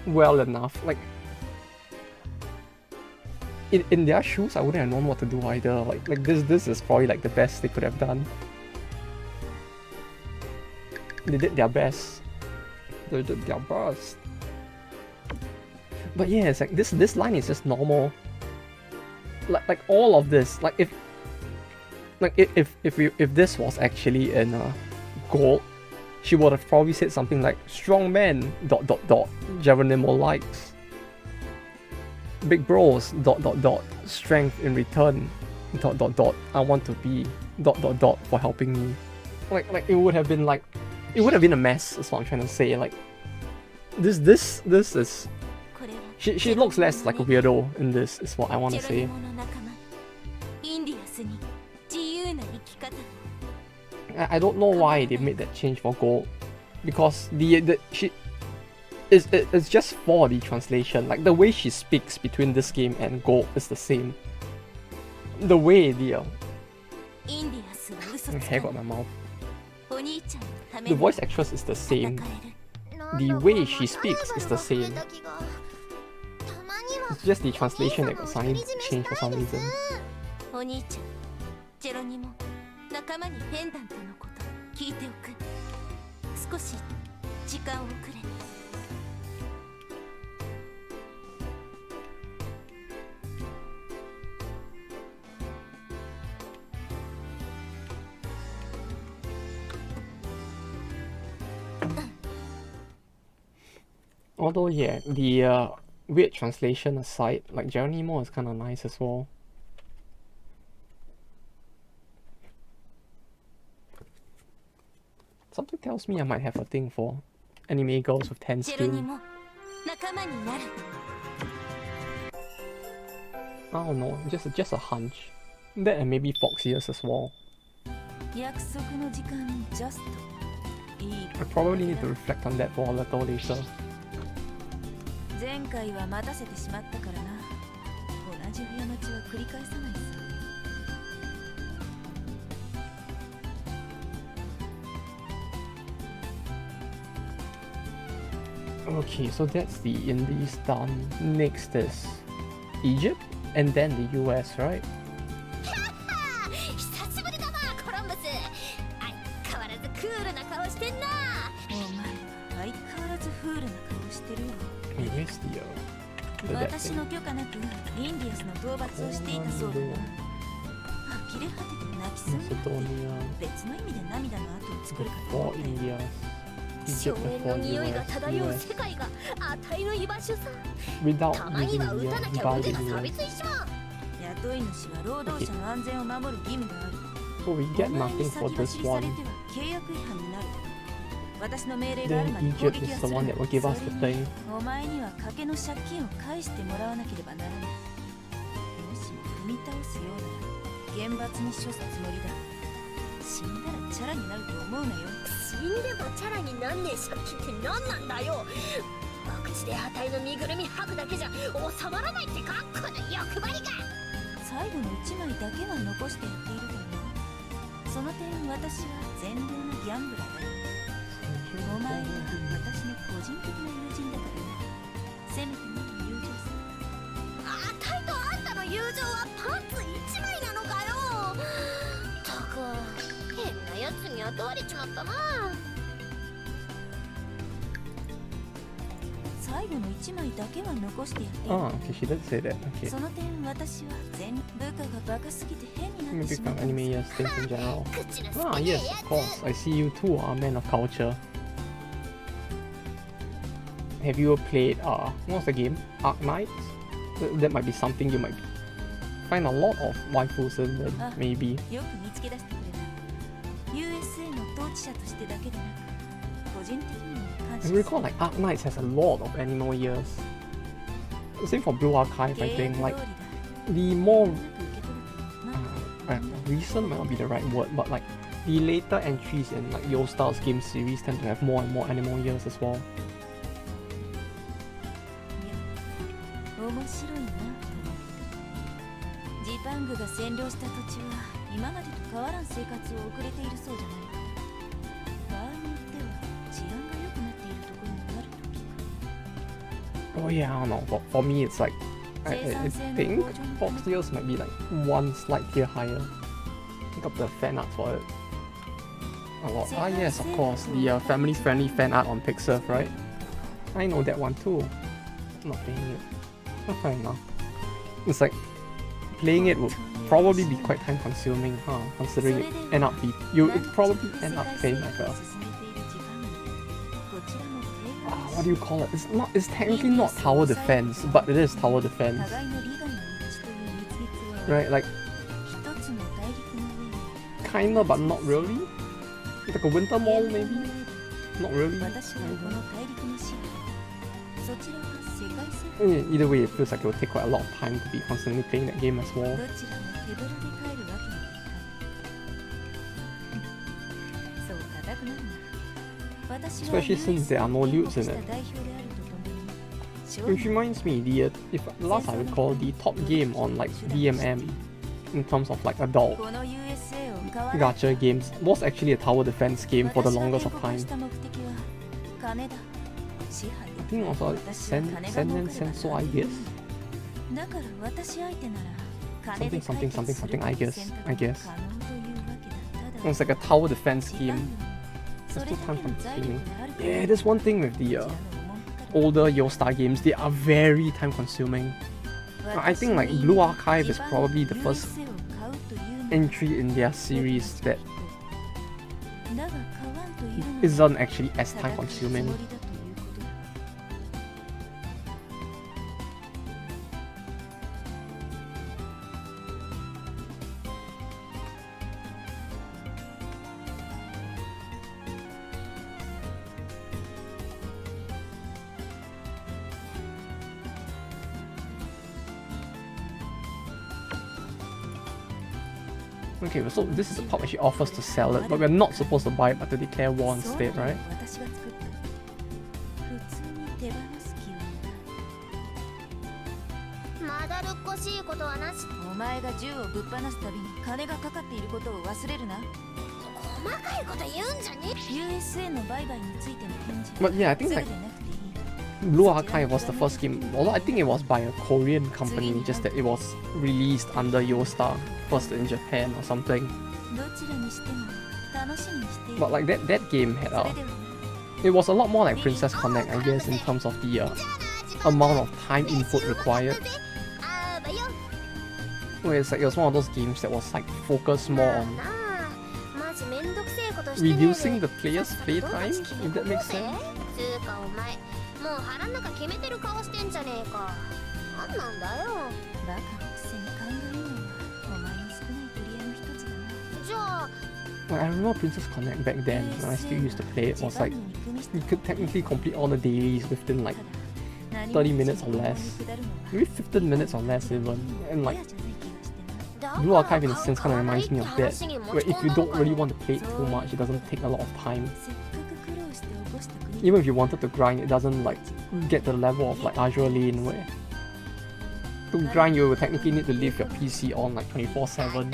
well enough. Like in their shoes, I wouldn't have known what to do either. Like this is probably like the best they could have done. They did their best. They did their best. But yeah, it's like this line is just normal. Like all of this, like if this was actually in gold, she would have probably said something like "strong man ... Geronimo likes big bros ... strength in return ... I want to be ... for helping me." Like it would have been a mess. That's what I'm trying to say. Like this is she looks less like a weirdo in this. Is what I want to say. I don't know why they made that change for gold, because it's just for the translation. Like the way she speaks between this game and gold is the same. The way hair got my mouth. The voice actress is the same. The way she speaks is the same. It's just the translation that got changed for some reason. お兄ちゃん、ジェロニモ、仲間にペンダントのこと聞いておく。少し時間をくれ。Although yeah, the weird translation aside, like Geronimo is kind of nice as well. Something tells me I might have a thing for anime girls with 10 skin. I don't know, just a hunch. That and maybe fox ears as well. I probably need to reflect on that for a little later. 前回は待たせてしまったからな。同じ過ちは繰り返さないさ。Okay, so that's the Indies done. Next is Egypt and then the US, right? 久しぶりだな、コロンブス。相変わらずクールな顔してんな。フールな顔してるよ。 Hey, where's the that 私 thing? の許可なくインディアスの討伐をしていたそうだな。呆れ果てて泣きそうになって Macedonia 別の意味で涙の跡を作るかと before 思ったよ。 India, 荘 Egypt 園の before 匂いが US, 漂う US 世界があたいの居場所さ。 without たまに using は撃たな the きゃ腕 divided が錆び US. ついちまう。雇い主は労働者の安全を守る義務がある。 So we get お前に nothing 先 for 走 this りされ one. ては契約違反になる。私の命令がある Then まで攻 Egypt 撃 is は the する one な。 that will give us the それに thing. お前には賭けの借金を返してもらわなければならない。もしも踏み倒すようなら厳罰に処すつもりだ。死んだらチャラになると思うなよ。死んでもチャラになんねえ借金って何なんだよ。博打であたいの身ぐるみ吐くだけじゃ収まらないってか、この欲張りが。最後の1枚だけは残してやっているからな。その点私は善良なギャンブラーだよ。お前は私の個人的な友人だからな。せめてもの友情さ。あたいとあんたの友情はパンツ1枚なのかよ。たく変なやつに雇われちまったな。最後の1枚だけは残してやっている。 Oh, okay, she did say that. Okay. その点私は全部下がバカすぎて変になって Maybe しまっ from た。 anime, yes, things in general. 口の Ah, 少ねえ yes, や of つ。 course. I see you too are a man of culture. Have you played, what's the game? Arc Knights? That might be something you might find a lot of waifus in it, maybe. よく見つけ出してくれた。USA の統治者としてだけでなく、個人的にも感 I 謝 recall like Arc Knights has a lot of animal years. Same for Blue Archive, I think. Like, the more recent might not be the right word, but like the later entries in like Yo-Star's game series tend to have more and more animal years as well. 面白いな。ジパングが占領した土地は今までと変わらん生活を送れているそうじゃないか。場合によっては治安が良くなっているところもあると聞く。 Oh yeah, I don't know. For me, it's like I think Fox Years might be like one slight tier higher. Pick up the fan art for it. A lot. Ah yes, of course, the family-friendly fan art on Pixar, right? I know that one too. I'm not playing it. Not fair enough. It's like playing it would probably be quite time-consuming, huh? Considering it end up you'd probably end up playing like a what do you call it? It's technically not tower defense, but it is tower defense. Right, like kinda but not really. Like a winter mall maybe? Not really. Either way, it feels like it will take quite a lot of time to be constantly playing that game as well. Especially since there are no loots in it. Which reminds me, if last I recall, the top game on like DMM in terms of like adult gacha games was actually a tower defense game for the longest of time. I think it was like Senden Senso, I guess. Something, I guess. It was like a tower defense game. It's too time consuming. Yeah, there's one thing with the older Yo-Star games, they are very time consuming. I think like Blue Archive is probably the first entry in their series that isn't actually as time consuming. Okay, so this is the pop she offers to sell it, but we're not supposed to buy it but to declare war instead, right? But yeah, I think like Blue Archive was the first game, although I think it was by a Korean company, just that it was released under Yo-Star, first in Japan or something. But like that game had it was a lot more like Princess Connect, I guess, in terms of the amount of time input required. Where it's like it was one of those games that was like focused more on reducing the player's playtime, if that makes sense. つうかお前もう腹の中決めてる顔してんじゃねえか。なんなんだよ。バカのくせに勘がいいのがお前の少ない取り合いの一つだな。じゃあ Like, I remember Princess Connect back then when I still used to play it was like you could technically complete all the dailies within like 30 minutes or less. Maybe 15 minutes or less even. And like Blue Archive in a sense kind of reminds me of that, where if you don't really want to play it too much, it doesn't take a lot of time. Even if you wanted to grind, it doesn't like get the level of like Azure Lane where to grind you will technically need to leave your PC on like 24/7.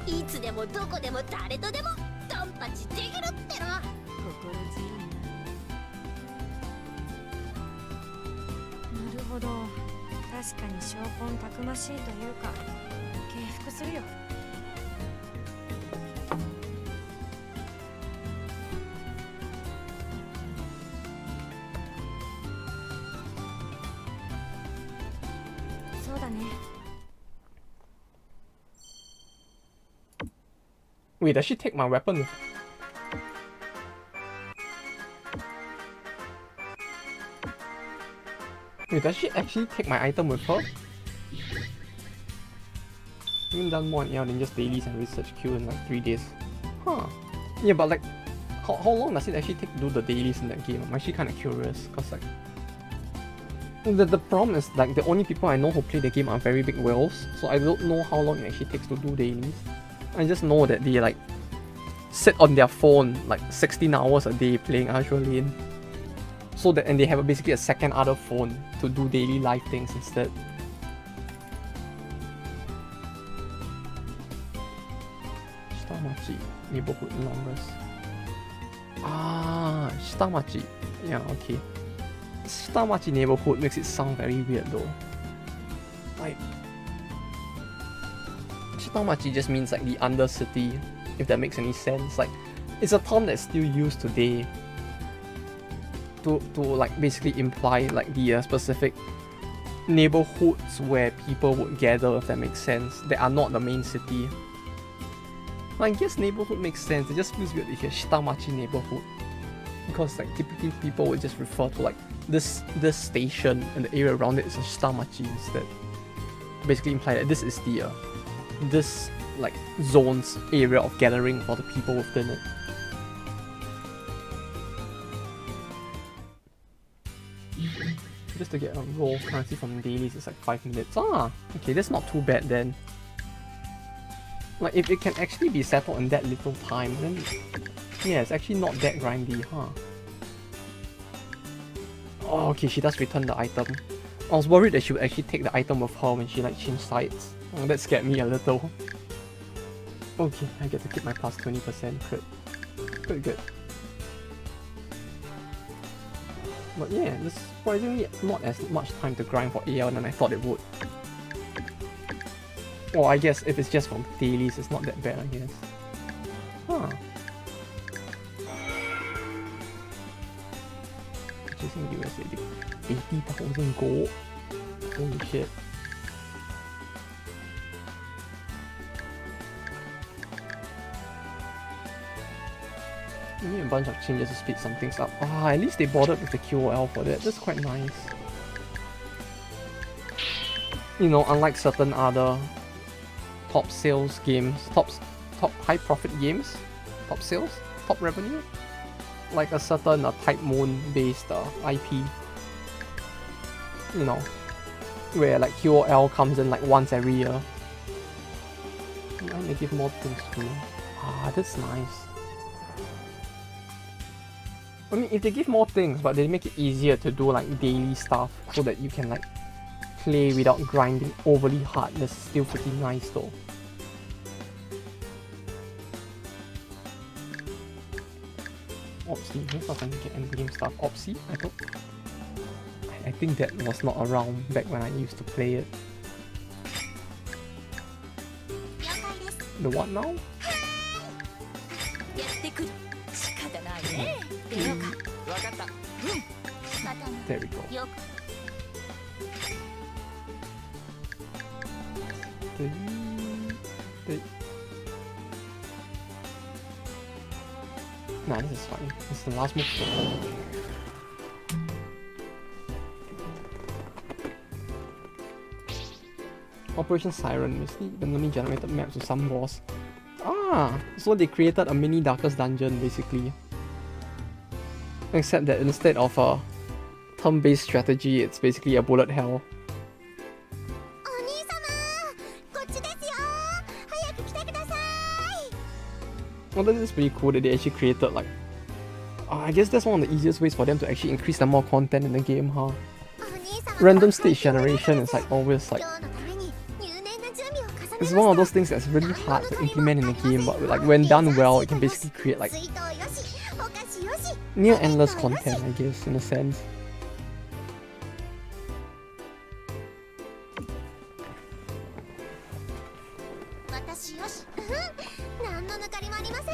いつでもどこでも誰とでもドンパチできるっての。心強いな。なるほど。確かに証拠たくましいというか敬服するよ。そうだね。Wait, does she take my weapon with Wait, does she actually take my item with her? Even done more than just dailies and research queue in like 3 days. Huh. Yeah, but like, how long does it actually take to do the dailies in that game? I'm actually kind of curious, cause like, the problem is like the only people I know who play the game are very big whales, so I don't know how long it actually takes to do dailies. I just know that they like sit on their phone like 16 hours a day playing Azure Lane. So that, and they have basically a second other phone to do daily life things instead. Shitamachi neighborhood longest. Ah, Shitamachi. Yeah, okay. Shitamachi neighborhood makes it sound very weird though. Like, Shitamachi just means like the undercity, if that makes any sense. Like, it's a term that's still used today to like basically imply like the specific neighborhoods where people would gather, if that makes sense. They are not the main city. I guess neighborhood makes sense. It just feels weird to hear Shitamachi neighborhood, because like typically people would just refer to like this station and the area around it is a Shitamachi instead. Basically imply that this is the this like zone's area of gathering for the people within it. Just to get a raw currency from dailies is like 5 minutes. Ah, okay, that's not too bad then. Like if it can actually be settled in that little time, then yeah, it's actually not that grindy, huh? Oh, okay, she does return the item. I was worried that she would actually take the item with her when she like changed sides. Oh, that scared me a little. Okay, I get to keep my plus 20% crit. Good. But yeah, there's surprisingly not as much time to grind for AL than I thought it would. Well, I guess if it's just from dailies, it's not that bad, I guess. Huh. Purchasing USD 80,000 gold. Holy shit. Maybe a bunch of changes to speed some things up. Ah, at least they bothered with the QOL for that. That's quite nice. You know, unlike certain other top sales games, top high profit games, top sales, top revenue, like a certain Type Moon based IP. You know, where like QOL comes in like once every year. And they give more things too. Ah, that's nice. I mean, if they give more things, but they make it easier to do like daily stuff so that you can like play without grinding overly hard, that's still pretty nice though. Opsy, where's not something to get endgame stuff? Opsy? I think that was not around back when I used to play it. The what now? ってくる。仕方ないね。出ようか。わかった。またね。 There we go. よく。 Nah, this is fine. This is the last move. Operation Siren basically randomly generated maps with some boss. Ah, so they created a mini Darkest Dungeon basically. Except that instead of a turn-based strategy, it's basically a bullet hell. お兄様、こっちですよ。早く来てください。 Well, that is pretty cool that they actually created like. I guess that's one of the easiest ways for them to actually increase the more content in the game, huh? お兄様、 Random stage generation is like always like. 今日のために入念な準備を重ねました。 It's one of those things that's really hard to implement in the game, but like when done well, it can basically create like 水筒よし、お菓子よし。 near endless content, I guess, in a sense. 私よし。何の抜かりもありません。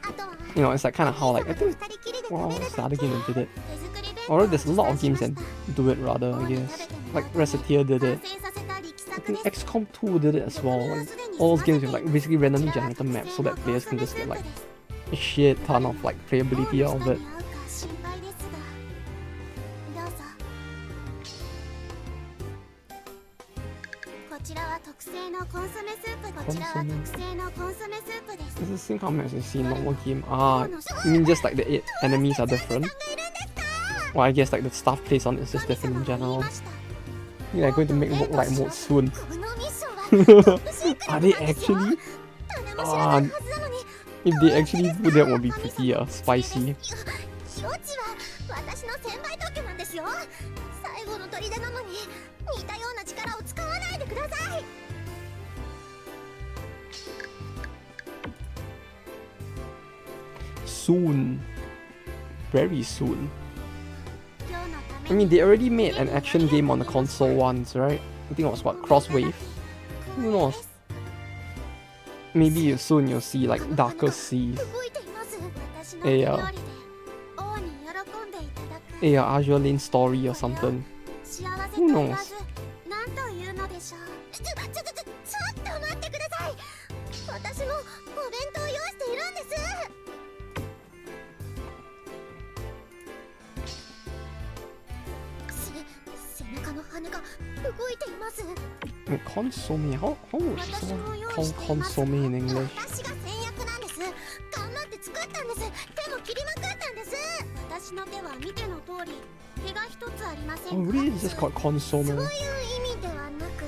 あとは You know, it's like kind of how like I think 二人きりで well, 食べる it's the other game that did it. 手作り弁当 Or there's a lot of games that do it rather, I guess. Like Recettear did it. 完成させた力 I 作 think です。 XCOM 2 did it as well. Like, all those games with like basically randomly generated maps so that players can just get like a shit ton of like playability out of it. 心配ですが、どうぞ。こちらは特製のコンソメスープ。こちらは特製のコンソメスープです。 This is the same kind of maps you see in normal game. Ah, you mean just like the 8 enemies are different? Well, I guess like the stuff placed on it is just different in general. Yeah, they're going to make roguelike mode soon. このミッションはトップシークレット Are なん they ですよ。 actually? 種も知らないはずなのに。 If they actually do that, would be pretty spicy. 余地は私の専売特許なんですよ。最後の砦なのに似たような力を使わないでください。 Soon. Very soon. 今日のた I め mean, they already made an action game on the console once, right? I think it was what, Crosswave? Who knows? Maybe soon you'll see like Darker Seas, 動いています。私の手料理で王に喜んでいただく。 a Azure Lane story or something. 幸せと Who 言 knows? わず何というのでしょう。ちょっと待ってください。私もお弁当を用意しているんです。背中の羽が動いています。 And consomme, how would 私 someone も用意 call しています。 consomme in English? 私が戦略なんです。頑張って作ったんです。手も切りまくったんです。私の手は見ての通り手が一つありませ Oh, ん。 really? It's just called そう consomme. いう意味ではなく、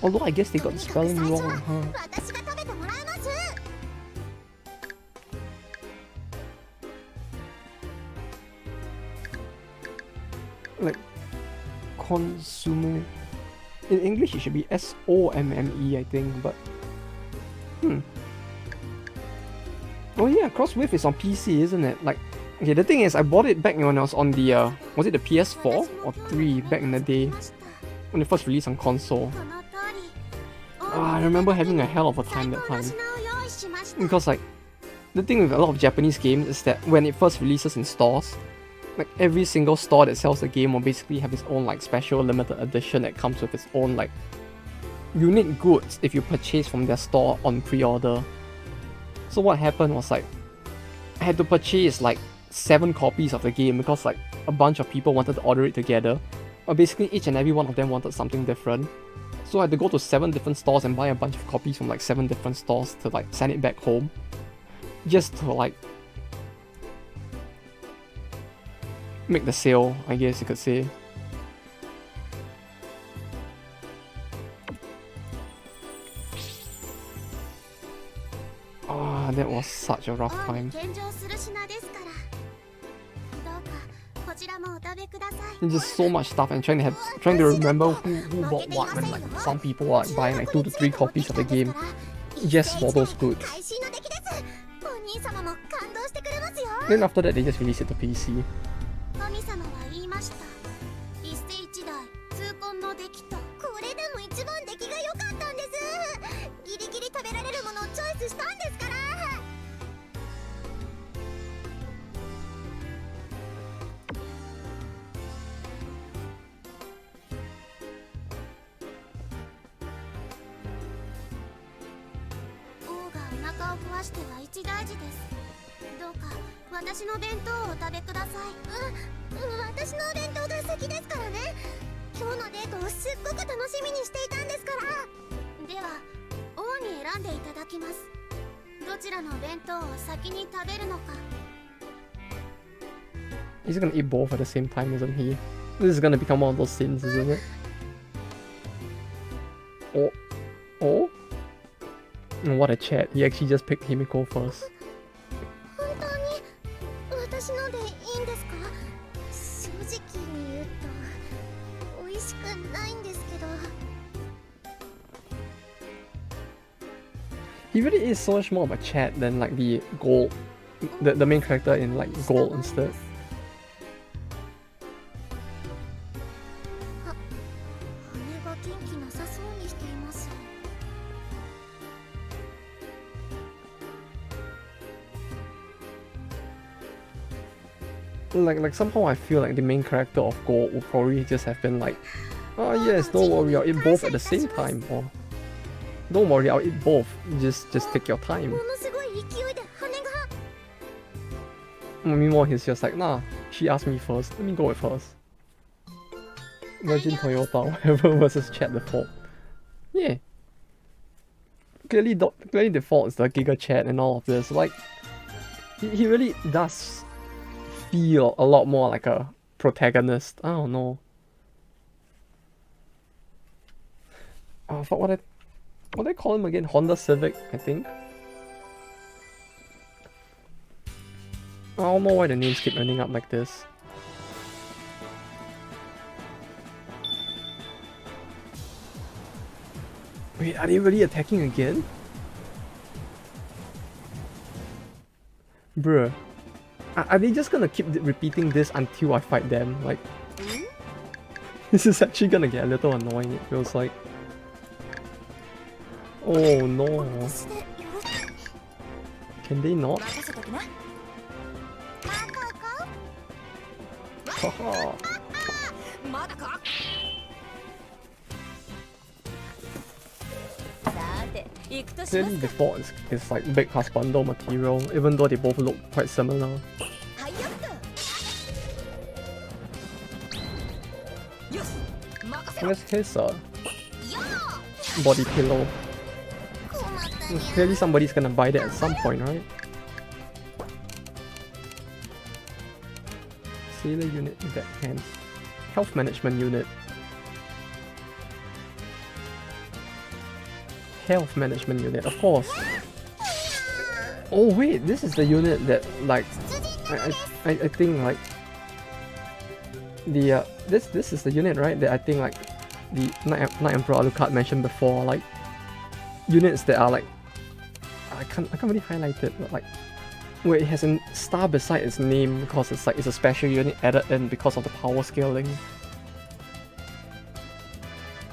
Although I guess they got the とにかく spelling 最初 wrong, は huh? 私が食べてもらいます。 Like, consume. In English, it should be SOMME, I think, but. Oh, yeah, Crosswave is on PC, isn't it? Like, okay, the thing is, I bought it back when I was on the. Was it the PS4 or 3 back in the day? When it first released on console. この通り。 I remember having a hell of a time that 最高の time. 品を用意しました。 Because, like, the thing with a lot of Japanese games is that when it first releases in stores, like every single store that sells the game will basically have its own like special limited edition that comes with its own like unique goods if you purchase from their store on pre-order. So what happened was like I had to purchase like 7 copies of the game because like a bunch of people wanted to order it together. But basically each and every one of them wanted something different. So I had to go to 7 different stores and buy a bunch of copies from like 7 different stores to like send it back home. Just to like make the sale, I guess you could say. Ah, that was such a rough 王に time. 献上する品ですから。どうかこちらもお食べください。 There's just so much stuff and trying to remember who bought what when like some people are like buying like 2 to 3 copies of the game just for those goods. 会心の出来です。お兄様も感動してくれますよ。 Then after that they just released it to PC. 神様は言いました。一世一代痛恨の出来と。これでも一番出来が良かったんです。ギリギリ食べられるものをチョイスしたんですから。腹を壊しては一大事です。どうか私の弁当をお食べください。私の弁当が先ですからね。今日のデートをすっごく楽しみにしていたんですから。では王に選んでいただきます。どちらの弁当を先に食べるのか。 He's gonna eat both at the same time, isn't he? This is gonna become one of those scenes, isn't it? Oh. Oh? What a chat. He actually just picked Himiko first. 本当に私のでいいんですか？正直に言うと美味しくないんですけど。 He really is so much more of a chat than like the gold, the main character in like gold instead. Like somehow I feel like the main character of Gold would probably just have been like, oh yes, don't worry, I'll eat both at the same time, or don't worry, I'll eat both, just take your time. Meanwhile, he's just like, nah, she asked me first, let me go with hers. Virgin Toyota, whatever versus Chat Default. Yeah. Clearly Default is the Giga Chat and all of this. Like, he really does feel a lot more like a protagonist. I don't know. What they call him again? Honda Civic, I think. I don't know why the names keep ending up like this. Wait, are they really attacking again? Bruh. Are they just gonna keep repeating this until I fight them? Like, this is actually gonna get a little annoying, it feels like. Oh no. Can they not? Haha. Clearly Default is like big husbando material, even though they both look quite similar. Where's his body pillow? Clearly somebody's gonna buy that at some point, right? Sailor unit in that hand. Health management unit. Health management unit, of course. Oh wait, this is the unit that like I think like the this is the unit, right, that I think like the Night Emperor Alucard mentioned before, like units that are like I can't really highlight it, but like where it has a star beside its name because it's like it's a special unit added in because of the power scaling.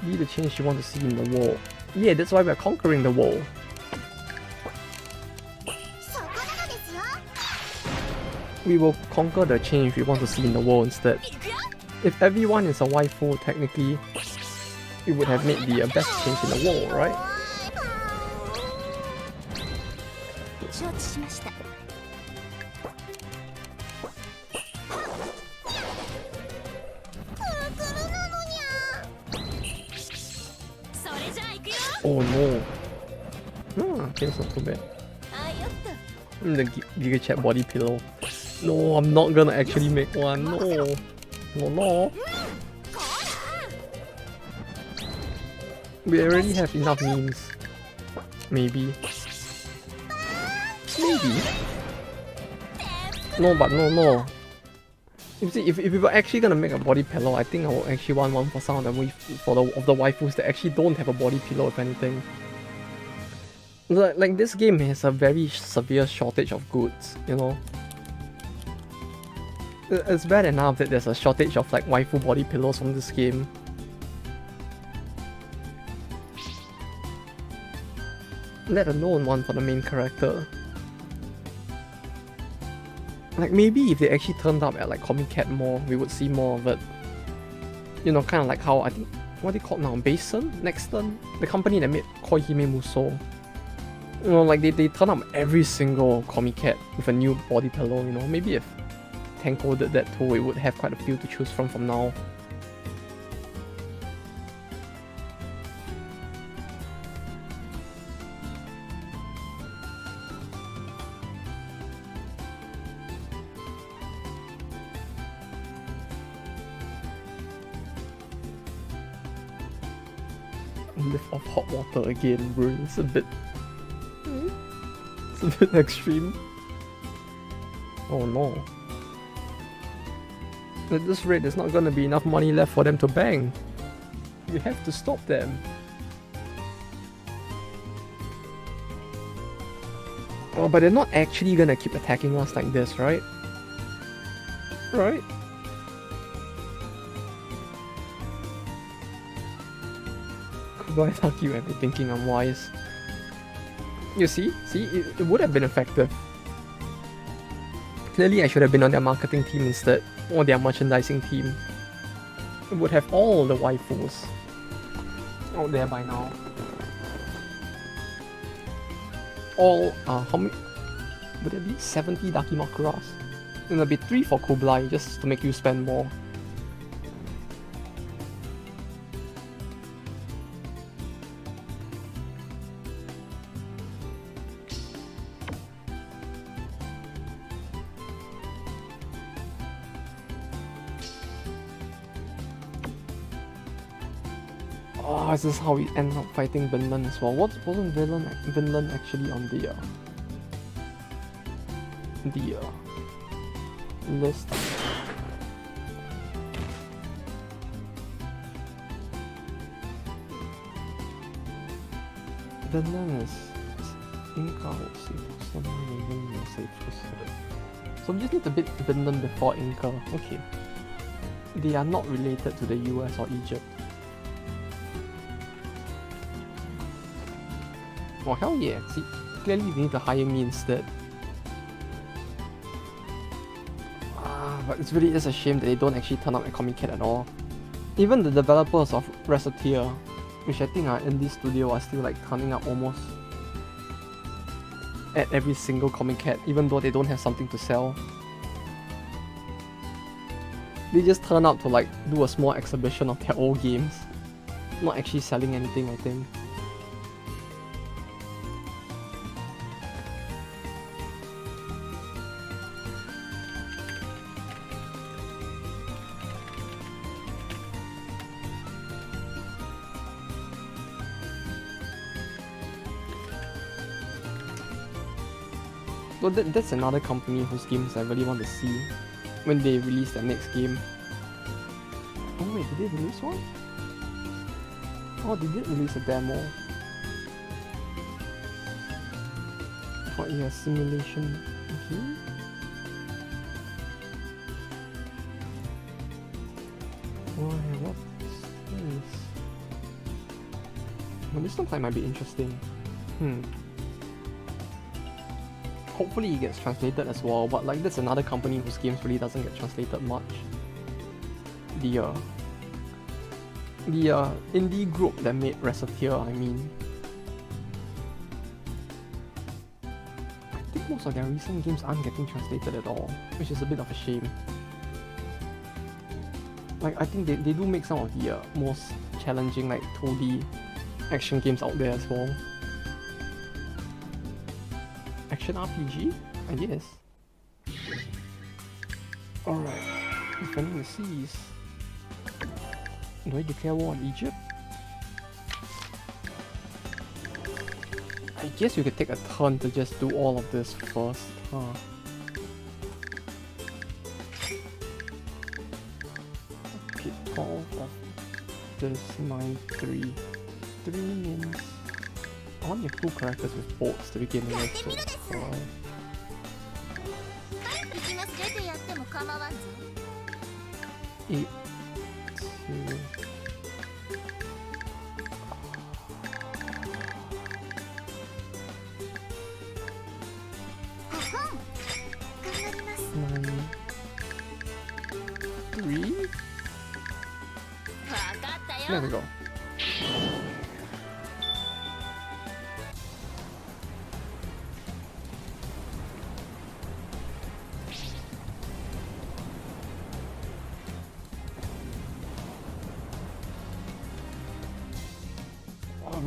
Be the change you want to see in the world. Yeah, that's why we're conquering the world. We will conquer the change we want to see in the world instead. If everyone is a waifu, technically, it would have made the best change in the world, right? Oh no. No, okay, it's not too bad. The Giga Chat body pillow. No, I'm not gonna actually make one. No. No. We already have enough memes. Maybe. No, but no. You see, if we were actually gonna make a body pillow, I think I would actually want one for some of the waifus that actually don't have a body pillow, if anything. Like this game has a very severe shortage of goods, you know. It's bad enough that there's a shortage of like waifu body pillows from this game. Let alone one for the main character. Like maybe if they actually turned up at like Comic Cat more, we would see more of it. You know, kind of like how I think, what are they called now? Basin? Nexton? The company that made Koihime Muso. You know, like they turn up every single Comiket with a new body pillow, you know. Maybe if Tenko did that too, it would have quite a few to choose from now. Lift off hot water again, bro. It's a bit extreme. Oh no. At this rate, there's not gonna be enough money left for them to bang. You have to stop them. Oh, but they're not actually gonna keep attacking us like this, right? Right? Kublai Taki might be thinking I'm wise. You see? See? It would have been effective. Clearly I should have been on their marketing team instead, or their merchandising team. It would have all the waifus out there by now. All, how many? Would it be 70 Dakimakuras? And there'll be 3 for Kublai, just to make you spend more. Oh, this is how we end up fighting Vinland as well. Wasn't Vinland actually on the list? Vinland is Inca or safe. So we just need to beat Vinland before Inca. Okay. They are not related to the US or Egypt. Oh hell yeah, see, clearly they need to hire me instead. But it really is a shame that they don't actually turn up at Comiket at all. Even the developers of Reseteer, which I think are indie studio, are still like turning up almost at every single Comiket, even though they don't have something to sell. They just turn up to like do a small exhibition of their old games, not actually selling anything, I think. So that's another company whose games I really want to see when they release their next game. Oh wait, did they release one? Oh, they did release a demo. For a simulation game? Why, what's this? Well, this looks like might be interesting. Hopefully it gets translated as well, but like that's another company whose games really doesn't get translated much. The indie group that made Reseteer, I mean. I think most of their recent games aren't getting translated at all, which is a bit of a shame. Like I think they do make some of the most challenging like 2D action games out there as well. Action RPG? I guess. Alright. Defending the seas. Do I declare war on Egypt? I guess you could take a turn to just do all of this first, huh? Okay, 12 of this 9-3. 3 means I want your cool characters with bolts to begin with, so 8, 2. There we go.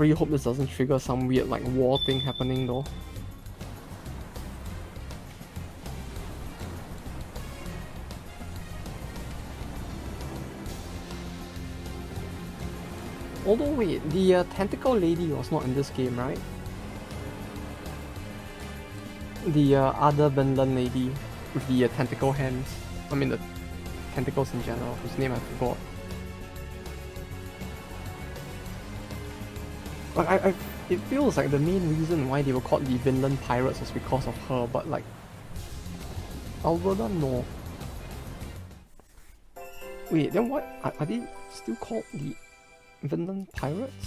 really hope this doesn't trigger some weird like war thing happening though. Although wait, the tentacle lady was not in this game, right? The other Vinland lady with the tentacle hands. I mean the tentacles in general, whose name I forgot. Like it feels like the main reason why they were called the Vinland Pirates was because of her, but like Alberta, no. Wait, then what are they still called the Vinland Pirates?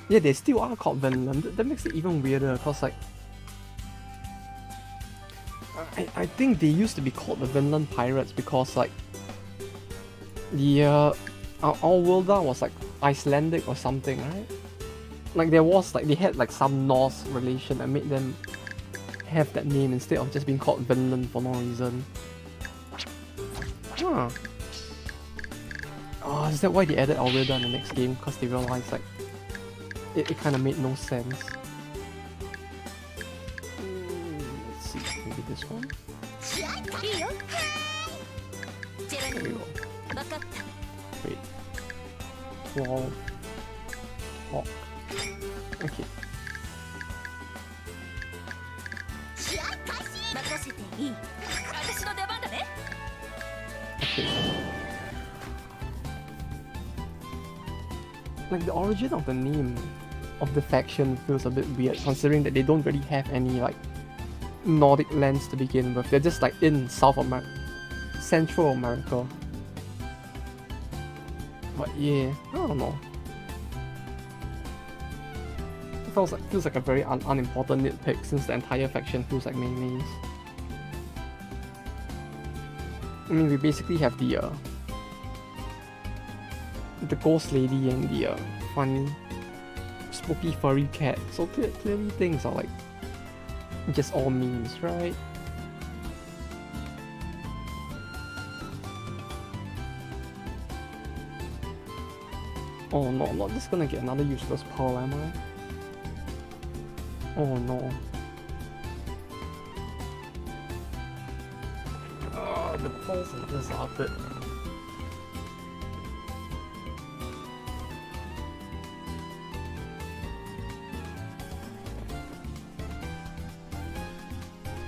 Yeah, they still are called Vinland. That makes it even weirder, cause like I think they used to be called the Vinland Pirates because like the our world was like Icelandic or something, right? Like there was like they had like some Norse relation that made them have that name instead of just being called Vinland for no reason. Huh. Oh, is that why they added Alreda in the next game? Because they realized like it kind of made no sense. Let's see, maybe this one. There we go. Wait. 12. Hawk. Okay. Okay. Like the origin of the name of the faction feels a bit weird, considering that they don't really have any like Nordic lands to begin with. They're just like in South America, Central America. But yeah, I don't know. It feels like a very unimportant nitpick since the entire faction feels like melees. I mean, we basically have the ghost lady and the funny, spooky furry cat. So clearly things are like just all memes, right? Oh no, I'm not just gonna get another useless pearl, am I? Oh no. The pearls in this outfit.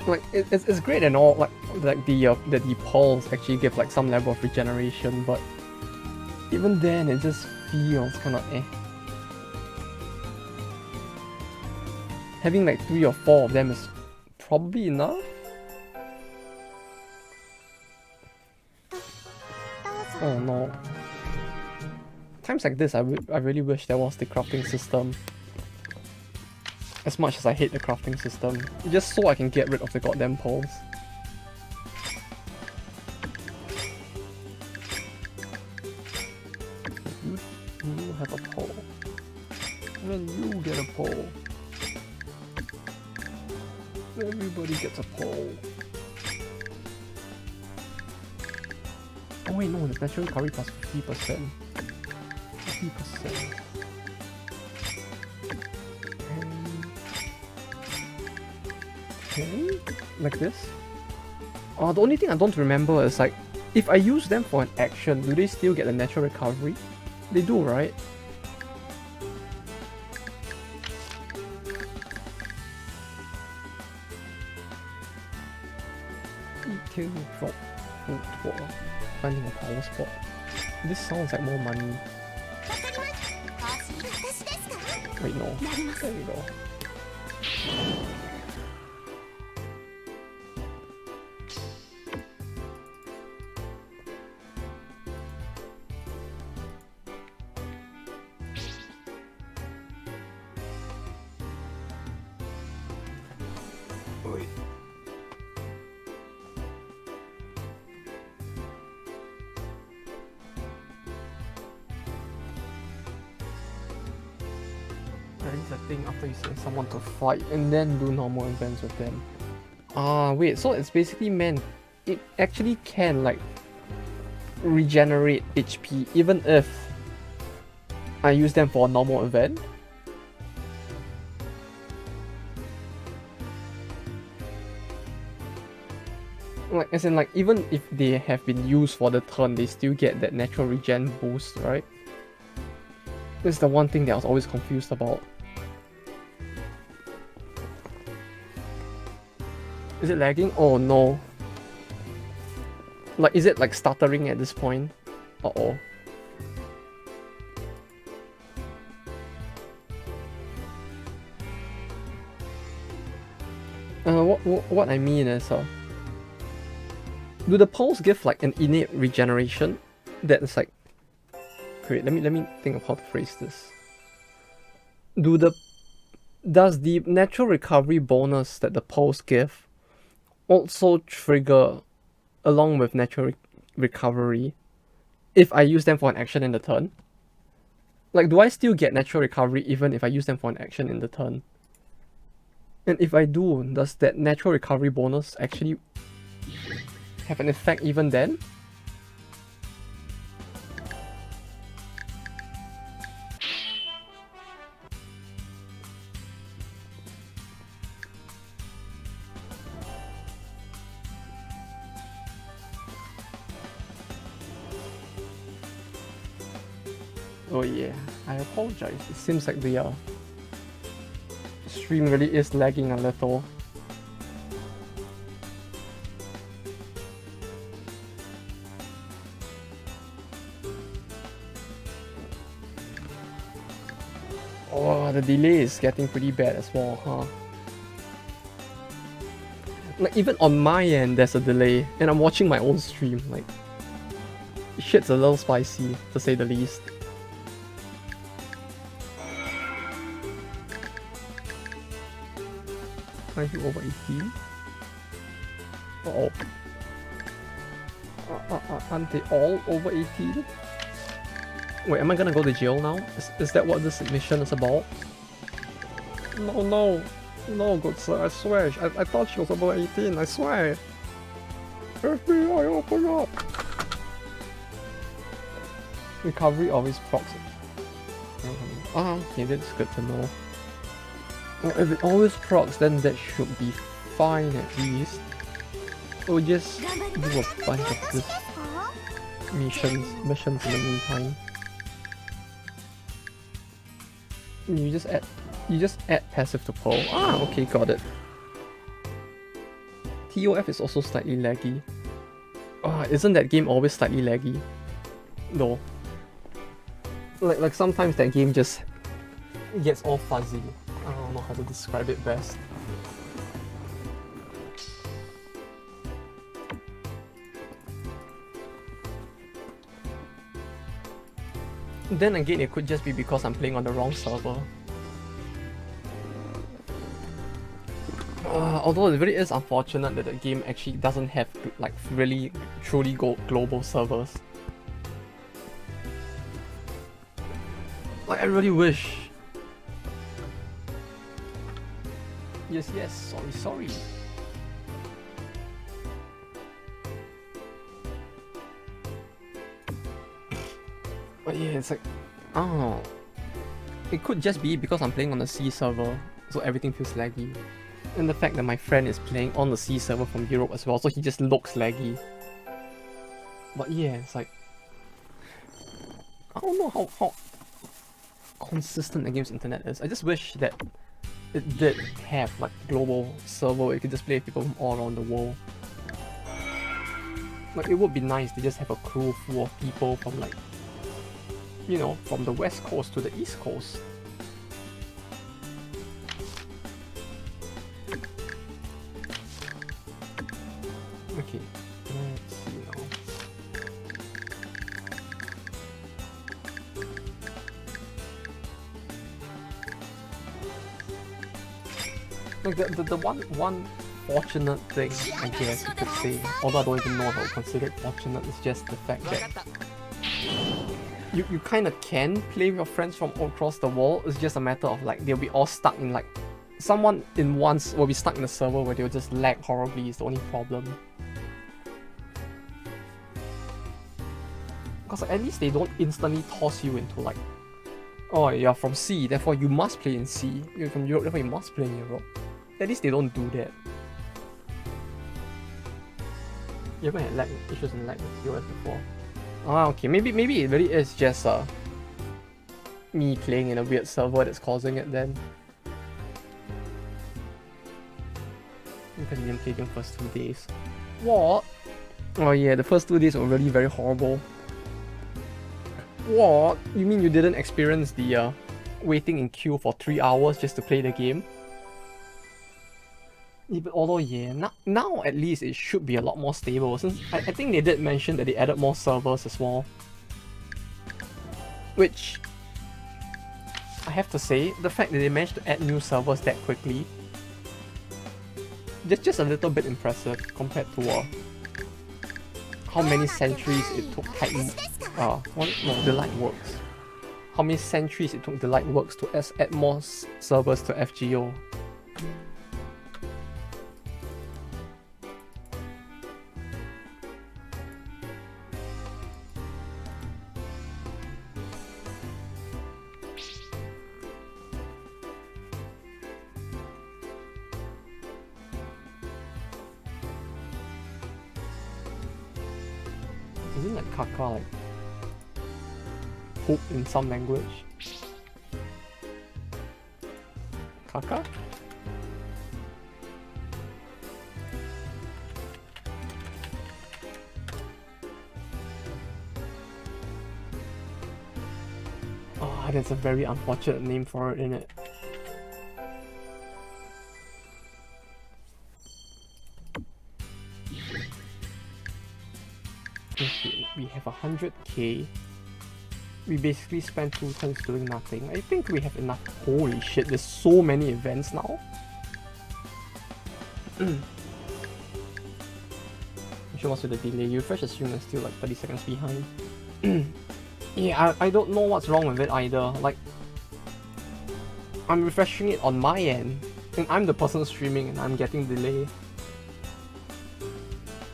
Like it's great and all, like the pearls actually give like some level of regeneration, but even then it just feels kind of eh. Having like 3 or 4 of them is probably enough. Oh no. Times like this, I really wish there was the crafting system. As much as I hate the crafting system, just so I can get rid of the goddamn poles. You have a pole. And then you get a pole. Everybody gets a pole. Oh wait, no, the natural recovery plus 50%. 50%. Okay, like this. The only thing I don't remember is like, if I use them for an action, do they still get a natural recovery? They do, right? Eating drop food, finding a power spot. This sounds like more money. Wait, no. There we go. Wait. There is a thing after you send someone to fight and then do normal events with them. Wait, so it's basically meant it actually can like regenerate HP even if I use them for a normal event. Like, as in, like, even if they have been used for the turn, they still get that natural regen boost, right? This is the one thing that I was always confused about. Is it lagging? Oh no. Like, is it like stuttering at this point? Uh-oh. What I mean is, do the poles give like an innate regeneration that's like, wait, let me think of how to phrase this. Does the natural recovery bonus that the poles give also trigger along with natural recovery if I use them for an action in the turn? Like, do I still get natural recovery even if I use them for an action in the turn? And if I do, does that natural recovery bonus actually have an effect even then? Oh yeah, I apologize. It seems like the stream really is lagging a little. Oh, the delay is getting pretty bad as well, huh? Like, even on my end, there's a delay, and I'm watching my own stream. Like, shit's a little spicy, to say the least. Are you over 18? Uh-oh. Aren't they all over 18? Wait, am I gonna go to jail now? Is that what this mission is about? No, good sir, I swear. I thought she was over 18, I swear. FBI, open up! Recovery always procs it. Okay, that's good to know. Well, if it always procs, then that should be fine at least. We'll just do a bunch of this missions in the meantime. You just add passive to pole. Ah, okay, got it. TOF is also slightly laggy. Isn't that game always slightly laggy? No. Like sometimes that game just gets all fuzzy. I don't know how to describe it best. Then again, it could just be because I'm playing on the wrong server. Although it really is unfortunate that the game actually doesn't have like really truly global servers. Like, I really wish. Yes, sorry. But yeah, it's like, I don't know. It could just be because I'm playing on the C server, so everything feels laggy. And the fact that my friend is playing on the C server from Europe as well, so he just looks laggy. But yeah, it's like, I don't know how consistent the game's internet is. I just wish that it did have like global server where you could just play with people from all around the world. Like, it would be nice to just have a crew full of people from like, you know, from the west coast to the east coast. Okay, let's see now. Like the one fortunate thing, I guess you could say, although I don't even know if I would consider it fortunate, is just the fact that you kind of can play with your friends from all across the world. It's just a matter of like, they'll be all stuck in like, someone in once will be stuck in a server where they'll just lag horribly is the only problem. Because at least they don't instantly toss you into like Oh, you're from C, therefore you must play in C. You're from Europe, therefore you must play in Europe. At least they don't do that. You haven't had lag issues in lag with US before. Ah, okay. Maybe it really is just me playing in a weird server that's causing it then. Because you didn't play the first 2 days. What? Oh yeah, the first 2 days were really very horrible. What? You mean you didn't experience the waiting in queue for 3 hours just to play the game? Yeah, but although yeah, now at least it should be a lot more stable, since I think they did mention that they added more servers as well. Which, I have to say, the fact that they managed to add new servers that quickly, just a little bit impressive compared to how many centuries it took Delight Works. How many centuries it took Delight Works to add more servers to FGO. Isn't like Kaka like poop in some language? Kaka? Oh, that's a very unfortunate name for it, isn't it? Okay, we have 100k. We basically spent 2 turns doing nothing. I think we have enough. Holy shit, there's so many events now. I'm sure what's with the delay. You refresh the stream and still like 30 seconds behind. Yeah, I don't know what's wrong with it either. Like, I'm refreshing it on my end, and I'm the person streaming and I'm getting delay.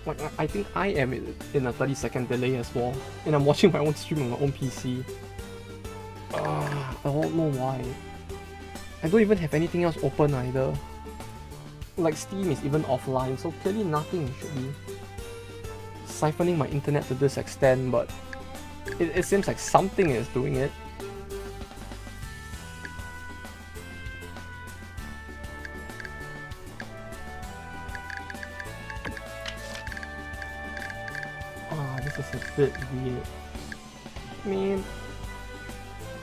Like, I think I am in a 30-second delay as well, and I'm watching my own stream on my own PC. I don't know why. I don't even have anything else open either. Like, Steam is even offline, so clearly nothing should be siphoning my internet to this extent, but it seems like something is doing it. This is a bit weird. I mean,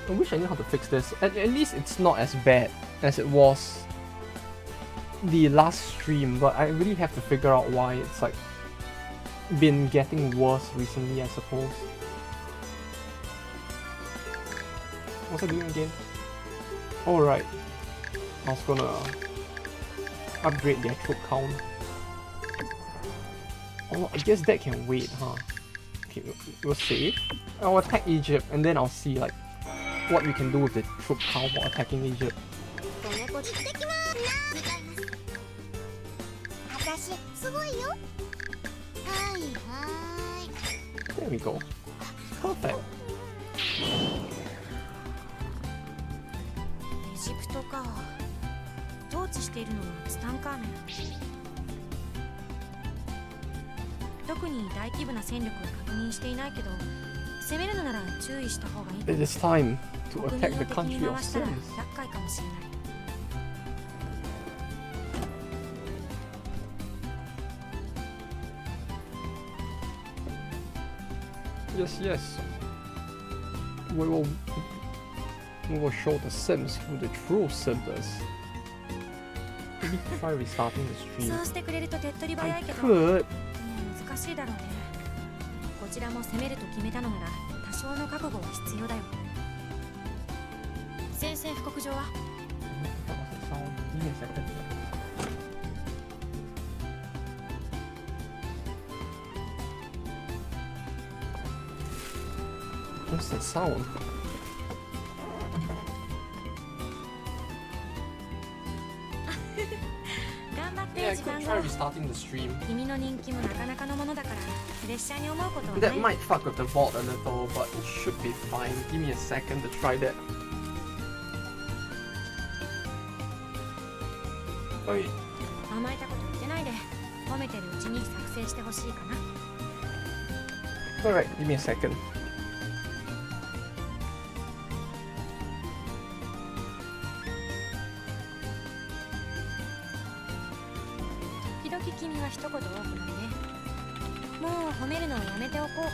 I wish I knew how to fix this. At least it's not as bad as it was the last stream, but I really have to figure out why it's like been getting worse recently, I suppose. What's I doing again? Oh right, I was gonna upgrade their troop count. Oh, I guess that can wait, huh? Okay, we'll save. I'll attack Egypt, and then I'll see like what we can do with the troop count while attacking Egypt. There we go. Perfect. エジプトか。統治しているのはツタンカーメン。特に大規模な戦力は確認していないけど、攻めるのなら注意した方がいい。It is time to attack the country of Sims. 厄介かもしれない。Yes, yes. We will show the Sims who the true Sim is. Maybe try restarting the stream. そうしてくれると手っ取り早いけど。 Could. 難しいだろうね。こちらも攻めると決めたのなら多少の覚悟は必要だよ。宣戦布告状は？ Give me a second. What's that sound? Yeah, I could try restarting the stream. 君の人気もなかなかのものだからプレッシャーに思うことはない。 That might fuck with the bot a little, but it should be fine. Give me a second to try that. Wait. 甘えたこと言ってないで、褒めてるうちに作成してほしいかな。Alright, give me a second. 時々君は一言多くなるね。もう褒めるのをやめておこうかな。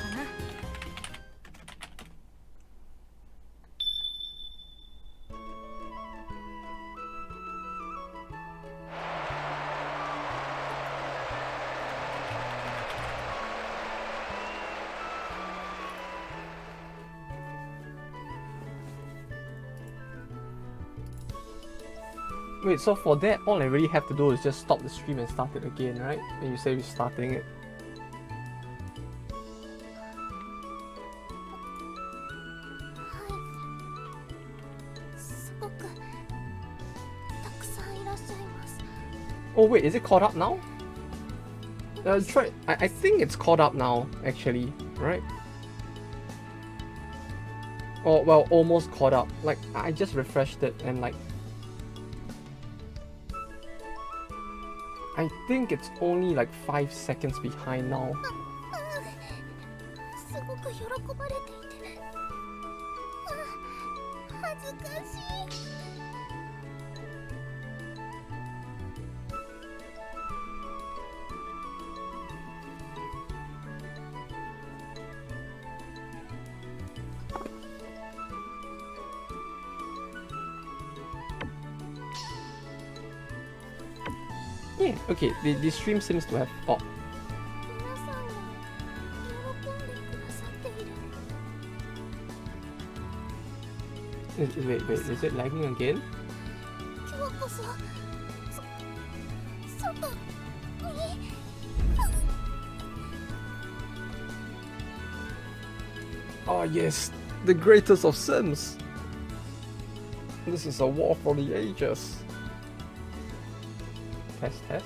Wait, so for that, all I really have to do is just stop the stream and start it again, right? When you say restarting it. すごくたくさんいらっしゃいます。 Oh wait, is it caught up now? Try. I think it's caught up now, actually, right? Oh well, almost caught up. Like I just refreshed it and like I think it's only like 5 seconds behind now. すごく喜ばれていて、恥ずかしい。 Yeah, okay, the stream seems to have... Oh, 皆さんが喜んでくださっている。 wait, is it lagging again? 今日こそ、外に。 Oh yes, the greatest of sins. This is a war for the ages. Test.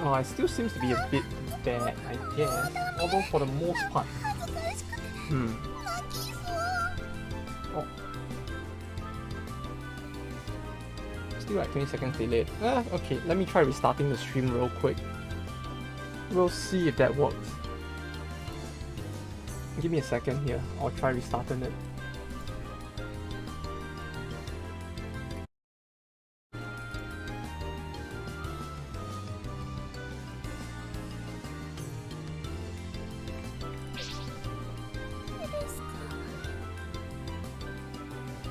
Oh, it still seems to be a bit bad, I guess. Although for the most part. 恥ずかしくて Hmm. 泣きそう。 Oh. Still like 20 seconds delayed. Okay, let me try restarting the stream real quick. We'll see if that works. Give me a second here. I'll try restarting it.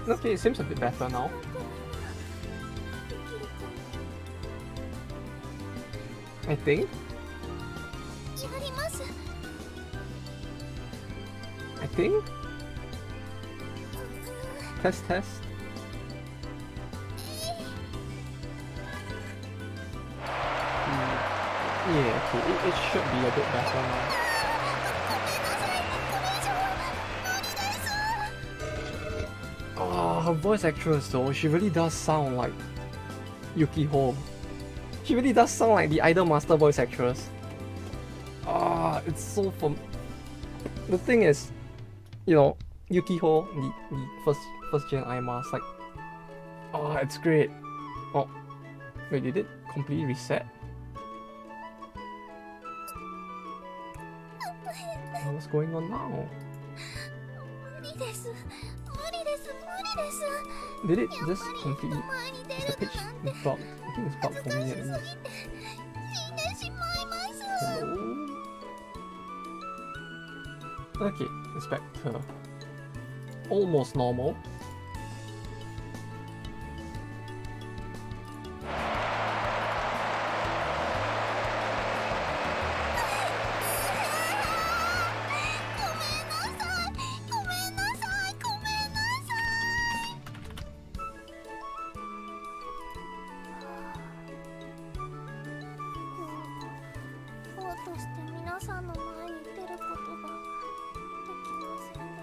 Okay, it seems a bit better now. I think. やります。 I think. Test. Yeah, okay, it should be a bit better now. Oh, her voice actress though, she really does sound like Yukiho. She really does sound like the Idol Master voice actress. Ah, it's so The thing is, you know, Yukiho, the first gen IMAS, like, oh, it's great. Oh, wait, did it completely reset? Oh, what's going on now? 無理です。無理です。無理です。 Did it やっ just ぱり completely... 前に出 Is the る pitch なんて bugged? I think it's 恥 bugged ず for か me し at すぎ least. て死んでしまいます。 Hello? Okay, it's back to almost normal.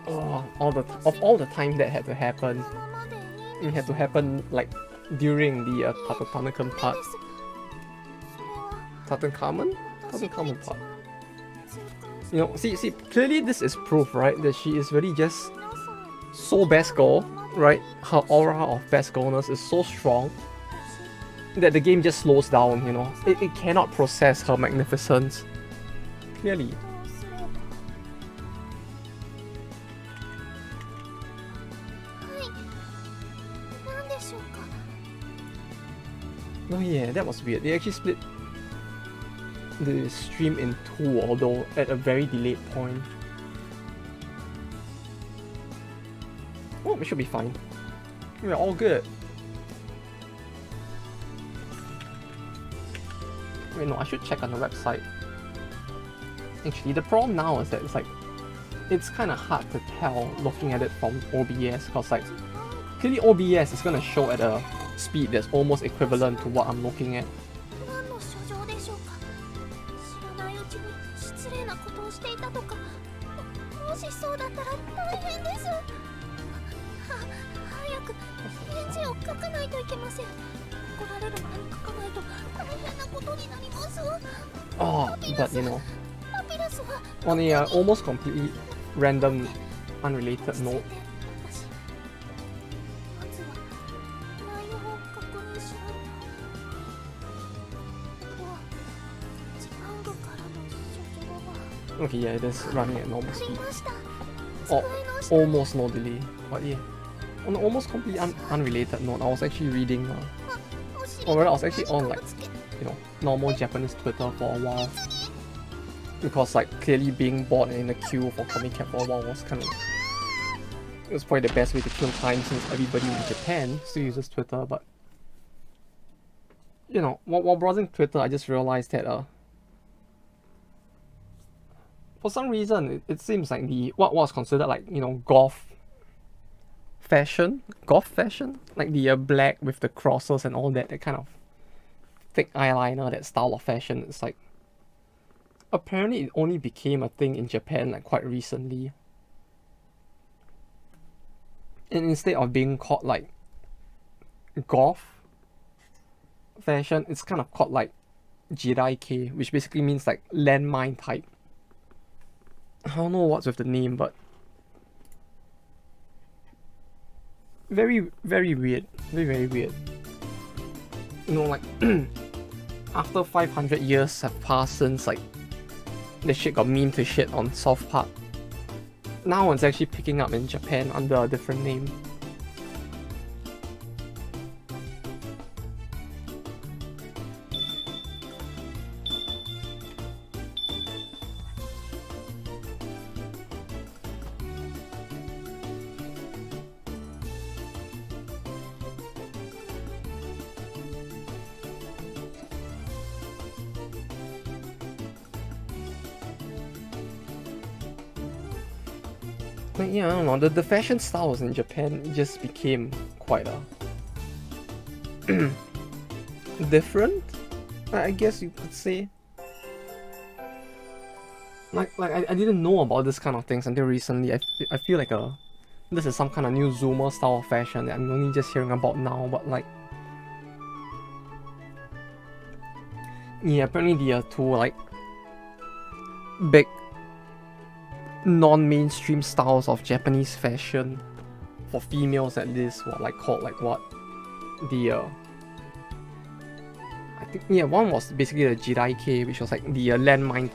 Oh, of all the time that had to happen, it had to happen like during the Takotanakam part. Tutankhamun? Tutankhamun part. You know, see, clearly this is proof, right, that she is really just so best girl, right? Her aura of best girlness is so strong that the game just slows down, you know. It cannot process her magnificence. Clearly. 何でしょうか。 Oh yeah, that was weird. They actually split the stream in two, although at a very delayed point. Oh, we should be fine. We're all good. Wait, no, I should check on the website. Actually, the problem now is that it's kind of hard to tell looking at it from OBS, because like clearly OBS is gonna show at a speed that's almost equivalent to what I'm looking at. 何の書状でしょうか。知らないうちに失礼なことをしていたとか。もしそうだったら大変です。早く返事を書かないといけません。怒られる前に書かないと大変なことになります。 Oh, but you know, パピラスは on a almost completely random, unrelated note, まずは内容を確認しないと。わ、ジパングからの書状は okay, yeah, it is running at normal あり speed. ました。 Oh, 使い直した。 almost no delay. But yeah, on an almost completely unrelated note, I was actually reading, or rather, I was actually on like, you know, normal Japanese Twitter for a while. Because like clearly being bored and in the queue for Comic Cap for a while was kind of, it was probably the best way to kill time since everybody in Japan still uses Twitter. But you know, while browsing Twitter, I just realized that for some reason it seems like the what was considered like, you know, goth fashion, like the black with the crosses and all that kind of thick eyeliner, that style of fashion. It's like apparently it only became a thing in Japan like quite recently. And instead of being called like goth fashion, it's kind of called like Jiraike, which basically means like landmine type. I don't know what's with the name, but very, very weird. Very weird. You know, like after 500 years have passed since like the shit got meme to shit on South Park, now it's actually picking up in Japan under a different name. Like, yeah, I don't know, the fashion styles in Japan just became quite different, I guess you could say. Like I didn't know about this kind of things until recently. I feel like this is some kind of new Zoomer style of fashion that I'm only just hearing about now, but like, yeah, apparently the two like big non-mainstream styles of Japanese fashion for females at least were like called like what, the I think, yeah, one was basically the Jiraike, which was like the landmine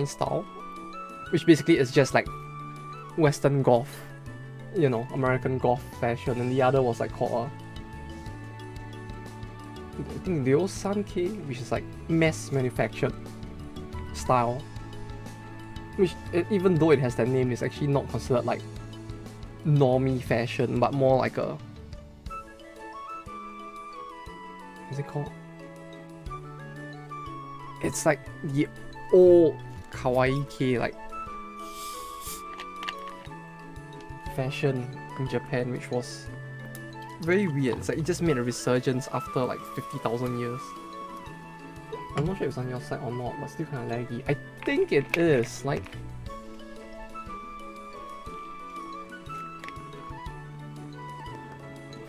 style, which basically is just like Western goth, you know, American goth fashion, and the other was like called I think Ryosanke, which is like mass manufactured style. Which, even though it has that name, is actually not considered like normie fashion, but more like a, what's it called? It's like the old kawaii like fashion in Japan, which was very weird. It's like it just made a resurgence after like 50,000 years. I'm not sure if it's on your side or not, but still kind of laggy. I think it is, like...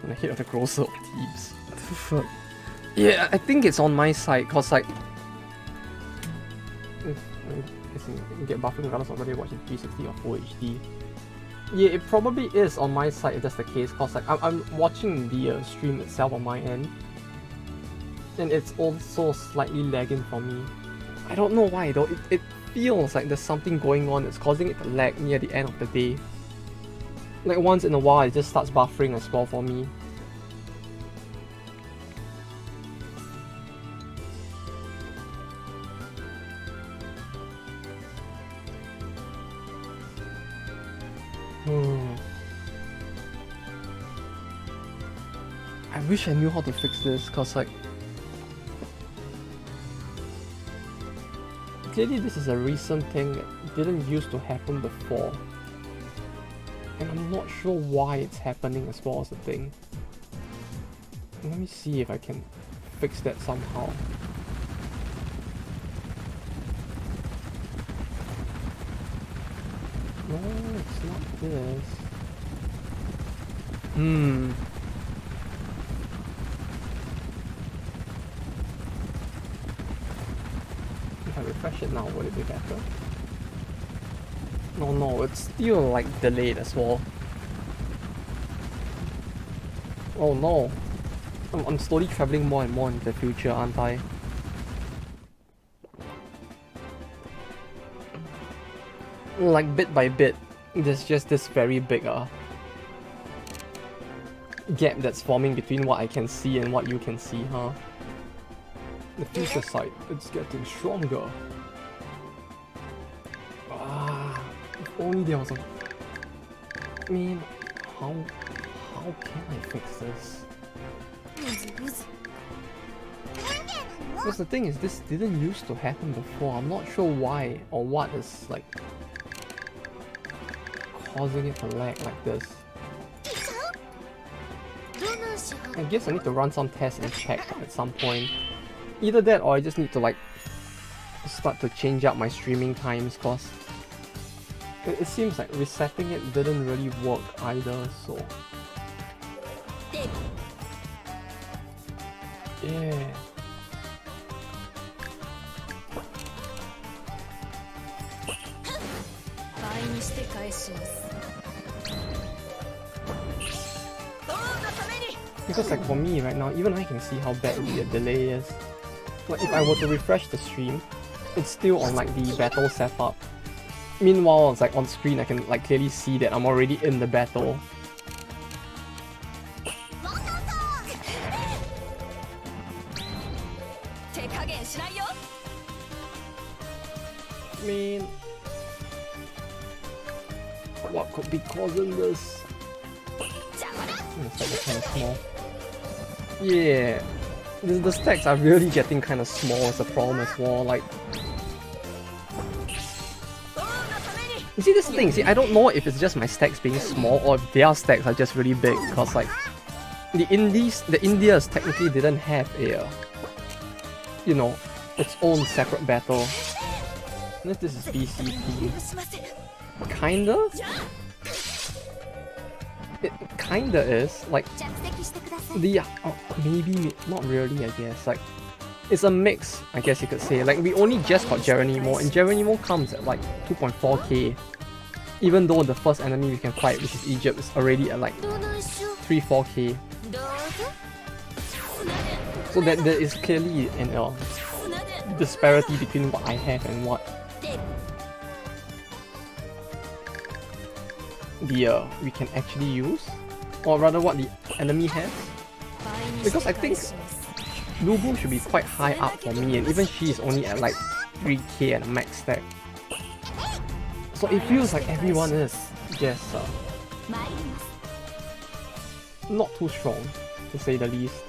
From the head of the grocer of Thebes. What the fuck? Yeah, I think it's on my side, cause like... You get buffering regardless of whether you're watching 360 or Full HD. Yeah, it probably is on my side if that's the case, cause like I'm watching the stream itself on my end, and it's also slightly lagging for me. I don't know why though. It feels like there's something going on that's causing it to lag near the end of the day. Like once in a while, it just starts buffering as well for me. I wish I knew how to fix this, cause like clearly this is a recent thing that didn't used to happen before, and I'm not sure why it's happening as well as the thing. Let me see if I can fix that somehow. No, it's not this. If I refresh it now, would it be better? No, it's still like delayed as well. Oh no. I'm slowly traveling more and more into the future, aren't I? Like bit by bit, there's just this very big gap that's forming between what I can see and what you can see, huh? The future sight, it's getting stronger. If only there was a... I mean, how can I fix this? Because the thing is, this didn't used to happen before. I'm not sure why or what is like causing it to lag like this. I guess I need to run some tests and check at some point. Either that or I just need to like start to change up my streaming times, cause it seems like resetting it didn't really work either, so yeah. Because like for me right now, even I can see how bad the delay is. Like if I were to refresh the stream, it's still on like the battle setup. Meanwhile, it's like on screen I can like clearly see that I'm already in the battle. I mean, what could be causing this? It's kind of small. Yeah, the stacks are really getting kind of small as a problem as well. Like, you see this thing? See, I don't know if it's just my stacks being small or if their stacks are just really big. Cause like, the Indias technically didn't have a, you know, its own separate battle. Unless this is BCP. Kinda? It kinda is. Like, the... Oh, maybe, not really, I guess. Like, it's a mix, I guess you could say. Like, we only just got Geronimo, and Geronimo comes at like 2.4k. Even though the first enemy we can fight, which is Egypt, is already at like 3-4k. So that there is clearly an disparity between what I have and what we can actually use, or rather what the enemy has. Because I think Lubu should be quite high up for me, and even she is only at like 3k at a max stack. So it feels like everyone is just not too strong, to say the least.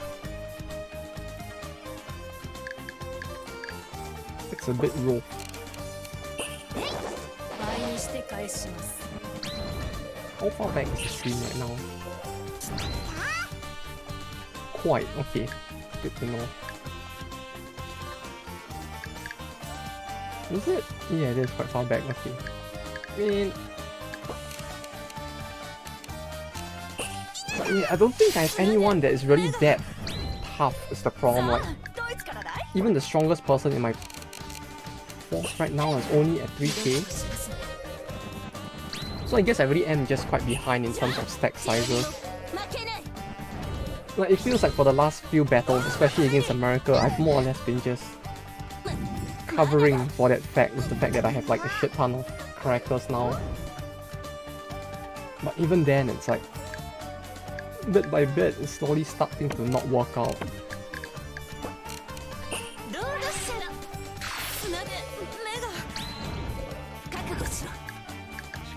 It's a bit rough. How far back is the stream right now? Quite, okay. Good to know. Is it? Yeah, it is quite far back, okay. I mean... But yeah, I don't think I have anyone that is really that tough is the problem. Like, even the strongest person in my force right now is only at 3k. So I guess I really am just quite behind in terms of stack sizes. Like, it feels like for the last few battles, especially against America, I've more or less been just covering for that fact, with the fact that I have like a shit ton of characters now. But even then, it's like, bit by bit, it's slowly starting to not work out.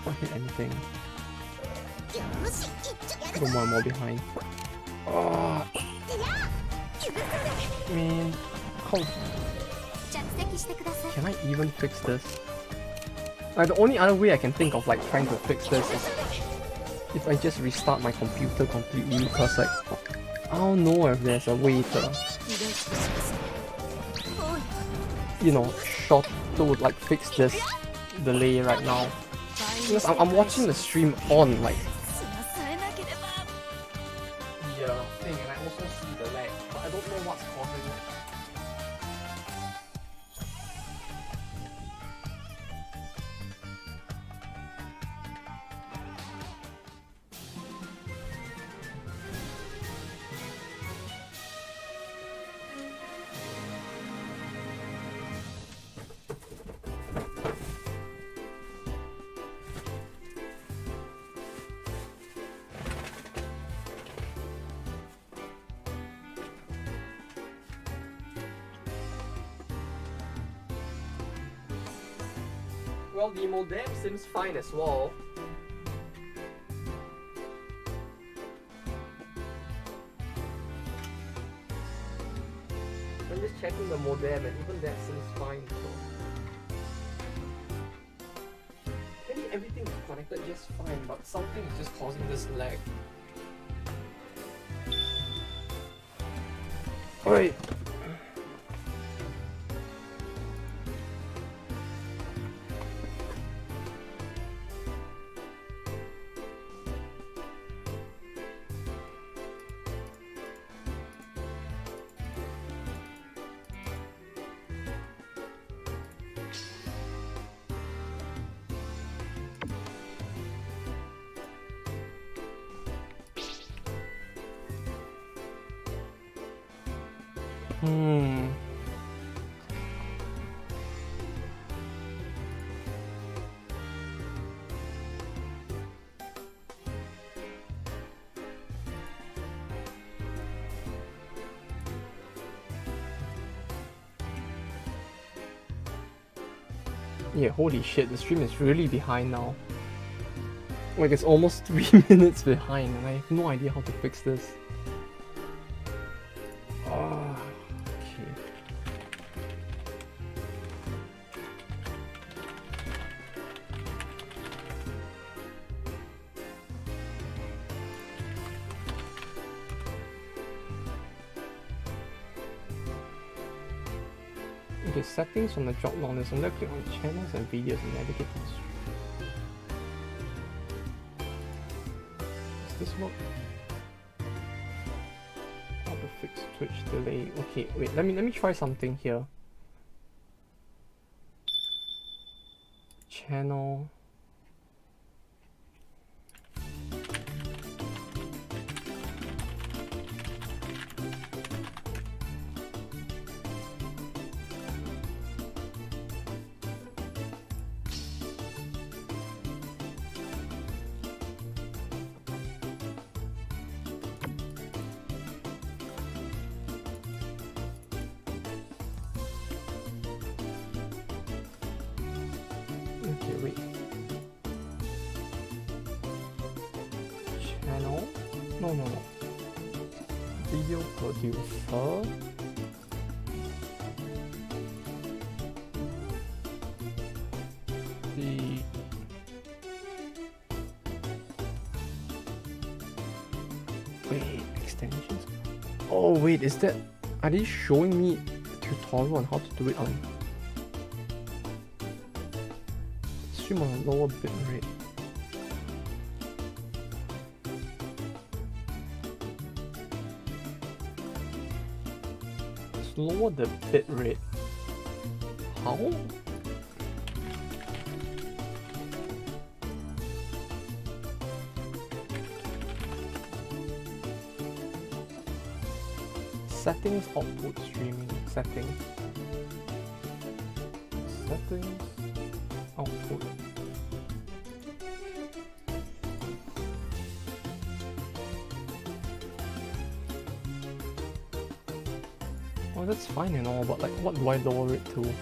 Can't hit anything. Go more and more behind. Oh, man, how can I even fix this? Like, the only other way I can think of like trying to fix this is if I just restart my computer completely, because like I don't know if there's a way to, you know, like fix this delay right now. Because I'm watching the stream on like the thing, and I also see the lag, but I don't know what's causing it. Well, the modem seems fine as well. I'm just checking the modem, and even that seems fine. Maybe everything is connected just fine, but something is just causing this lag. Alright. Yeah, holy shit, the stream is really behind now. Like, it's almost 3 minutes behind, and I have no idea how to fix this. Oh, okay. Okay, settings from the drop down list. I'm gonna click on channels and videos and navigate to the stream. Does this work? How to fix Twitch delay? Okay, wait. Let me try something here. Channel. Okay, wait. Channel? No. Video producer. The wait, extensions. Oh wait, is that? Are they showing me a tutorial on how to do it on? Stream on a lower bit rate. Let's lower the bit rate. How? Settings, output, streaming, settings. Settings, output. Oh, that's fine and all, but like, what do I lower it to?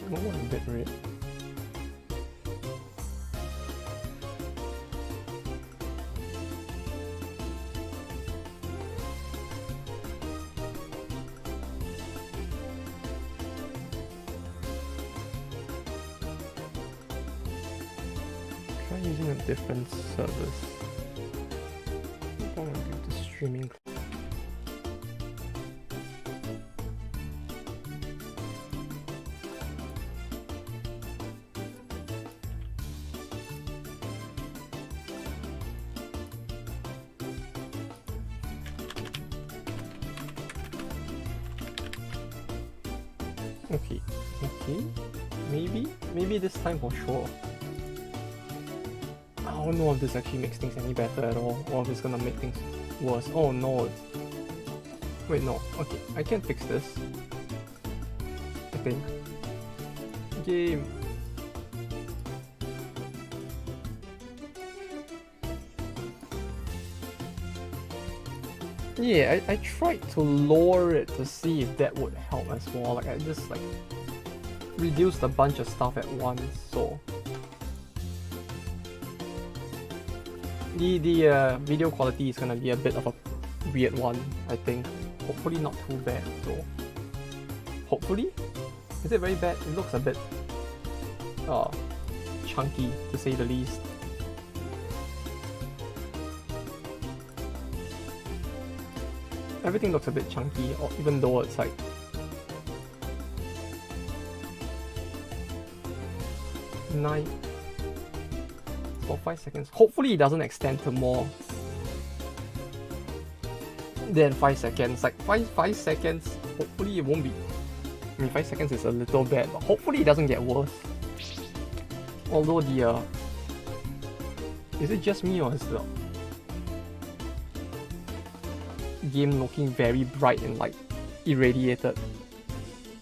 What a bit rate. Try using a different service. I want to do the streaming. Okay, maybe this time for sure. I don't know if this actually makes things any better at all, or if it's gonna make things worse. Oh no. Wait, no. Okay, I can fix this. I think. Game. Yeah, I tried to lower it to see if that would help as well. Like, I just like reduced a bunch of stuff at once, so the video quality is gonna be a bit of a weird one, I think. Hopefully not too bad though. Hopefully? Is it very bad? It looks a bit chunky, to say the least. Everything looks a bit chunky, or even though it's like for 5 seconds. Hopefully it doesn't extend to more than 5 seconds. Like 5 seconds, hopefully it won't be. I mean, 5 seconds is a little bad, but hopefully it doesn't get worse. Although the is it just me, or is the game looking very bright and like irradiated?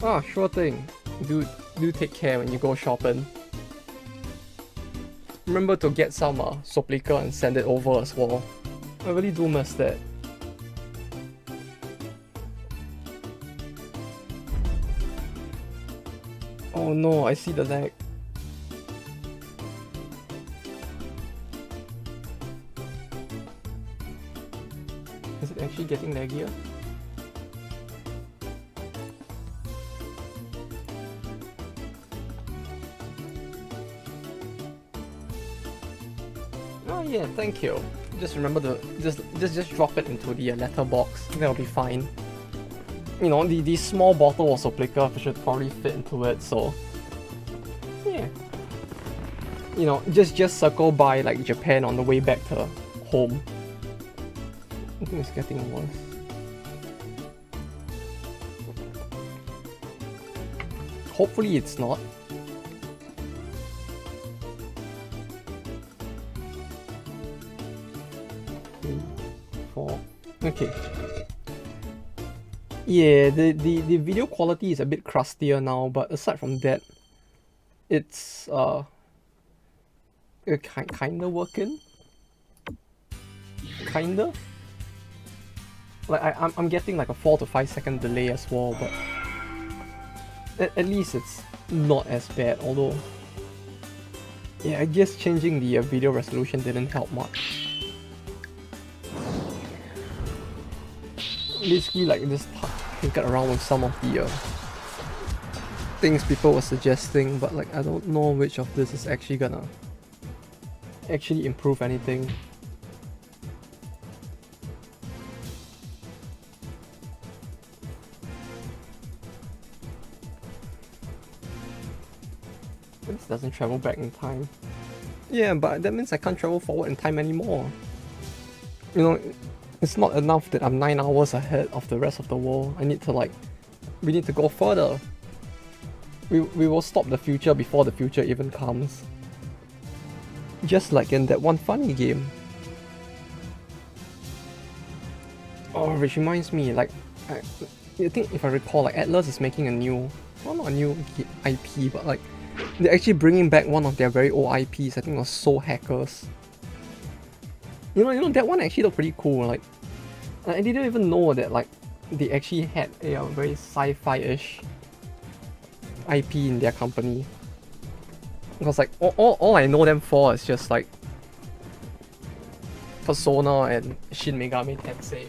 Ah, sure thing. Do take care when you go shopping. Remember to get some soplica and send it over as well. I really do miss that. Oh no, I see the lag. Is it actually getting laggier? Oh yeah, thank you. Just remember to just drop it into the letterbox. That'll be fine. You know, the small bottle of Soplica should probably fit into it, so yeah. You know, just circle by like Japan on the way back to home. I think it's getting worse. Hopefully it's not. 3, 4. Okay. Yeah, the video quality is a bit crustier now, but aside from that, it's kinda working. Kinda. Like I'm getting like a 4 to 5 second delay as well, but at least it's not as bad. Although, yeah, I guess changing the video resolution didn't help much. Basically, like just tinkered around with some of the things people were suggesting, but like I don't know which of this is actually gonna improve anything. This doesn't travel back in time. Yeah, but that means I can't travel forward in time anymore. You know, it's not enough that I'm 9 hours ahead of the rest of the world. We need to go further. We will stop the future before the future even comes. Just like in that one funny game. Oh, which reminds me, like, I think if I recall, like Atlas is making a new, well, not a new IP, but like they're actually bringing back one of their very old IPs. I think it was Soul Hackers. You know that one actually looked pretty cool. Like, I didn't even know that like they actually had a very sci-fi-ish IP in their company. Because like all I know them for is just like Persona and Shin Megami Tensei,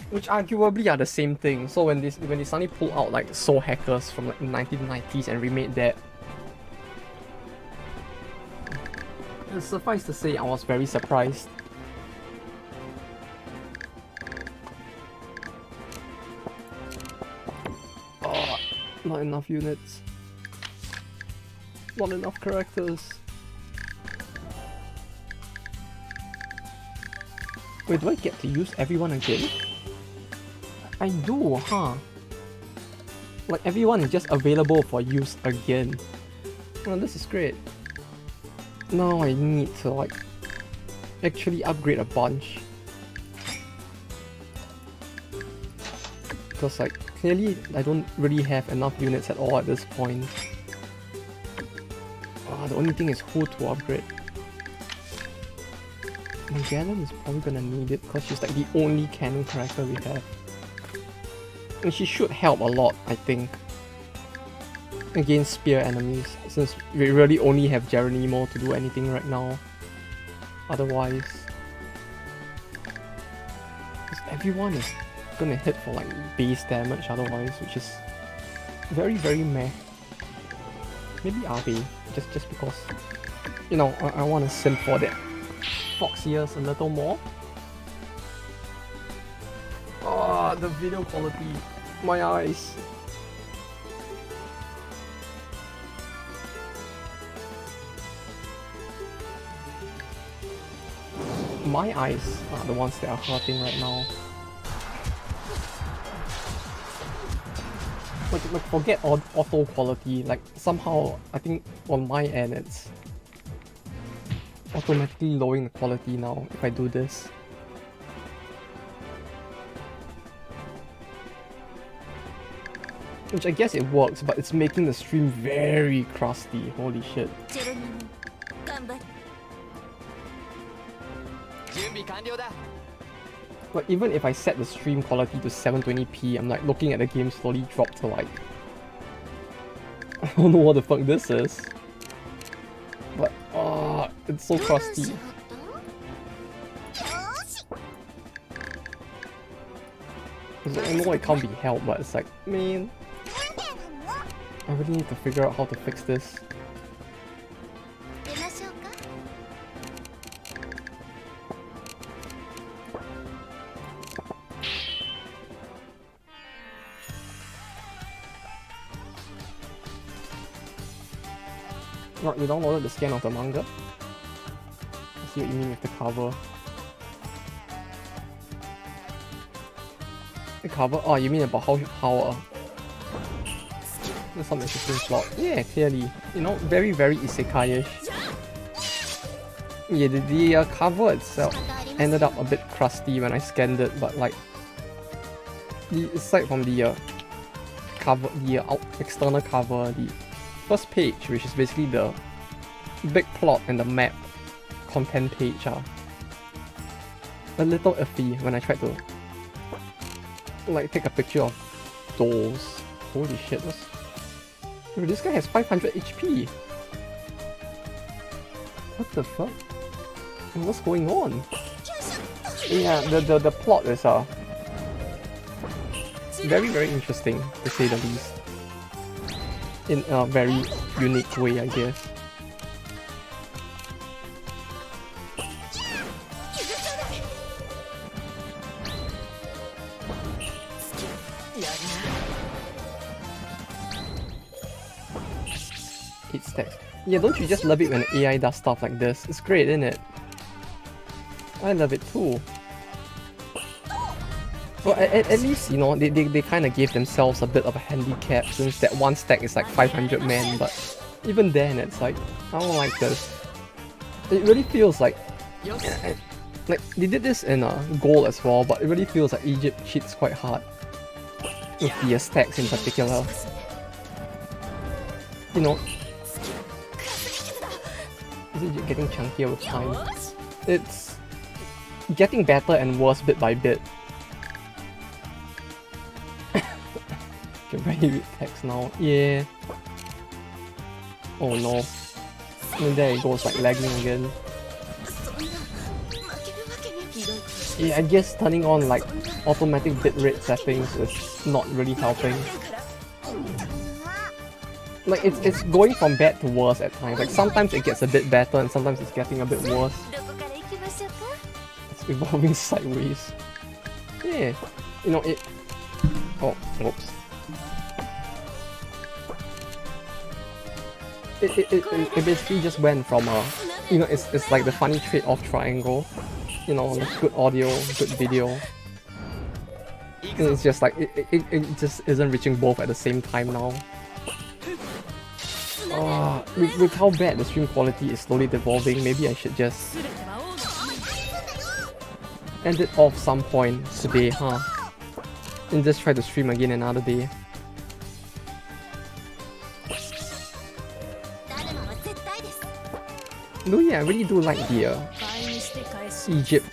which arguably are the same thing. So when they suddenly pull out like Soul Hackers from like the 1990s and remade that, suffice to say, I was very surprised. Oh, not enough units. Not enough characters. Wait, do I get to use everyone again? I do, huh? Like everyone is just available for use again. Oh, this is great. Now I need to like actually upgrade a bunch. Because like clearly I don't really have enough units at all at this point. The only thing is who to upgrade. Magellan is probably gonna need it because she's like the only canon character we have. And she should help a lot, I think, against spear enemies, since we really only have Geronimo to do anything right now. Otherwise, everyone is gonna hit for like base damage otherwise, which is very, very meh. Maybe Abe, just because, you know, I want to sim for that Fox ears a little more. Oh, the video quality, my eyes. My eyes are the ones that are hurting right now. Like forget auto quality, like somehow I think on my end it's automatically lowering the quality now if I do this. Which I guess it works, but it's making the stream very crusty, holy shit. But even if I set the stream quality to 720p, I'm like looking at the game slowly drop to like... I don't know what the fuck this is. But, it's so crusty. I know it can't be helped, but it's like, man... I really need to figure out how to fix this. Right, you downloaded the scan of the manga? I see what you mean with the cover. The cover? Oh, you mean about how there's some interesting plot. Yeah, clearly. You know, very, very isekai-ish. Yeah, the cover itself ended up a bit crusty when I scanned it, but like, aside from the cover, the external cover, the first page, which is basically the big plot and the map content page, are a little iffy when I tried to like take a picture of dolls. Holy shit, this guy has 500 HP. What the fuck? What's going on? Yeah, the plot is very, very interesting, to say the least. In a very unique way, I guess. It's text. Yeah, don't you just love it when AI does stuff like this? It's great, isn't it? I love it too. Well, at least, you know, they kind of gave themselves a bit of a handicap since that one stack is like 500 men, but even then it's like, I don't like this. It really feels like they did this in goal as well, but it really feels like Egypt cheats quite hard with the stacks in particular. You know, is it getting chunkier with time? It's getting better and worse bit by bit. Can barely read text now. Yeah. Oh no. And there it goes, like lagging again. Yeah, I guess turning on like automatic bitrate settings is not really helping. Like it's going from bad to worse at times. Like sometimes it gets a bit better and sometimes it's getting a bit worse. It's evolving sideways. Yeah. You know it. Oh, whoops. It basically just went from you know, it's like the funny trade-off triangle. You know, like good audio, good video. And it's just like it just isn't reaching both at the same time now. With how bad the stream quality is slowly devolving, maybe I should just end it off some point today, huh? And just try to stream again another day. No, yeah, I really do like the Egypt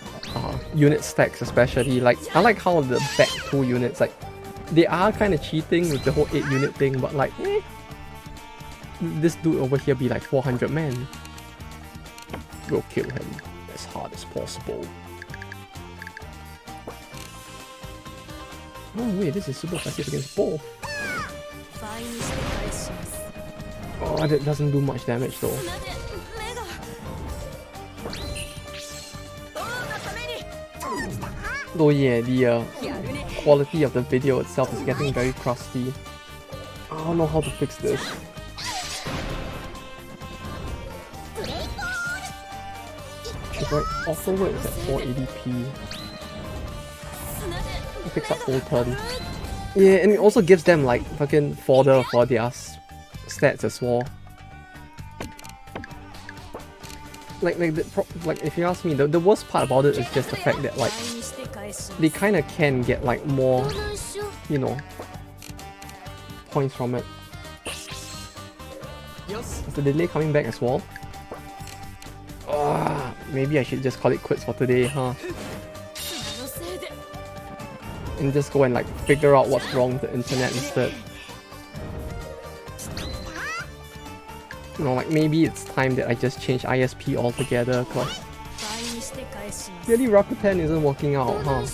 unit stacks especially. Like, I like how the back 2 units, like, they are kind of cheating with the whole 8 unit thing, but like, this dude over here be like 400 men. We'll kill him as hard as possible. Oh wait, this is super effective against both. Oh, that doesn't do much damage though. Though yeah, the quality of the video itself is getting very crusty. I don't know how to fix this. It's like auto work is at 480p. It picks up full turn. Yeah, and it also gives them like fucking fodder for their stats as well. Like if you ask me, the worst part about it is just the fact that like they kind of can get like more, you know, points from it. Is the delay coming back as well? Maybe I should just call it quits for today, huh? And just go and like figure out what's wrong with the internet instead. You know, like maybe it's time that I just change ISP altogether, cause really Rakuten isn't working out, huh?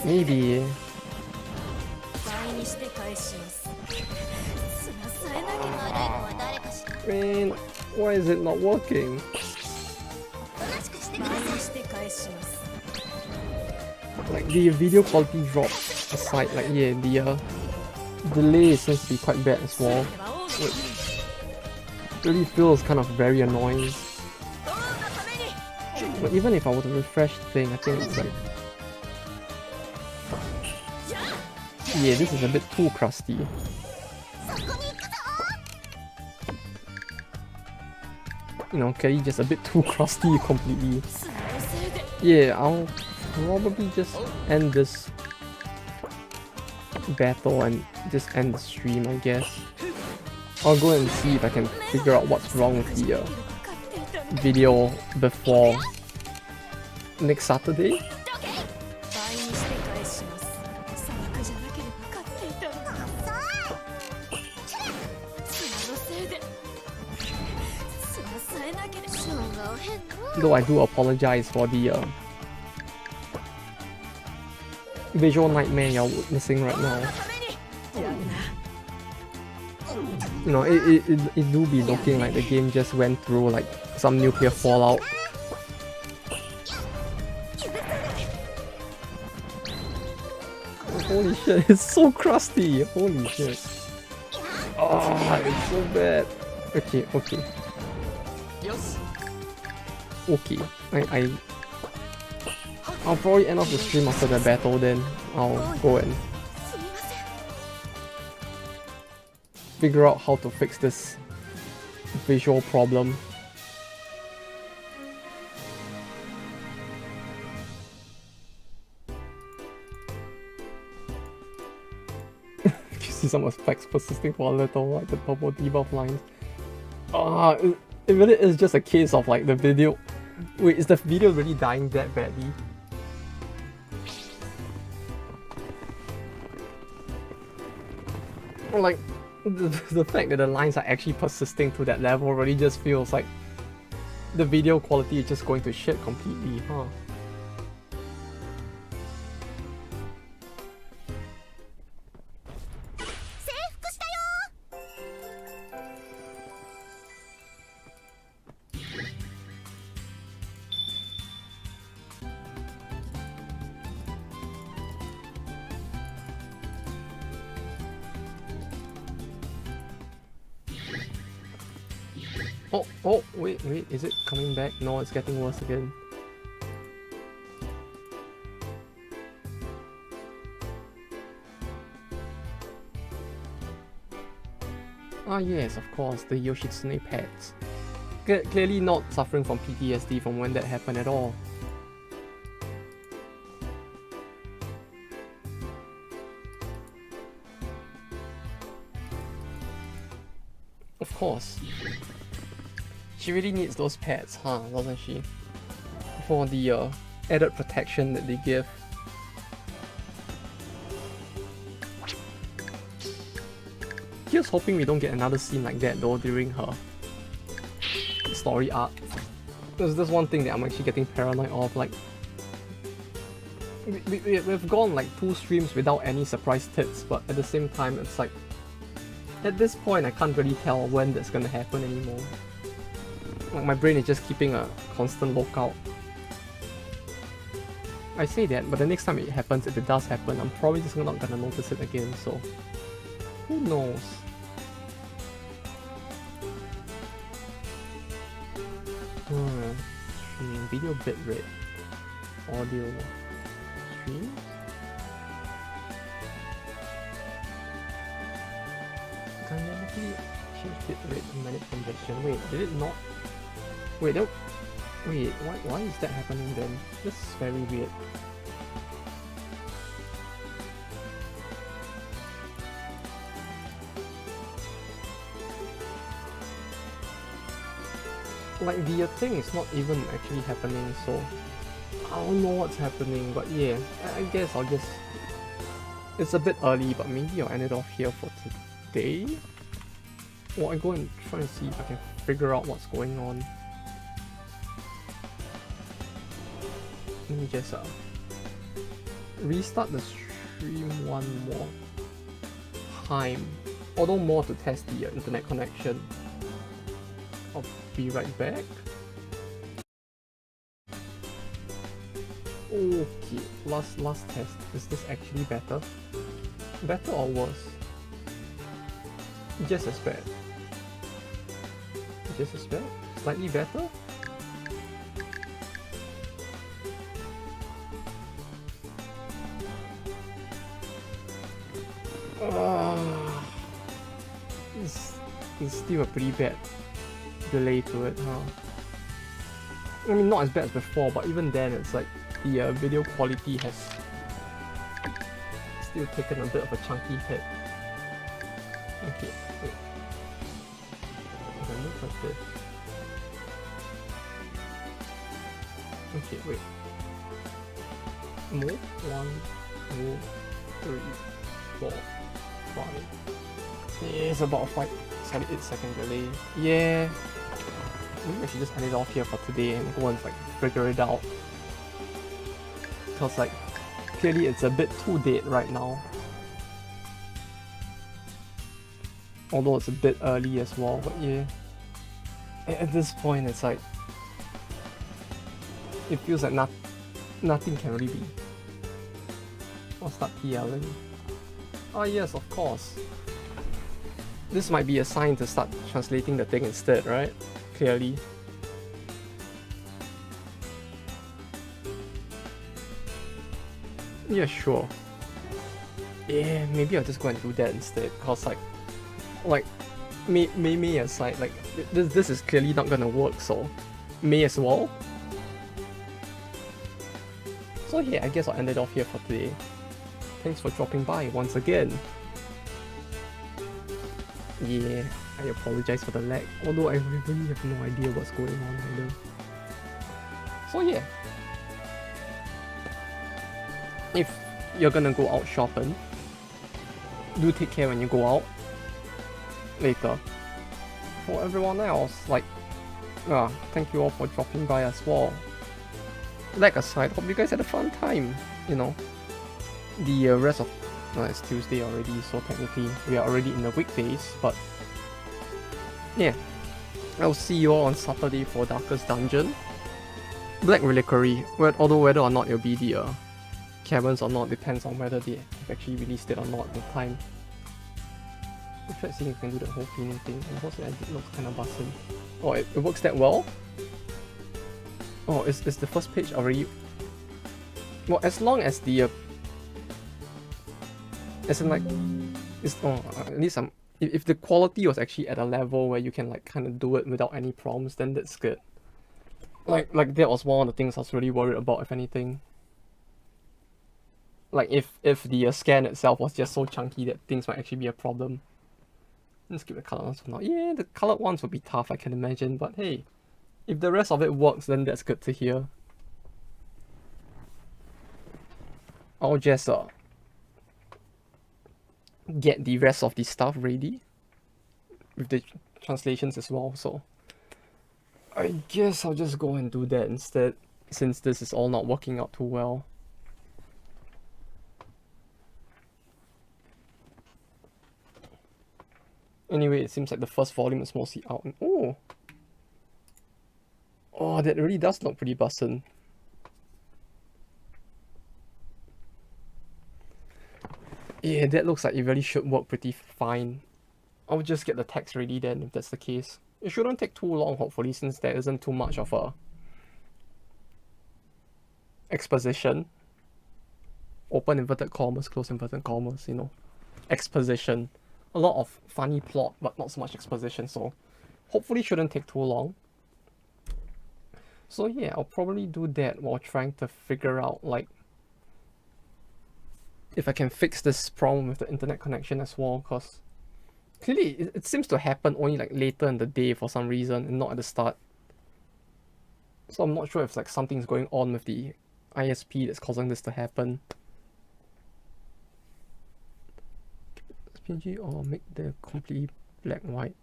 Maybe. Man, why is it not working? Like the video quality drop aside, like yeah, the delay seems to be quite bad as well. It really feels kind of very annoying. But even if I were to refresh the thing, I think it's like, yeah, this is a bit too crusty. You know, okay, just a bit too crusty completely. Yeah, I'll probably just end this battle and just end the stream, I guess. I'll go and see if I can figure out what's wrong with the video before next Saturday. Though I do apologize for the visual nightmare you're witnessing right now. You know, it do be looking like the game just went through like some nuclear fallout. Holy shit, it's so crusty! Holy shit. Oh, it's so bad. Okay. Okay, I'll probably end off the stream after the battle, then I'll go and figure out how to fix this visual problem. You see some effects persisting for a little, like the purple debuff lines. It really is just a case of like the video. Wait, is the video really dying that badly? Or like, the fact that the lines are actually persisting to that level really just feels like the video quality is just going to shit completely, huh? Oh, wait, is it coming back? No, it's getting worse again. Ah yes, of course, the Yoshitsune pets. Clearly not suffering from PTSD from when that happened at all. Of course. She really needs those pads, huh, doesn't she? For the added protection that they give. Here's hoping we don't get another scene like that though during her story arc. There's this one thing that I'm actually getting paranoid of, like we've gone like 2 streams without any surprise tips, but at the same time it's like at this point I can't really tell when that's gonna happen anymore. Like my brain is just keeping a constant lookout. I say that, but the next time it happens, if it does happen, I'm probably just not gonna notice it again, so who knows? Stream, video bitrate, audio, stream? Dynamically change bitrate and manage congestion. Wait, did it not? Wait, why is that happening then? This is very weird. Like the thing is not even actually happening, so I don't know what's happening, but yeah, I guess I'll just... It's a bit early, but maybe I'll end it off here for today? Or I go and try and see if I can figure out what's going on. Let me just restart the stream one more time, although more to test the internet connection. I'll be right back. Okay, last test. Is this actually better? Better or worse? Just as bad. Just as bad? Slightly better? It's still a pretty bad delay to it, huh? I mean, not as bad as before, but even then, it's like the video quality has still taken a bit of a chunky hit. Okay, wait. Okay, look like this. Okay, wait. Move 1, 2, 3, 4, 5. Yeah, it's about a 8-second delay. Yeah. Maybe I should just end it off here for today and go and like figure it out. Because like clearly it's a bit too dead right now. Although it's a bit early as well, but yeah. At this point it's like it feels like nothing can really be. I'll start yelling. Oh yes, of course. This might be a sign to start translating the thing instead, right? Clearly. Yeah, sure. Yeah, maybe I'll just go and do that instead. Cause like, may aside, like this is clearly not gonna work. So, may as well. So yeah, I guess I'll end it off here for today. Thanks for dropping by once again. Yeah, I apologize for the lag, although I really have no idea what's going on either. So yeah, if you're gonna go out shopping, do take care when you go out later. For everyone else, like, thank you all for dropping by as well. Lag aside, hope you guys had a fun time, you know. The rest of it's Tuesday already, so technically we are already in the weekdays, but yeah, I'll see you all on Saturday for Darkest Dungeon. Black Reliquary, although whether or not it'll be the caverns or not depends on whether they have actually released it or not at the time. I'll try seeing if we can do the whole cleaning thing. Unfortunately, it looks kind of busted. Oh, it works that well? Oh, is the first page already? Well, as long as the as in like, it's at least if the quality was actually at a level where you can like kind of do it without any problems, then that's good. Like that was one of the things I was really worried about, if anything. Like if the scan itself was just so chunky that things might actually be a problem. Let's skip the colored ones for now. Yeah, the colored ones would be tough, I can imagine, but hey, if the rest of it works, then that's good to hear. I'll just get the rest of the stuff ready with the translations as well, so I guess I'll just go and do that instead, since this is all not working out too well. Anyway, it seems like the first volume is mostly out. Oh, that really does look pretty bussin'. Yeah, that looks like it really should work pretty fine. I'll just get the text ready then, if that's the case. It shouldn't take too long, hopefully, since there isn't too much of a exposition. Open inverted commas, close inverted commas, you know. Exposition. A lot of funny plot, but not so much exposition, so hopefully shouldn't take too long. So yeah, I'll probably do that while trying to figure out, like, if I can fix this problem with the internet connection as well, because clearly it seems to happen only like later in the day for some reason and not at the start. So I'm not sure if like something's going on with the ISP that's causing this to happen. PNG or make the completely black and white.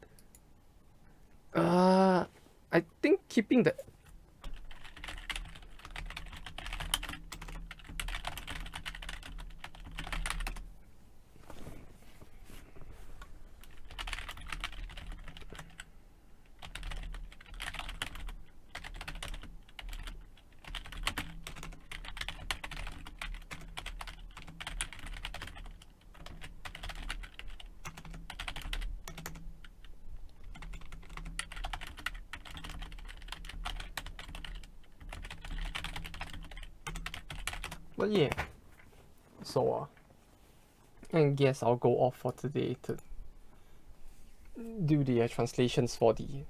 I think keeping the But yeah, so I guess I'll go off for today to do the translations for the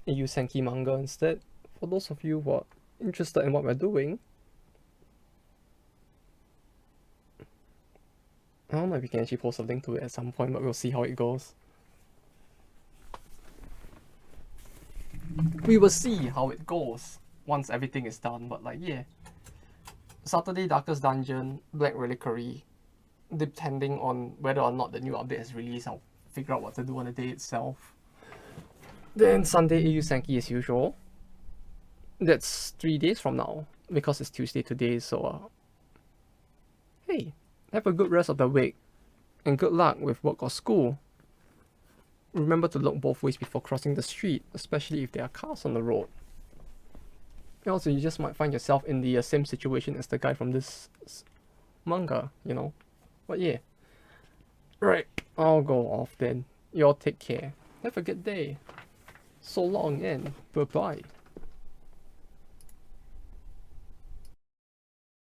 Eiyu Senki manga instead. For those of you who are interested in what we're doing, I don't know if we can actually post a link to it at some point, but we'll see how it goes. We will see how it goes once everything is done, but like, yeah. Saturday Darkest Dungeon, Black Reliquary. Depending on whether or not the new update is released, I'll figure out what to do on the day itself. Then Sunday Eiyu Senki as usual. That's 3 days from now, because it's Tuesday today, so hey, have a good rest of the week, and good luck with work or school. Remember to look both ways before crossing the street, especially if there are cars on the road. Also, you just might find yourself in the same situation as the guy from this manga, you know. But yeah. Right, I'll go off then. Y'all take care. Have a good day. So long and bye-bye.